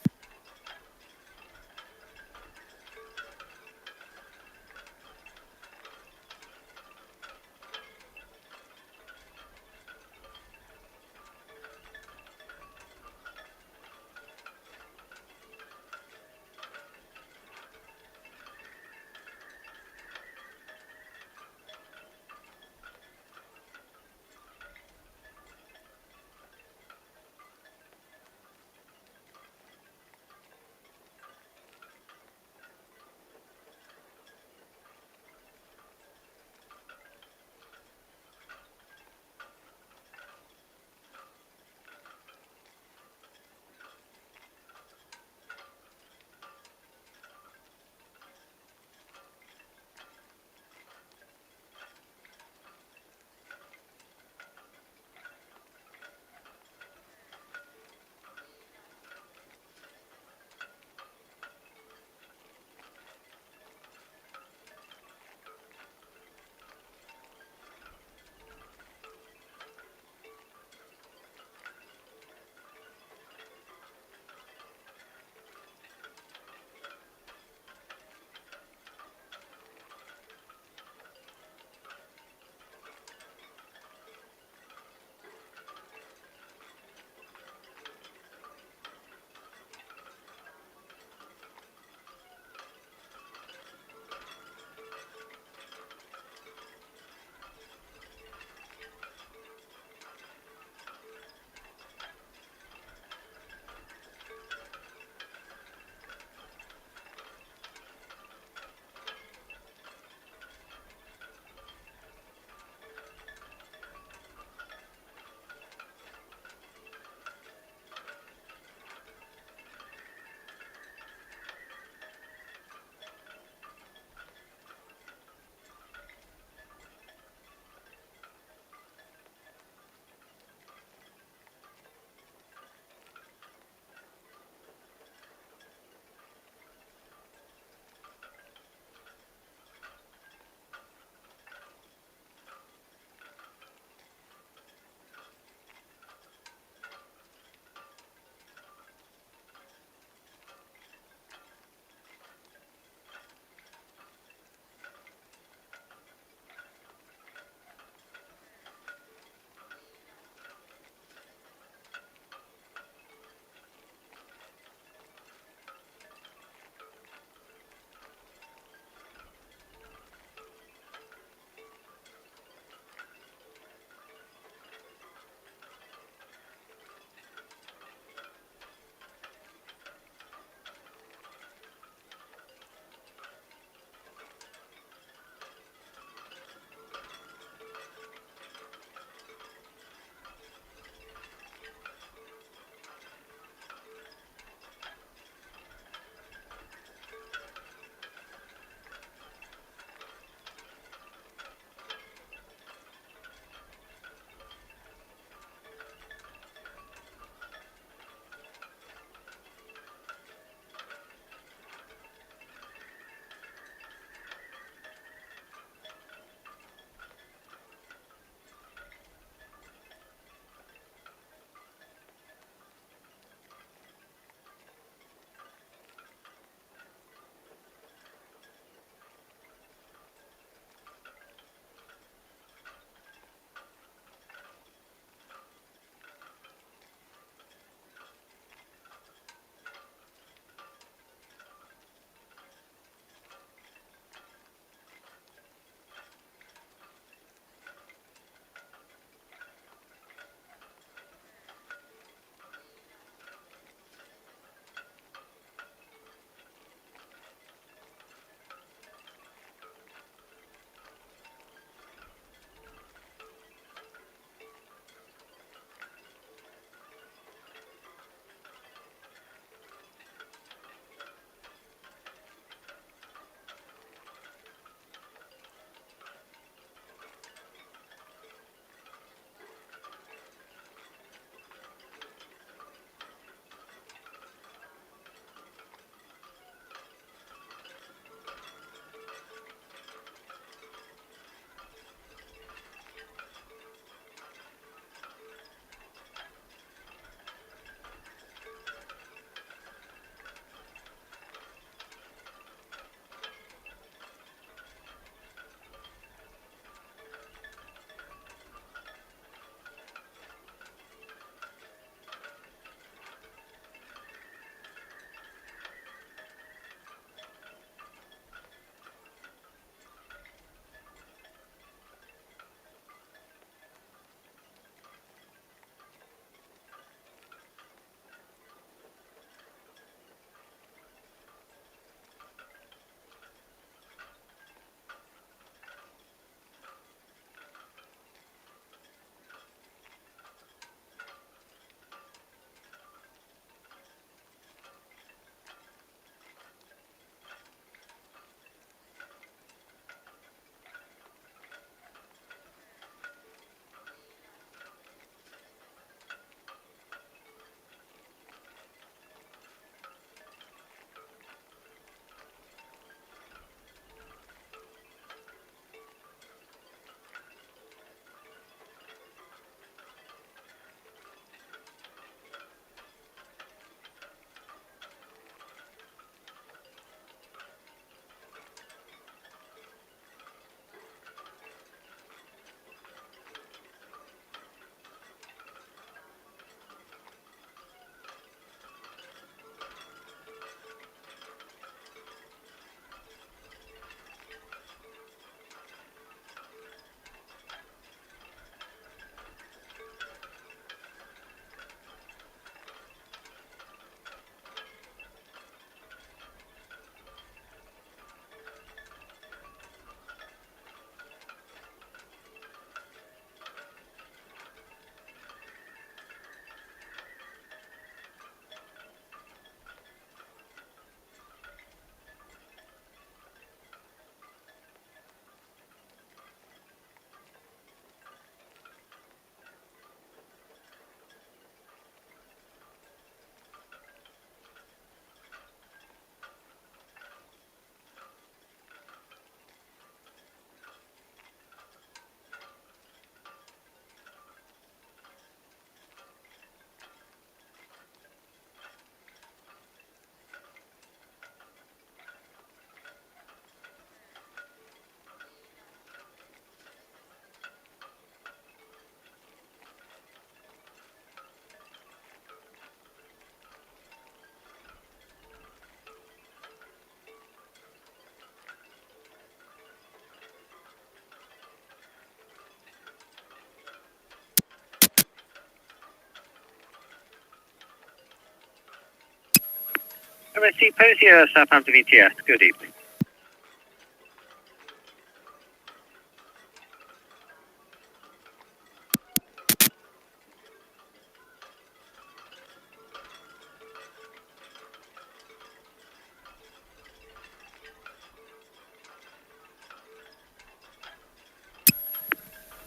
Speaker 1: MSC Posia, Southampton ETS, good evening.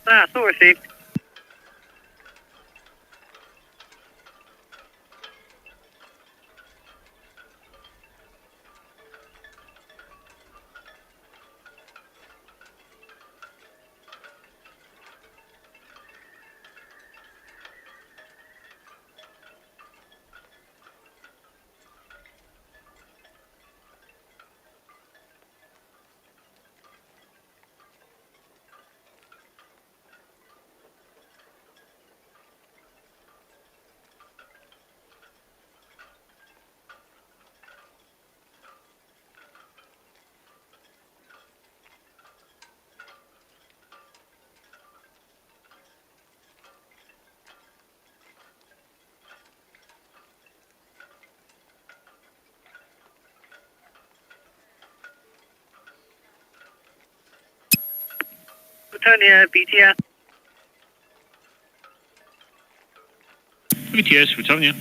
Speaker 1: That's all received. Britannia, BTS.
Speaker 4: BTS, Britannia.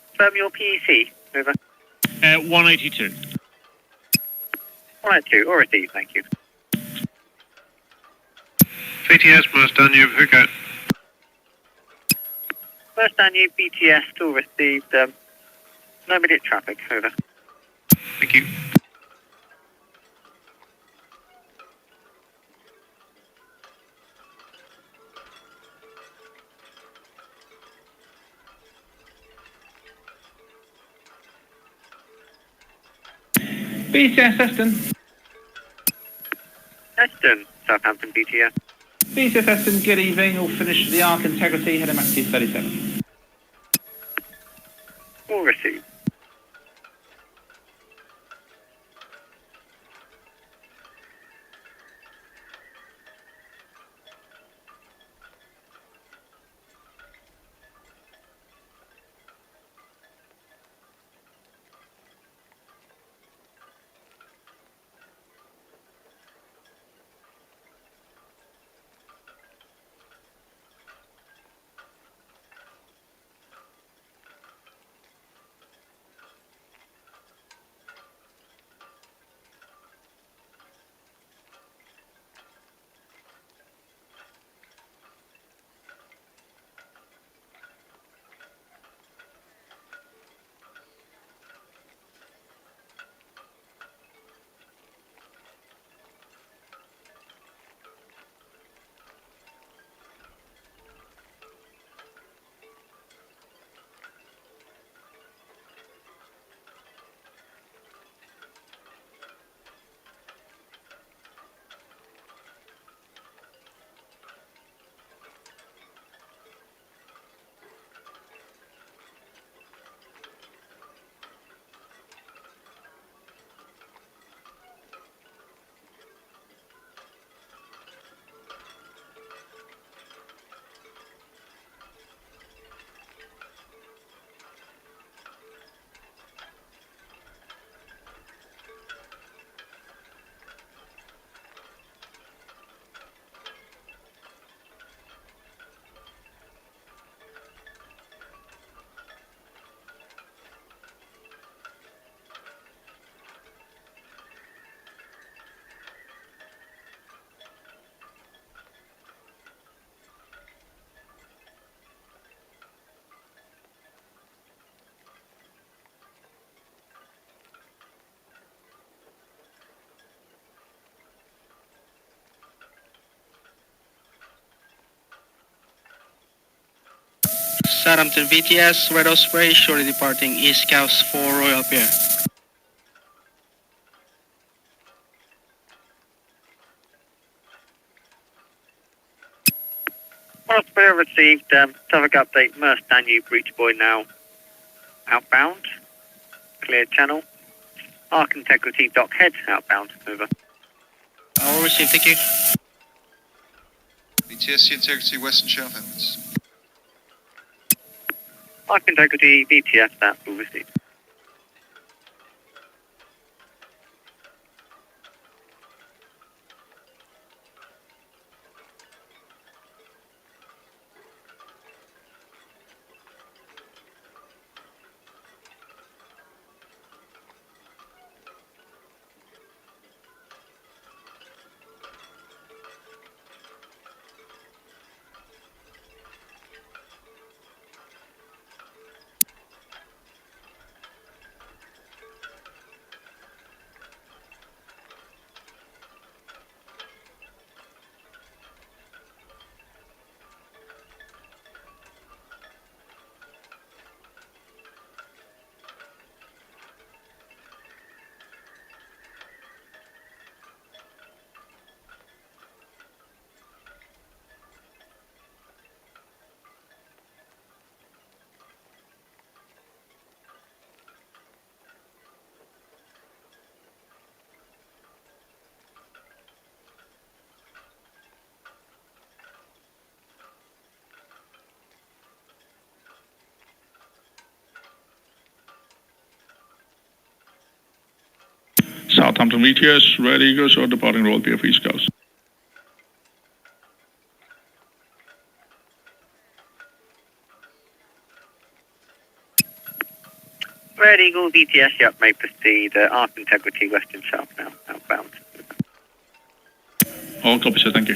Speaker 1: Confirm your PEC. Over.
Speaker 4: 182.
Speaker 1: 192, all received, thank you.
Speaker 5: VTS, Mars Danube, who go?
Speaker 1: First Danube, BTS, all received. No immediate traffic, over.
Speaker 5: Thank you.
Speaker 12: BCS Eston.
Speaker 1: Eston, Southampton BTS.
Speaker 12: BCS Eston, good evening. All finished with the Arc Integrity, heading back to 37.
Speaker 1: All received.
Speaker 21: Southampton VTS, Red Osprey, shortly departing East Coast for Royal Pier.
Speaker 1: Osprey received. Traffic update, Merce Danube, Breach Boy now outbound. Clear channel. Arc Integrity, dock head outbound, over.
Speaker 21: I will receive, thank you.
Speaker 20: VTS, Integrity, Western Shelf Heavens.
Speaker 1: Arc integrity, VTS, that will receive.
Speaker 19: Southampton VTS, ready, go, so departing roll, PF East Coast.
Speaker 1: Red Eagle, VTS, yep, may proceed. Arc integrity, west and south now, outbound.
Speaker 19: All copy, sir, thank you.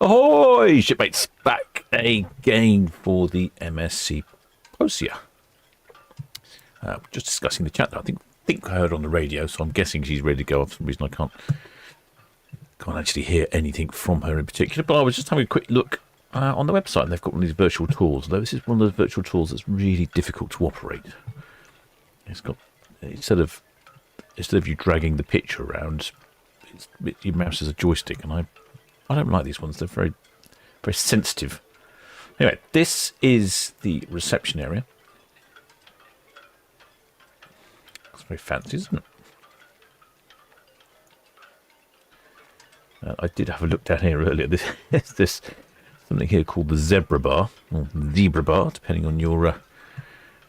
Speaker 3: Ahoy, shipmates! Back again for the MSC Posia. Just discussing the chat that I think I heard on the radio, so I'm guessing she's ready to go. For some reason I can't actually hear anything from her in particular. But I was just having a quick look on the website, and they've got one of these virtual tours. Though this is one of those virtual tours that's really difficult to operate. It's got instead of you dragging the picture around, your mouse is a joystick, and I don't like these ones. They're very, very sensitive. Anyway, this is the reception area. It's very fancy, isn't it? I did have a look down here earlier. There's something here called the zebra bar, or zebra bar, depending on your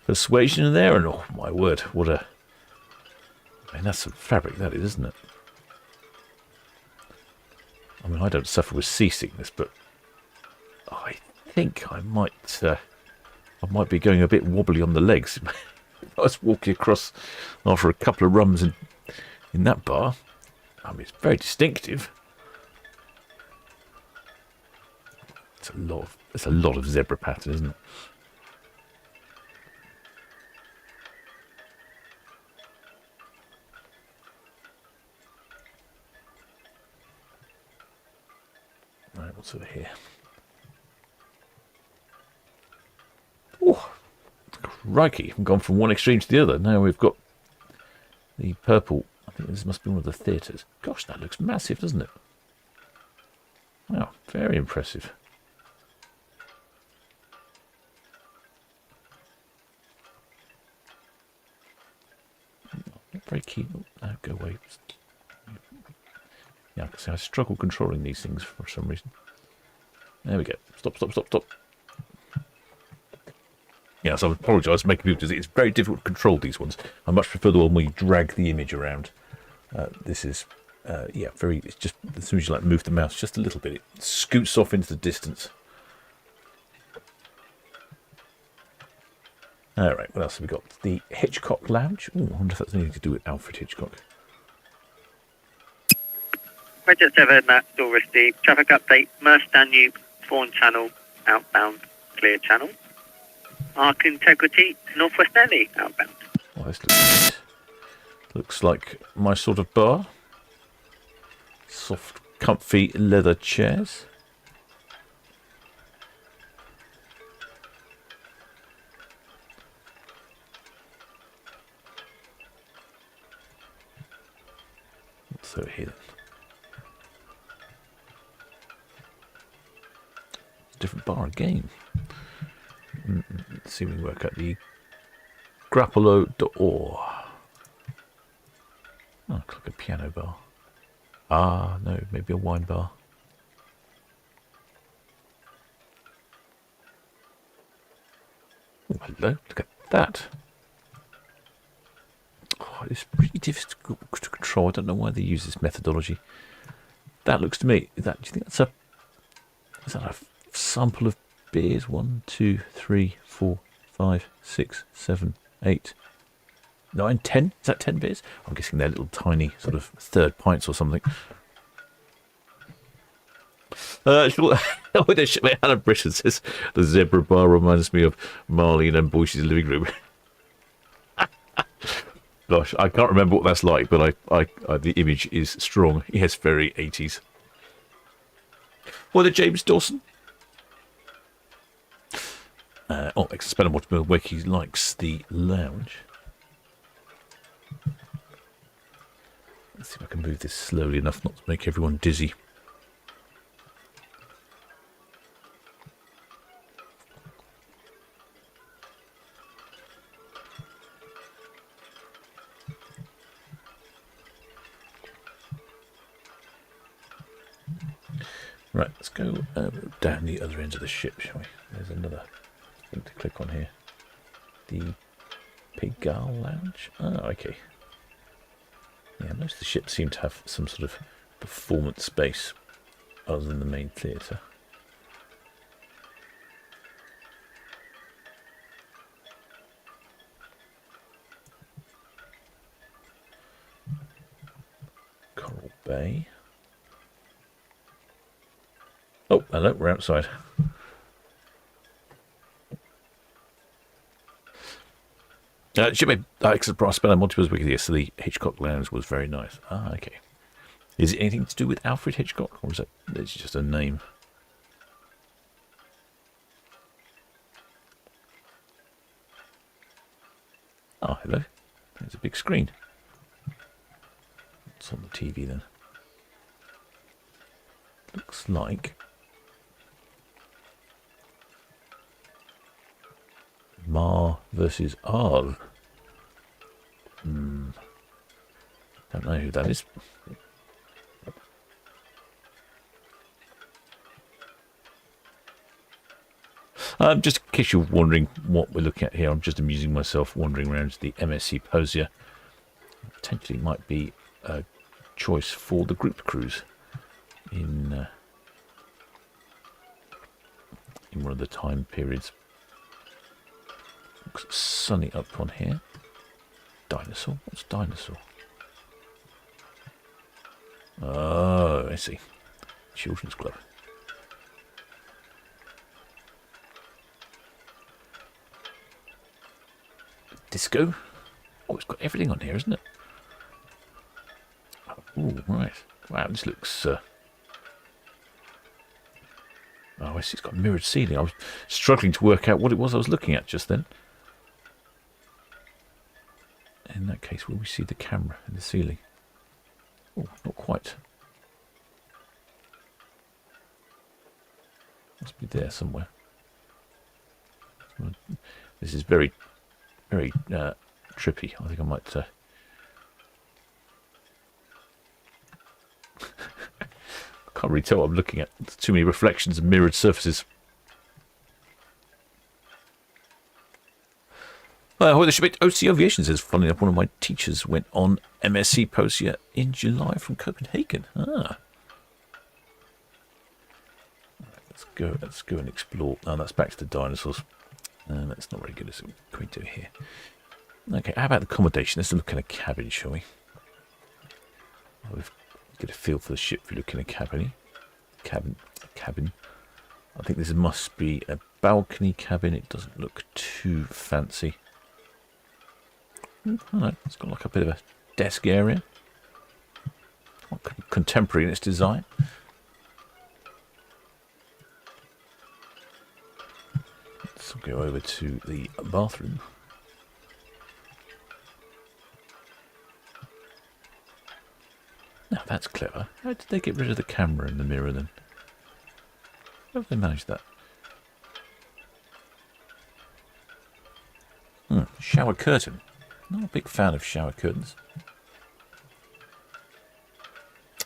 Speaker 3: persuasion there. And oh my word, what a... I mean, that's some fabric, that is, isn't it? I mean, I don't suffer with seasickness, but I think I might be going a bit wobbly on the legs. I was walking across after a couple of rums in that bar. I mean, it's very distinctive. It's a lot of zebra pattern, isn't it? Right, what's over here? Oh, crikey, we've gone from one extreme to the other. Now we've got the purple. I think this must be one of the theatres. Gosh, that looks massive, doesn't it? Wow, very impressive. Not very keen. Oh, go away. Yeah, I can see I struggle controlling these things for some reason. There we go. Stop. Yes, I apologise for making people do it. It's very difficult to control these ones. I much prefer the one where you drag the image around. This is, yeah, very. It's just as soon as you like move the mouse just a little bit, it scoots off into the distance. All right, what else have we got? The Hitchcock Lounge. Ooh, I wonder if that's anything to do with Alfred Hitchcock.
Speaker 1: Register 7, still received. Traffic update, Mersth Danube, Fawn Channel, outbound, clear channel. Arc Integrity, Northwest Delhi, outbound.
Speaker 3: Oh, this looks like my sort of bar. Soft, comfy leather chairs. What's over here then? Different bar again. Let's see if we can work out the Grappolo d'Or. Oh, looks like a piano bar. Ah, no, maybe a wine bar. Oh, hello, look at that. Oh, it's pretty difficult to control. I don't know why they use this methodology. That looks to me, do you think that's a, is that a sample of beers? 1, 2, 3, 4, 5, 6, 7, 8, 9, 10. Is that 10 beers? I'm guessing they're little tiny sort of third pints or something. Alan Britton says the zebra bar reminds me of Marley and Boyce's living room. Gosh, I can't remember what that's like, but I the image is strong. Yes, very 80s. What, James Dawson? Oh, Expensive Automobile Wiki likes the lounge. Let's see if I can move this slowly enough not to make everyone dizzy. Right, let's go down the other end of the ship, shall we? There's another thing to click on here. The Pigalle Lounge. Oh, okay. Yeah, most of the ships seem to have some sort of performance space other than the main theatre. Coral Bay. Oh, hello, we're outside. Shipmate, excellent price spell on Monty Wiki. Yes, so the Hitchcock Lounge was very nice. Ah, okay. Is it anything to do with Alfred Hitchcock, or is it just a name? Oh, hello. There's a big screen. What's on the TV then? Looks like Mar versus Arl. Don't know who that is. Just in case you're wondering what we're looking at here, I'm just amusing myself wandering around the MSC Posia. Potentially might be a choice for the group cruise in one of the time periods. Looks sunny up on here. Dinosaur? What's dinosaur? Oh, I see. Children's Club. Disco? Oh, it's got everything on here, isn't it? Oh, right. Wow, this looks... Oh, I see, it's got a mirrored ceiling. I was struggling to work out what it was I was looking at just then. In that case, will we see the camera in the ceiling? Oh, not quite. Must be there somewhere. This is very, very trippy. I think I might... I can't really tell what I'm looking at. There's too many reflections and mirrored surfaces. The ship OC Aviation says, funnily enough, one of my teachers went on MSC Posia in July from Copenhagen. Ah. Let's go and explore. Oh, that's back to the dinosaurs. That's not very good. What can we do here? Okay, how about accommodation? Let's look in a cabin, shall we? We've get a feel for the ship if you look in a cabin. Cabin. I think this must be a balcony cabin. It doesn't look too fancy. It's got like a bit of a desk area. Contemporary in its design. Let's go over to the bathroom. Now that's clever. How did they get rid of the camera in the mirror then? How have they managed that? Shower curtain. Not a big fan of shower curtains.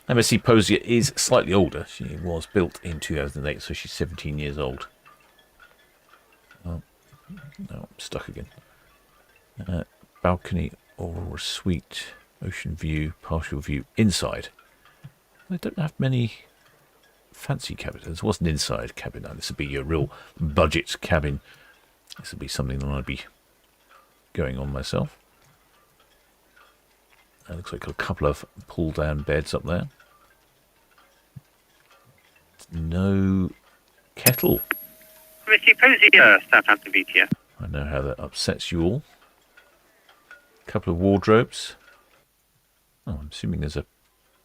Speaker 3: MSC Posia is slightly older. She was built in 2008, so she's 17 years old. Oh, no, I'm stuck again. Balcony or suite, ocean view, partial view, inside. They don't have many fancy cabins. This wasn't an inside cabin. Now, this would be your real budget cabin. This would be something that I'd be going on myself. It looks like a couple of pull-down beds up there. No kettle.
Speaker 1: MSC Posia, Southampton VTS.
Speaker 3: I know how that upsets you all. A couple of wardrobes. Oh, I'm assuming there's a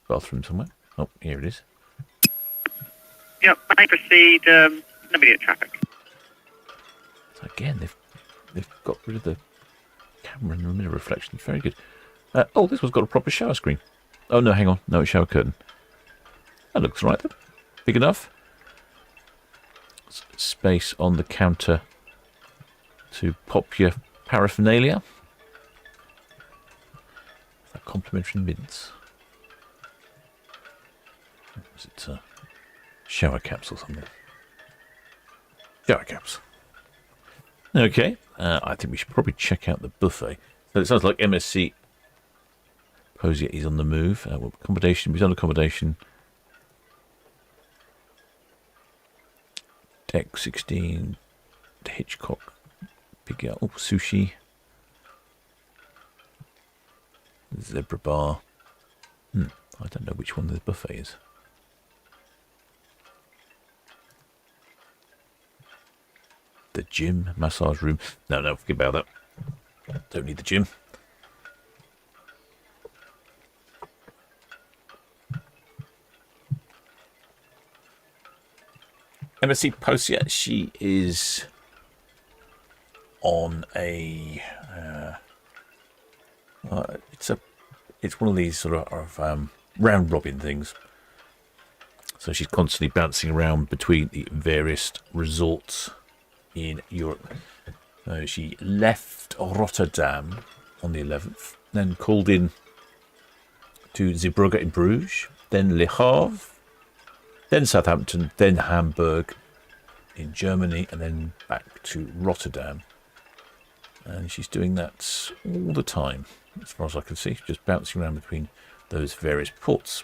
Speaker 3: bathroom somewhere. Oh, here it is.
Speaker 1: Yep, may proceed. Immediate traffic.
Speaker 3: So again, they've got rid of the camera and the mirror reflection. Very good. Oh, this one's got a proper shower screen. Oh no, hang on. No, it's shower curtain. That looks right then. Big enough. Space on the counter to pop your paraphernalia. Complimentary mints. Is it shower caps or something? Shower caps. Okay. I think we should probably check out the buffet. So it sounds like MSC Posia is on the move. Accommodation. We've done accommodation. Deck 16. Hitchcock. Big sushi. Zebra bar. I don't know which one the buffet is. The gym, massage room. No, forget about that. Don't need the gym. MSC Posia, she is on a it's one of these sort of round robin things. So she's constantly bouncing around between the various resorts in Europe. So she left Rotterdam on the 11th, then called in to Zeebrugge in Bruges, then Le Havre, then Southampton, then Hamburg in Germany, and then back to Rotterdam. And she's doing that all the time, as far as I can see, just bouncing around between those various ports.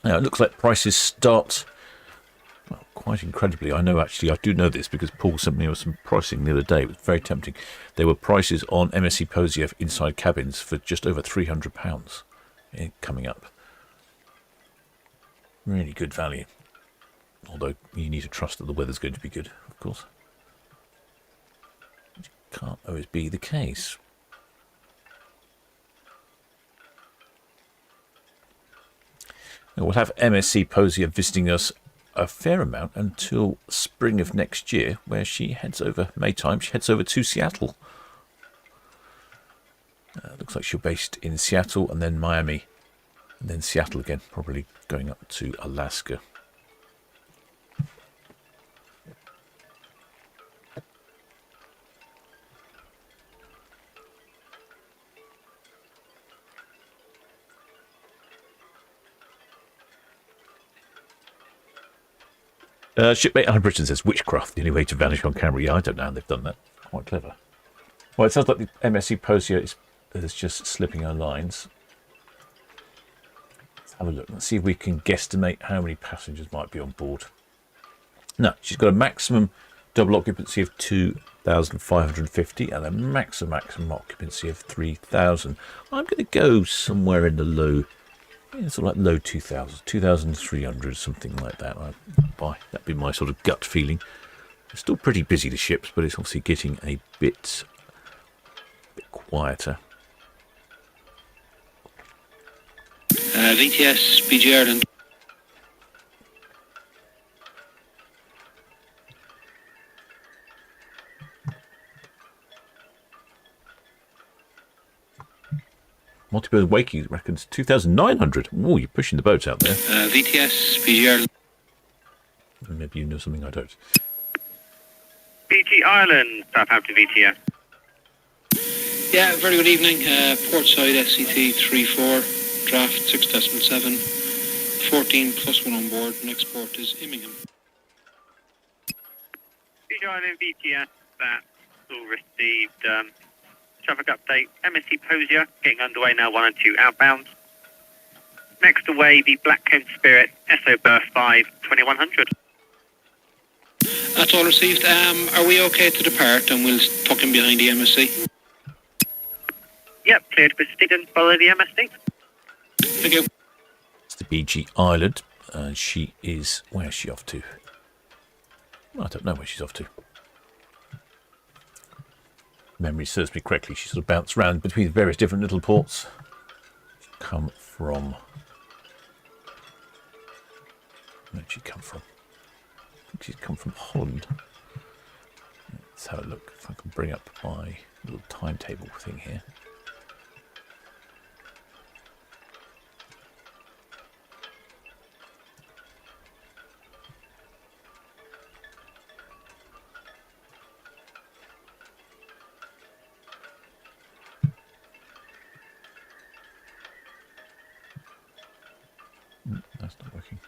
Speaker 3: Now, it looks like prices start, well, quite incredibly. I do know this because Paul sent me some pricing the other day. It was very tempting. There were prices on MSC Posia inside cabins for just over £300 coming up. Really good value. Although you need to trust that the weather's going to be good, of course. Which can't always be the case. Now, we'll have MSC Posia visiting us a fair amount until spring of next year, where she heads over, May time, she heads over to Seattle. Looks like she's based in Seattle and then Miami. And then Seattle again, probably going up to Alaska. Shipmate Alan Britton says, witchcraft, the only way to vanish on camera. Yeah, I don't know how they've done that. Quite clever. Well, it sounds like the MSC Posia is just slipping her lines. Let's have a look. Let's see if we can guesstimate how many passengers might be on board. No, she's got a maximum double occupancy of 2,550 and a maximum occupancy of 3,000. I'm going to go somewhere in the low, sort of like low 2,000, 2,300, something like that. That'd be my sort of gut feeling. It's still pretty busy, the ships, but it's obviously getting a bit quieter.
Speaker 21: VTS, PG Ireland.
Speaker 3: Multi-bird Wakey reckons 2,900. Oh, you're pushing the boat out there.
Speaker 21: VTS, PG Ireland.
Speaker 3: Maybe you know something I don't.
Speaker 1: PG Ireland, Southampton VTS.
Speaker 21: Yeah, very good evening. Portside SCT 34, draft 6.7, 14 plus 1 on board. Next port is Immingham.
Speaker 1: PG Ireland VTS, that's all received. Traffic update, MSC Posia, getting underway now, 1 and 2 outbound. Next away, the Blackcomb Spirit, SO Berth 5, 2100.
Speaker 21: That's all received. Are we okay to depart and we'll tuck in behind the MSC?
Speaker 1: Yep, clear to proceed and follow the MSC.
Speaker 21: Thank you.
Speaker 3: It's the BG Island, and she is... Where is she off to? I don't know where she's off to. Memory serves me correctly, she sort of bounced around between various different little ports. Come from... Where did she come from? I think she's come from Holland. Let's have a look if I can bring up my little timetable thing here. That's not working.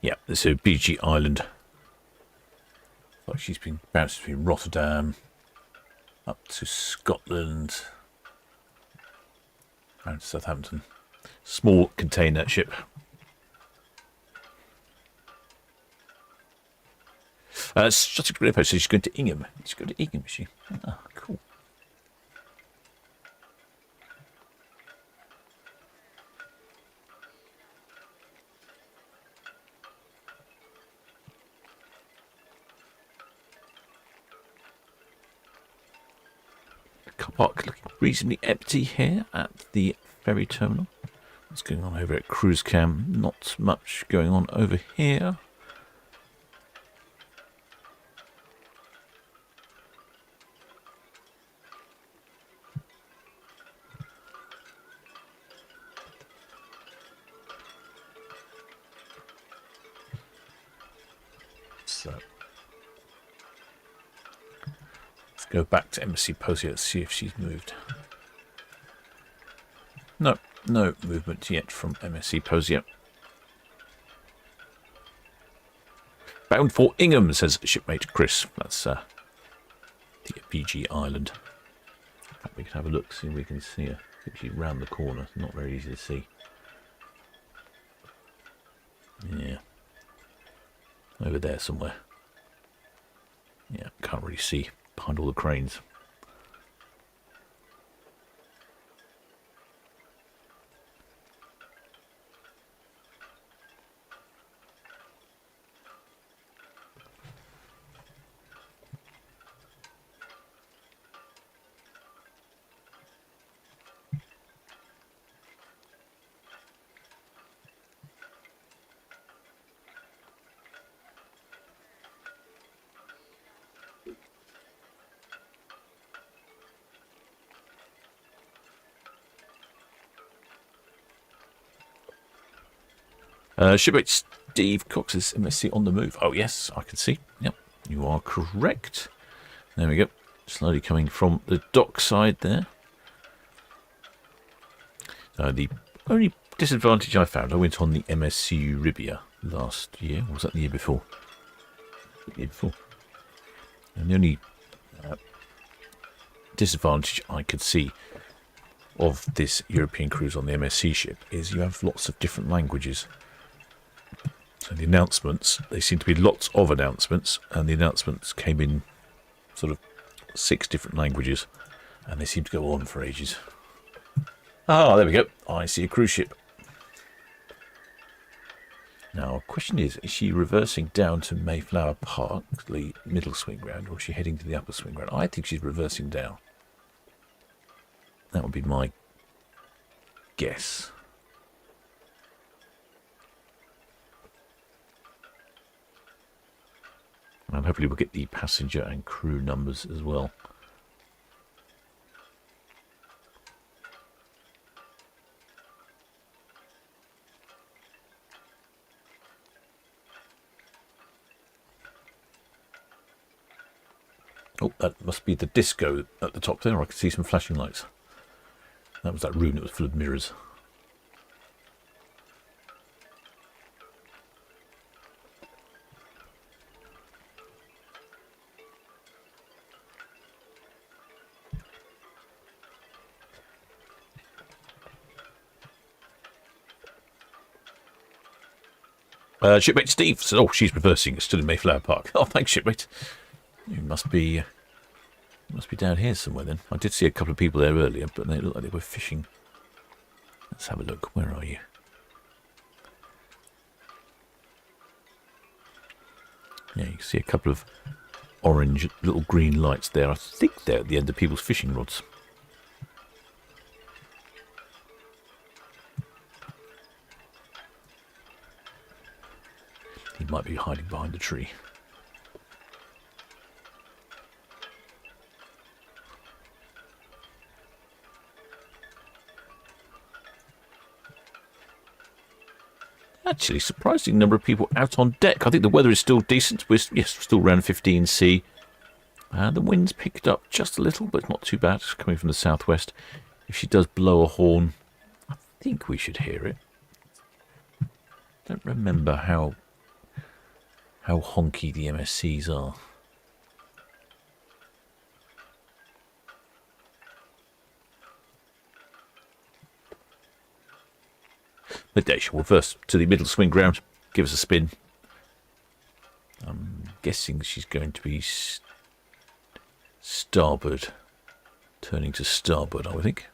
Speaker 3: Yeah, so BG Island. Like she's been bounced between Rotterdam up to Scotland and Southampton. Small container ship. Such a great post. So she's going to Ingham. She's going to Ingham, is she? Ah, cool. Car park looking reasonably empty here at the ferry terminal. What's going on over at Cruise Cam? Not much going on over here. So let's go back to MSC Posia, let's see if she's moved. No movement yet from MSC Posia. Bound for Ingham, says shipmate Chris. That's the PG Island. We can have a look, see if we can see her. I think she's round the corner, not very easy to see. Yeah. Over there somewhere. Yeah, can't really see behind all the cranes. Shipmate Steve Cox is MSC on the move. Oh, yes, I can see. Yep, you are correct. There we go. Slowly coming from the dock side there. The only disadvantage I found, I went on the MSC Ribia last year, or was that the year before? The year before. And the only disadvantage I could see of this European cruise on the MSC ship is you have lots of different languages. So the announcements, they seem to be lots of announcements, and the announcements came in sort of 6 different languages, and they seem to go on for ages. Ah, there we go. I see a cruise ship. Now, the question is she reversing down to Mayflower Park, the middle swing ground, or is she heading to the upper swing ground? I think she's reversing down. That would be my guess. And hopefully we'll get the passenger and crew numbers as well. Oh, that must be the disco at the top there. I can see some flashing lights. That was that room that was full of mirrors. Shipmate Steve said, oh, she's reversing. It's still in Mayflower Park. Oh, thanks, shipmate. You must be down here somewhere then. I did see a couple of people there earlier, but they looked like they were fishing. Let's have a look. Where are you? Yeah, you can see a couple of orange little green lights there. I think they're at the end of people's fishing rods. He might be hiding behind a tree. Actually, surprising number of people out on deck. I think the weather is still decent. We're still around 15C. The wind's picked up just a little, but not too bad. It's coming from the southwest. If she does blow a horn, I think we should hear it. Don't remember how honky the MSCs are. Midday, she'll reverse to the middle swing ground, give us a spin. I'm guessing she's going to be starboard, turning to starboard, I would think.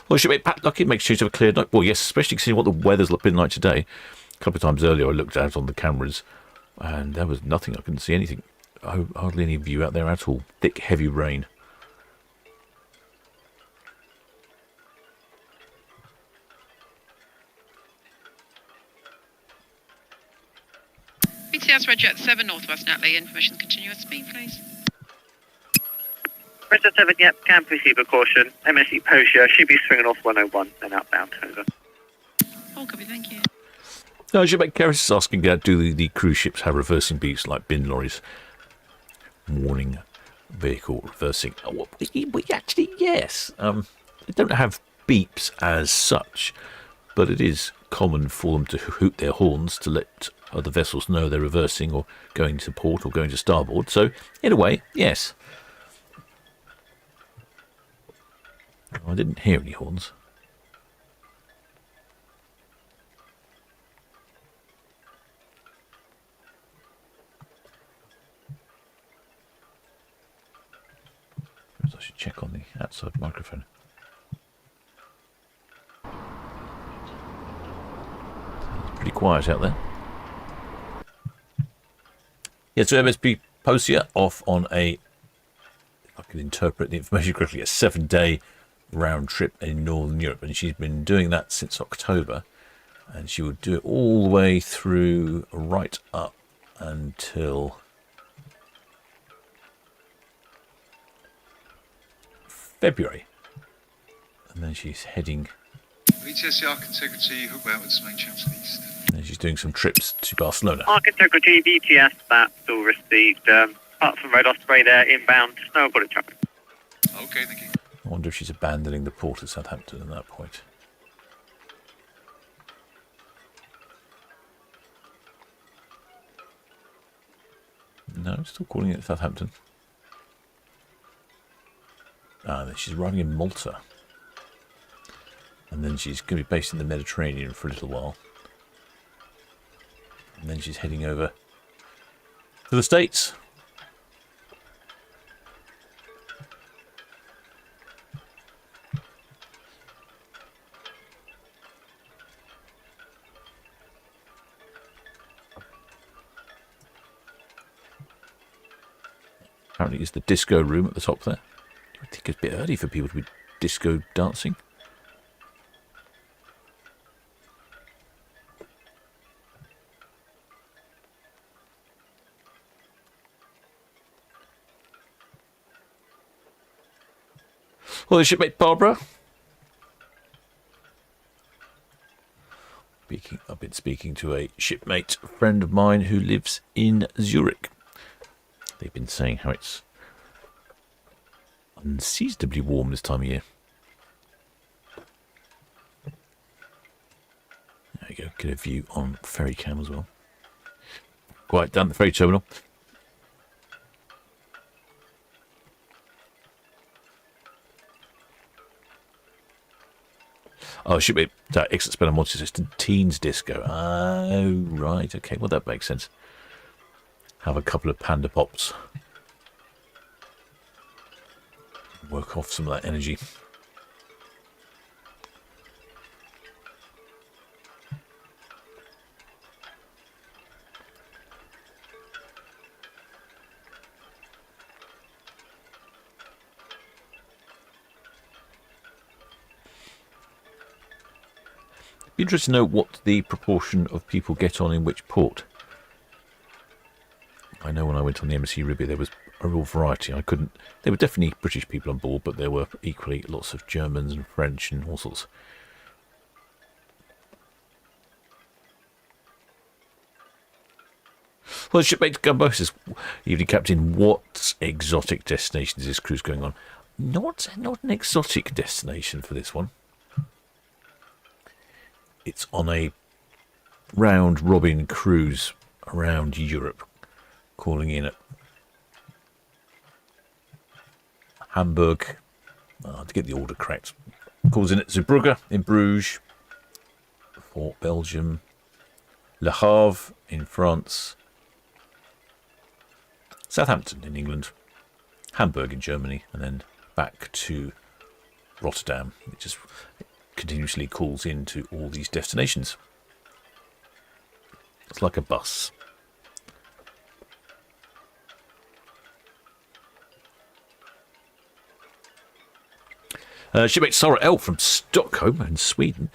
Speaker 3: Well, should make Pat lucky, make sure you have a clear night. Well, yes, especially considering what the weather's been like today. A couple of times earlier I looked out on the cameras and there was nothing. I couldn't see anything. Hardly any view out there at all. Thick, heavy rain.
Speaker 17: BTS Red Jet 7 Northwest Natalie, information continue at speed, please.
Speaker 1: Red Jet 7, yep, can proceed with caution. MSC Posia should be swinging off 101 and outbound, over.
Speaker 17: All copy, thank you.
Speaker 3: No, Shipmate Karis is asking, do the cruise ships have reversing beeps like bin lorries? Warning vehicle reversing. Oh, we actually, yes. They don't have beeps as such, but it is common for them to hoot their horns to let other vessels know they're reversing or going to port or going to starboard. So, in a way, yes. I didn't hear any horns. I should check on the outside microphone. It's pretty quiet out there. Yeah, so MSC Posia off on a, if I can interpret the information correctly, a 7-day round trip in Northern Europe. And she's been doing that since October. And she would do it all the way through right up until February. And then she's heading...
Speaker 20: VTS Arc Integrity, hookbound with main channel east.
Speaker 3: And then she's doing some trips to Barcelona.
Speaker 1: Arc Integrity, VTS, that's all received. Apart from Red Osprey there, inbound, no bullet traffic.
Speaker 20: Okay, thank you.
Speaker 3: I wonder if she's abandoning the port of Southampton at that point. No, still calling it Southampton. Then she's arriving in Malta. And then she's going to be based in the Mediterranean for a little while. And then she's heading over to the States. Apparently it's the disco room at the top there. I think it's a bit early for people to be disco dancing. Well, the shipmate Barbara. I've been speaking to a shipmate friend of mine who lives in Zurich. They've been saying how it's unseasonably warm this time of year. There you go, get a view on ferry cam as well. Quite down the ferry terminal. Oh, shipmate exit spell on Monty says teens disco. Oh, right, okay, well that makes sense. Have a couple of panda pops. Work off some of that energy. Be interested to know what the proportion of people get on in which port. I know when I went on the MSC Posia, there was a real variety. There were definitely British people on board, but there were equally lots of Germans and French and all sorts. Well, shipmate Gumbo says, evening captain, what exotic destination is this cruise going on? Not an exotic destination for this one. It's on a round-robin cruise around Europe, calling in at Hamburg, to get the order correct. Calls in at Zeebrugge in Bruges, for Belgium, Le Havre in France, Southampton in England, Hamburg in Germany, and then back to Rotterdam. It just continuously calls into all these destinations. It's like a bus. Shipmate Sarah L from Stockholm in Sweden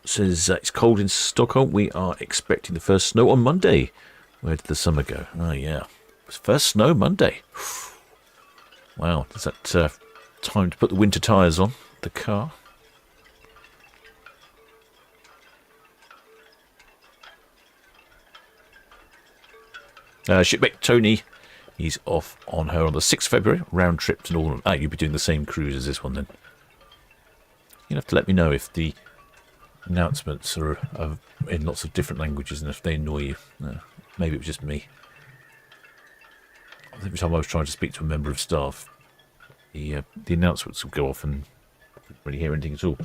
Speaker 3: says it's cold in Stockholm. We are expecting the first snow on Monday. Where did the summer go? Oh yeah, it was first snow Monday. Wow, is that time to put the winter tyres on the car? Shipmate Tony, he's off on her on the 6th of February, round trip to Northern. You'll be doing the same cruise as this one then. You'll have to let me know if the announcements are in lots of different languages and if they annoy you. Maybe it was just me. Every time I was trying to speak to a member of staff, the announcements would go off and I didn't really hear anything at all.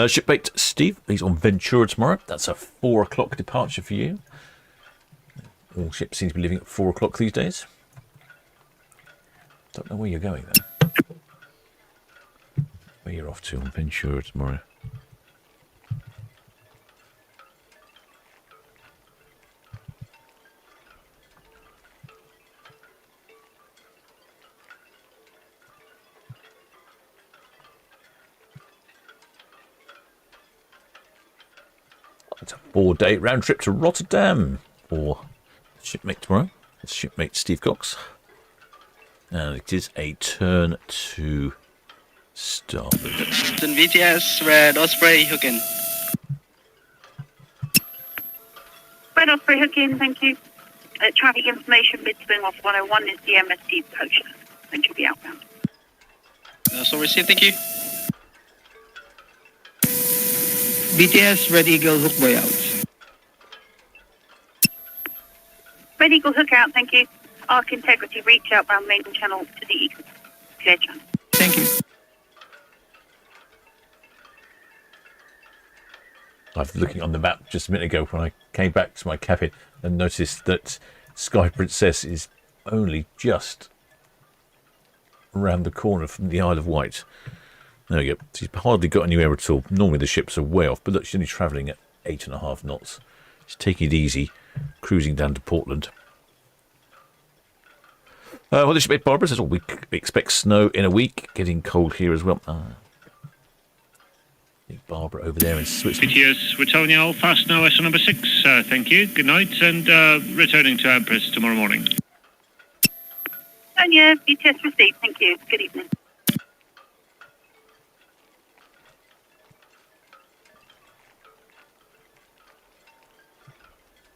Speaker 3: Shipmate Steve, he's on Ventura tomorrow. That's a 4 o'clock departure for you. All ships seem to be leaving at 4 o'clock these days. Don't know where you're going then. Where you're off to on Ventura tomorrow. It's a 4-day round trip to Rotterdam for shipmate tomorrow. It's shipmate Steve Cox. And it is a turn to starboard.
Speaker 16: VTS Red Osprey hooking.
Speaker 15: Red Osprey, hook in, thank you. Traffic information, mid-swing off 101 is the MSC Posia. And should be outbound.
Speaker 21: That's all received, thank you.
Speaker 18: BTS, Red Eagle, hook buoy out.
Speaker 15: Red Eagle, hook out, thank you. Arc integrity, reach outbound main channel to the Eagle. Clear channel.
Speaker 18: Thank you.
Speaker 3: I was looking on the map just a minute ago when I came back to my cabin and noticed that Sky Princess is only just around the corner from the Isle of Wight. There we go. She's hardly got anywhere at all. Normally the ships are way off, but look, she's only travelling at 8.5 knots. She's taking it easy, cruising down to Portland. Well, this ship Barbara says, we expect snow in a week. Getting cold here as well. Barbara over there in Switzerland.
Speaker 4: BTS, returning all fast now, SO number 6. Thank you. Good night, and returning to Empress tomorrow morning.
Speaker 15: Sonia, BTS received, thank you. Good evening.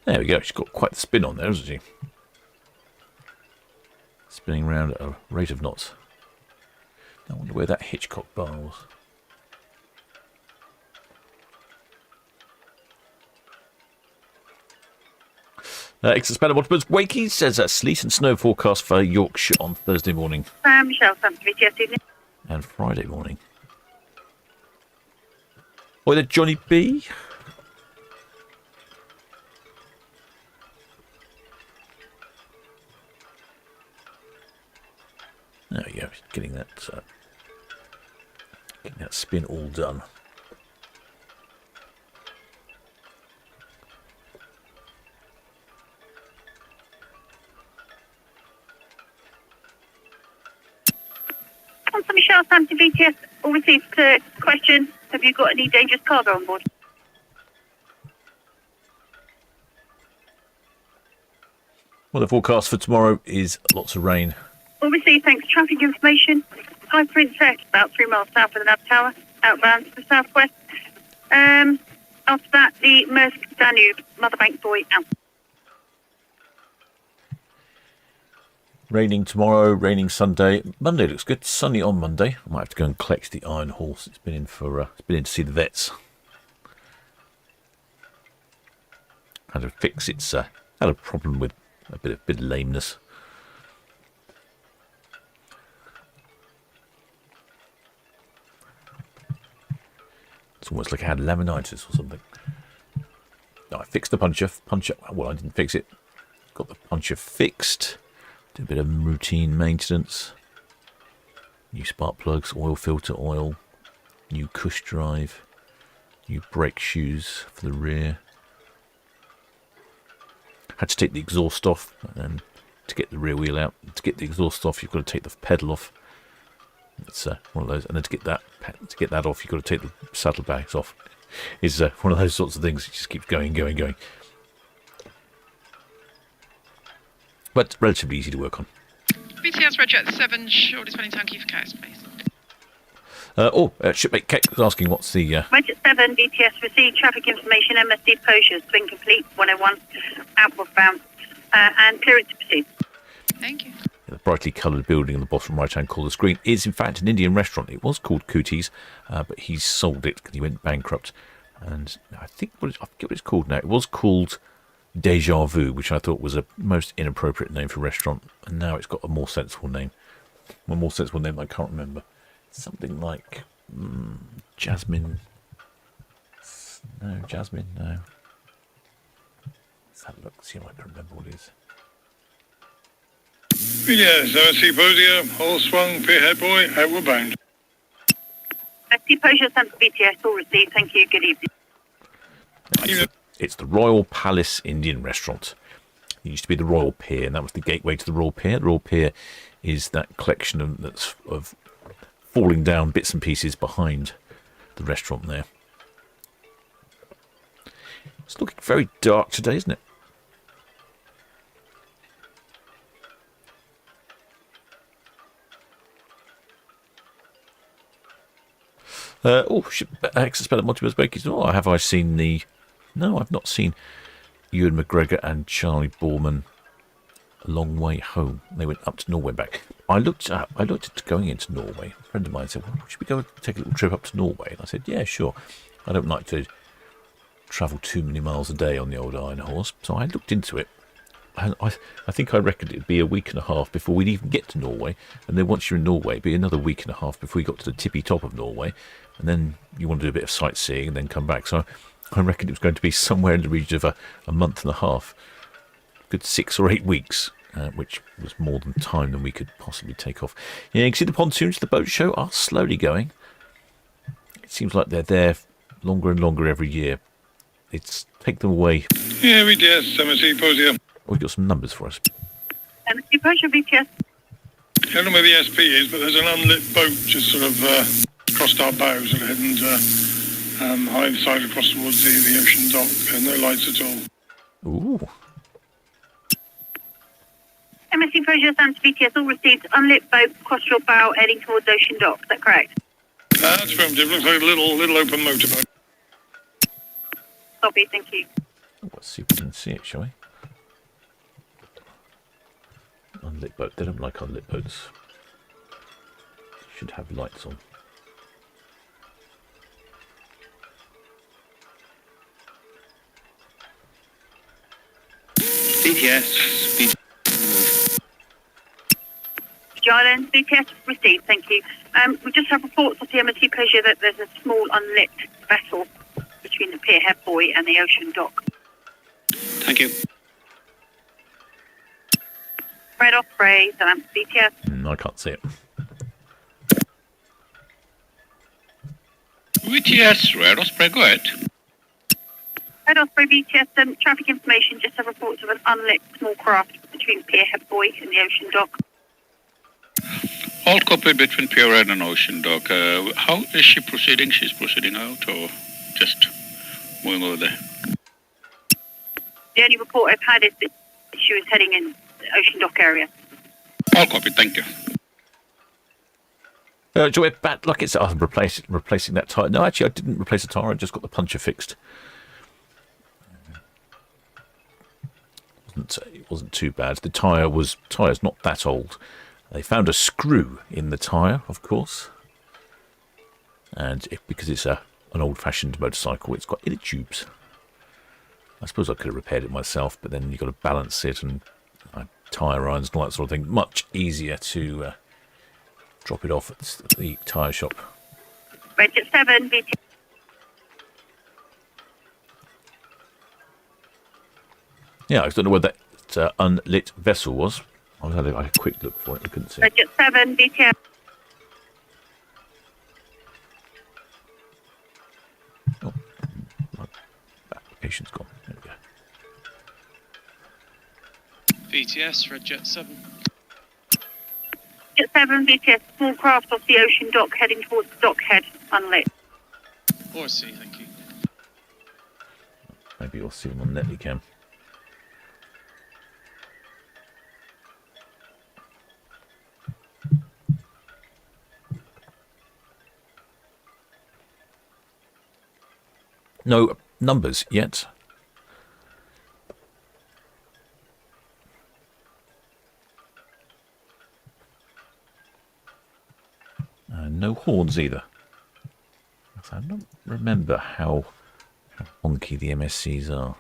Speaker 3: There we go. She's got quite the spin on there, hasn't she? Spinning around at a rate of knots. I wonder where that Hitchcock bar was. Exospellar Waterbirds Wakey says sleet and snow forecast for Yorkshire on Thursday morning.
Speaker 15: Michelle, Southampton, BTS evening.
Speaker 3: And Friday morning. Oi there, Johnny B. There we go, getting that spin all done.
Speaker 15: Michelle, Southampton, BTS, all received question. Have you got any dangerous cargo on board?
Speaker 3: Well, the forecast for tomorrow is lots of rain.
Speaker 15: All received, thanks. Traffic information. Sky Princess, about 3 miles south of the Nav Tower, outbound to the southwest. After that, the Maersk Danube, Motherbank Buoy, out.
Speaker 3: Raining tomorrow, raining Sunday. Monday looks good. Sunny on Monday. I might have to go and collect the Iron Horse. It's been in to see the vets. Had to fix its had a problem with a bit of lameness. It's almost like I had laminitis or something. No, I fixed the puncher. Well, I didn't fix it. Got the puncher fixed. Did a bit of routine maintenance. New spark plugs, oil filter oil, new cush drive, new brake shoes for the rear. Had to take the exhaust off, and to get the rear wheel out. To get the exhaust off, you've got to take the pedal off. It's one of those, and then to get that off, you've got to take the saddlebags off. It's one of those sorts of things that just keeps going. But relatively easy to work on.
Speaker 17: BTS Roger 7, shortest running time key for chaos, please.
Speaker 3: Shipmate Kate was asking what's the...
Speaker 15: Roger 7, BTS received traffic information, MSC Posia, swing complete, 101, outward bound, and clearance to proceed.
Speaker 17: Thank you.
Speaker 3: The brightly coloured building in the bottom right-hand corner of the screen is in fact an Indian restaurant. It was called Cooties, but he sold it because he went bankrupt. And I forget what it's called now. It was called Deja Vu, which I thought was a most inappropriate name for a restaurant, and now it's got a more sensible name. A more sensible name I can't remember. Something like Jasmine. No, Jasmine. No. Let's have a look. See if I can remember what it is.
Speaker 19: Yes, MSC Posia, all swung, pierhead buoy, outward bound.
Speaker 15: MSC Posia, Central BTS, all received. Thank you. Good evening.
Speaker 3: It's the Royal Palace Indian Restaurant. It used to be the Royal Pier, and that was the gateway to the Royal Pier. The Royal Pier is that collection of falling down bits and pieces behind the restaurant there. It's looking very dark today, isn't it? Exospellar Multiverse Bakeries. Oh, have I seen the... No, I've not seen Ewan McGregor and Charlie Borman a long way home. They went up to Norway back. I looked at going into Norway. A friend of mine said, well, should we go take a little trip up to Norway? And I said, yeah, sure. I don't like to travel too many miles a day on the old Iron Horse. So I looked into it. And I think I reckoned it'd be a week and a half before we'd even get to Norway. And then once you're in Norway, it'd be another week and a half before we got to the tippy top of Norway. And then you want to do a bit of sightseeing and then come back. So I reckoned it was going to be somewhere in the region of a month and a half. Good 6 or 8 weeks, which was more than time than we could possibly take off. Yeah, you can see the pontoons of the boat show are slowly going. It seems like they're there longer and longer every year. It's take them away.
Speaker 19: Yeah, VTS, MSC Posia.
Speaker 3: We've got some numbers for us.
Speaker 15: MSC Posia, VTS.
Speaker 19: I don't know where the SP is, but there's an unlit boat just sort of crossed our bow, sort of heading high side across towards the ocean dock. No lights at all.
Speaker 3: Ooh.
Speaker 15: MSC Posia, Santa VTS, all received unlit boat across your bow heading towards ocean dock. Is that correct?
Speaker 19: That's affirmative. Looks like a little open motorboat.
Speaker 15: Copy, thank you.
Speaker 3: Let's see if we can see it, shall we? Unlit boat. They don't like unlit boats. Should have lights on.
Speaker 21: VTS.
Speaker 15: Islands, VTS received, thank you. We just have reports of the MSC Posia that there's a small unlit vessel between the pier head buoy and the ocean dock.
Speaker 21: Thank you.
Speaker 15: Red Osprey, VTS.
Speaker 3: I can't see it.
Speaker 19: VTS, Red Osprey, go ahead.
Speaker 15: Red Osprey, VTS, traffic information, just have reports of an unlit small craft between pier head buoy and the ocean dock.
Speaker 19: All copy between Pier Head and Ocean Dock. How is she proceeding? She's proceeding out or just moving over there?
Speaker 15: The only report I've had is that she was heading in the ocean dock area.
Speaker 19: All copy, thank you.
Speaker 3: Joy, bad luck. It's replacing that tyre. No, actually, I didn't replace the tyre. I just got the puncher fixed. It wasn't too bad. The tyre's not that old. They found a screw in the tyre, of course. And because it's an old-fashioned motorcycle, it's got inner tubes. I suppose I could have repaired it myself, but then you've got to balance it and tyre irons and all that sort of thing. Much easier to drop it off at the tyre shop.
Speaker 15: Register 7, VTS.
Speaker 3: Yeah, I don't know where that unlit vessel was. I had a quick look for it. I couldn't see.
Speaker 15: Register 7, VTS.
Speaker 3: Oh, my application's gone. There we go.
Speaker 9: VTS, Red Jet 7.
Speaker 15: Jet 7, VTS, small craft off the ocean dock heading towards the dock head, unlit.
Speaker 9: Or C, thank you.
Speaker 3: Maybe you'll see them on Netlycam. No numbers yet. No horns either. I don't remember how wonky the MSCs are.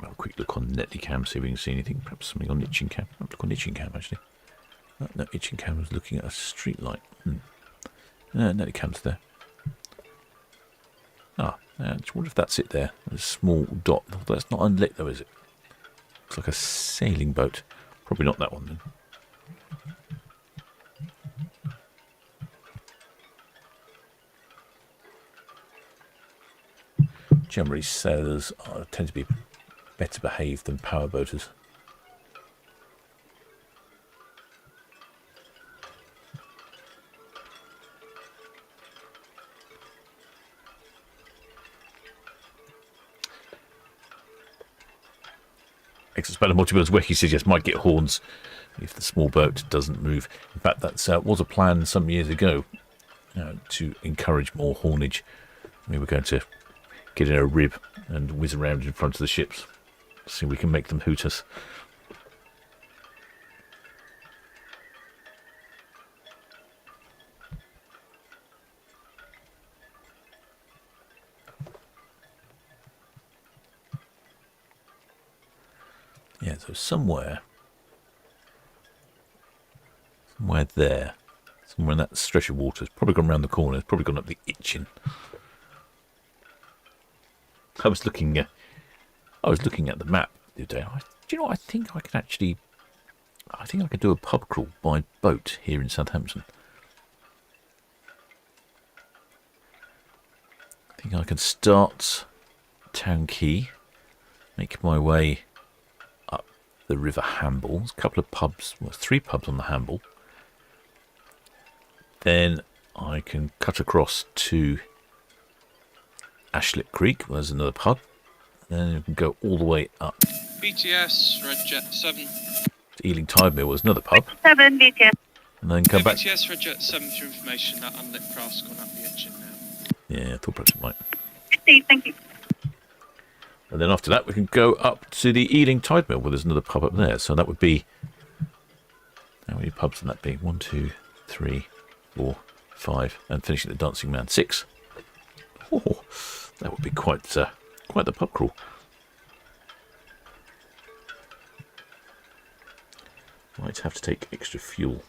Speaker 3: Have a quick look on Netlycam, see if we can see anything. Perhaps something on Itching Cam. I'll look on Itching Cam actually. No, Itching Cam was looking at a street light. No, Netlycam's there. I wonder if that's it there. A small dot. That's not unlit though, is it? Looks like a sailing boat. Probably not that one then. Generally, sailors tend to be better behaved than powerboaters. Exospeller Multibills Wiki says yes, might get horns if the small boat doesn't move. In fact, that was a plan some years ago to encourage more hornage. We were going to get in a rib and whiz around in front of the ships, see if we can make them hoot us. Yeah, so somewhere there, somewhere in that stretch of water, it's probably gone around the corner, it's probably gone up the Itchen. I was looking at the map the other day. Do you know what? I think I could do a pub crawl by boat here in Southampton. I think I can start Town Quay, make my way up the River Hamble. There's a couple of pubs, well, 3 pubs on the Hamble. Then I can cut across to Ashlet Creek, where there's another pub. Then you can go all the way up
Speaker 9: BTS, Red Jet 7.
Speaker 3: to Ealing Tide Mill, there's another pub.
Speaker 15: 7 BTS.
Speaker 3: And then come back.
Speaker 9: BTS, Red Jet 7 for information. That unlit craft's gone up the engine now.
Speaker 3: Yeah, I thought perhaps it might.
Speaker 15: Steve, thank you.
Speaker 3: And then after that, we can go up to the Ealing Tide Mill, where there's another pub up there. So that would be... How many pubs would that be? 1, 2, 3, 4, 5, and finishing at the Dancing Man. 6. Oh, that would be quite the pub crawl. Might have to take extra fuel.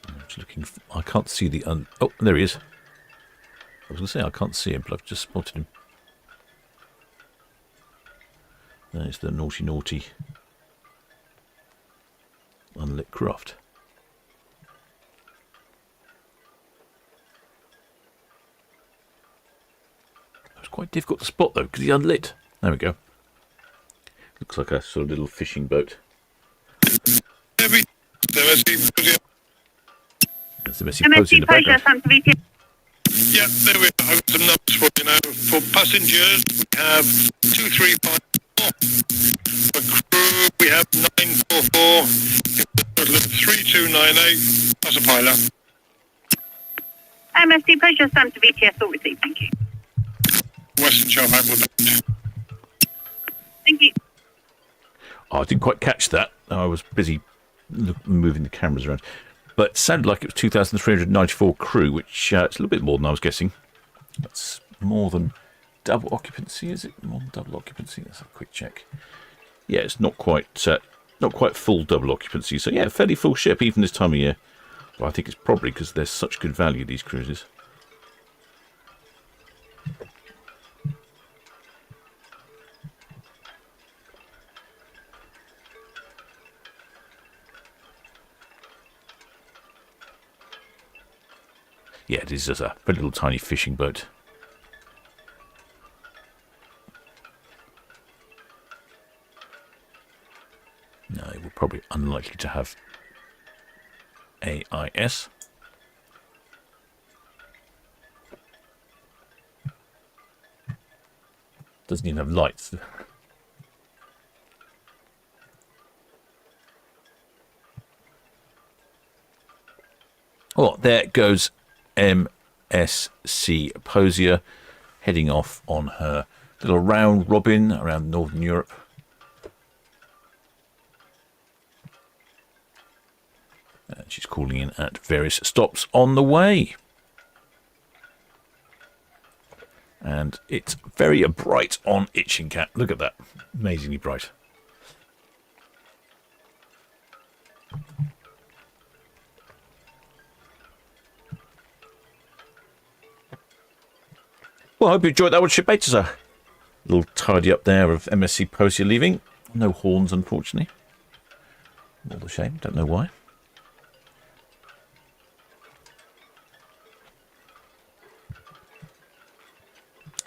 Speaker 3: I'm just looking. I can't see the. Oh, there he is. I was going to say I can't see him, but I've just spotted him. There's the naughty unlit craft. It's quite difficult to spot though because he's unlit. There we go. Looks like a sort of little fishing boat. There's the MSC Posia in the background.
Speaker 19: Yeah, there we are. Some numbers for you now. For passengers, we have 235. For crew, we have 944. Total of 3298. That's a pilot.
Speaker 15: MSC Posia, Sam to VTS, all received, thank you.
Speaker 19: Western Southampton.
Speaker 15: Thank you.
Speaker 3: Oh, I didn't quite catch that. I was busy moving the cameras around. But it sounded like it was 2,394 crew, which it's a little bit more than I was guessing. That's more than double occupancy, is it? More than double occupancy? Let's have a quick check. Yeah, it's not quite full double occupancy. So yeah, fairly full ship even this time of year. But I think it's probably because there's such good value, these cruises. Yeah, it is just a very little tiny fishing boat. No, we're probably unlikely to have AIS. Doesn't even have lights. Oh, there goes MSC Posia heading off on her little round robin around Northern Europe. And she's calling in at various stops on the way. And it's very bright on Itchen Cat. Look at that. Amazingly bright. Well, I hope you enjoyed that one, Shipmates. A little tidy up there of MSC Posia leaving. No horns, unfortunately. All the shame. Don't know why.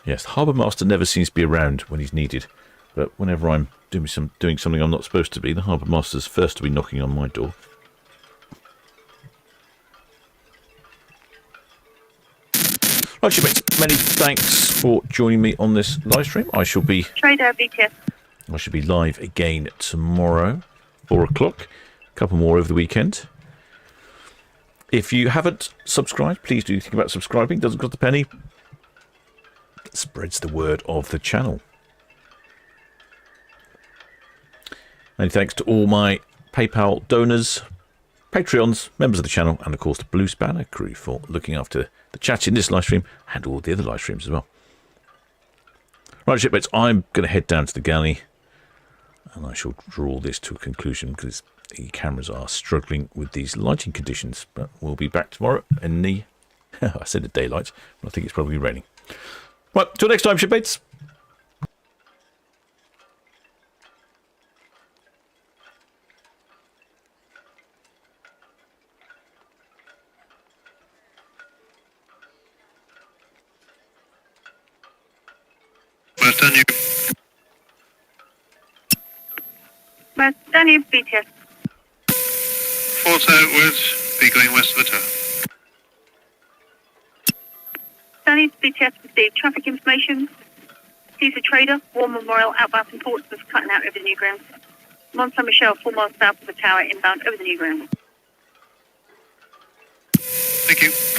Speaker 3: Yes, the Harbour Master never seems to be around when he's needed. But whenever I'm doing something I'm not supposed to be, the Harbour Master's first to be knocking on my door. Right, shipmates, many thanks for joining me on this live stream. I shall be
Speaker 15: Trader VTS.
Speaker 3: live again tomorrow, 4 o'clock. A couple more over the weekend. If you haven't subscribed, please do think about subscribing. Doesn't cost a penny. It spreads the word of the channel. Many thanks to all my PayPal donors, Patreons, members of the channel, and of course the Blue Spanner crew for looking after the chat in this live stream and all the other live streams as well. Right, shipmates, I'm going to head down to the galley and I shall draw this to a conclusion because the cameras are struggling with these lighting conditions. But we'll be back tomorrow in the, I said the daylight, but I think it's probably raining. Right, till next time, shipmates.
Speaker 15: Danube VTS.
Speaker 5: Force outwards, be going west of the tower.
Speaker 15: Danube VTS received traffic information. Sees a trader, War Memorial outbound from Portsmouth, cutting out over the new ground. Mont Saint Michel, 4 miles south of the tower, inbound over the new ground.
Speaker 5: Thank you.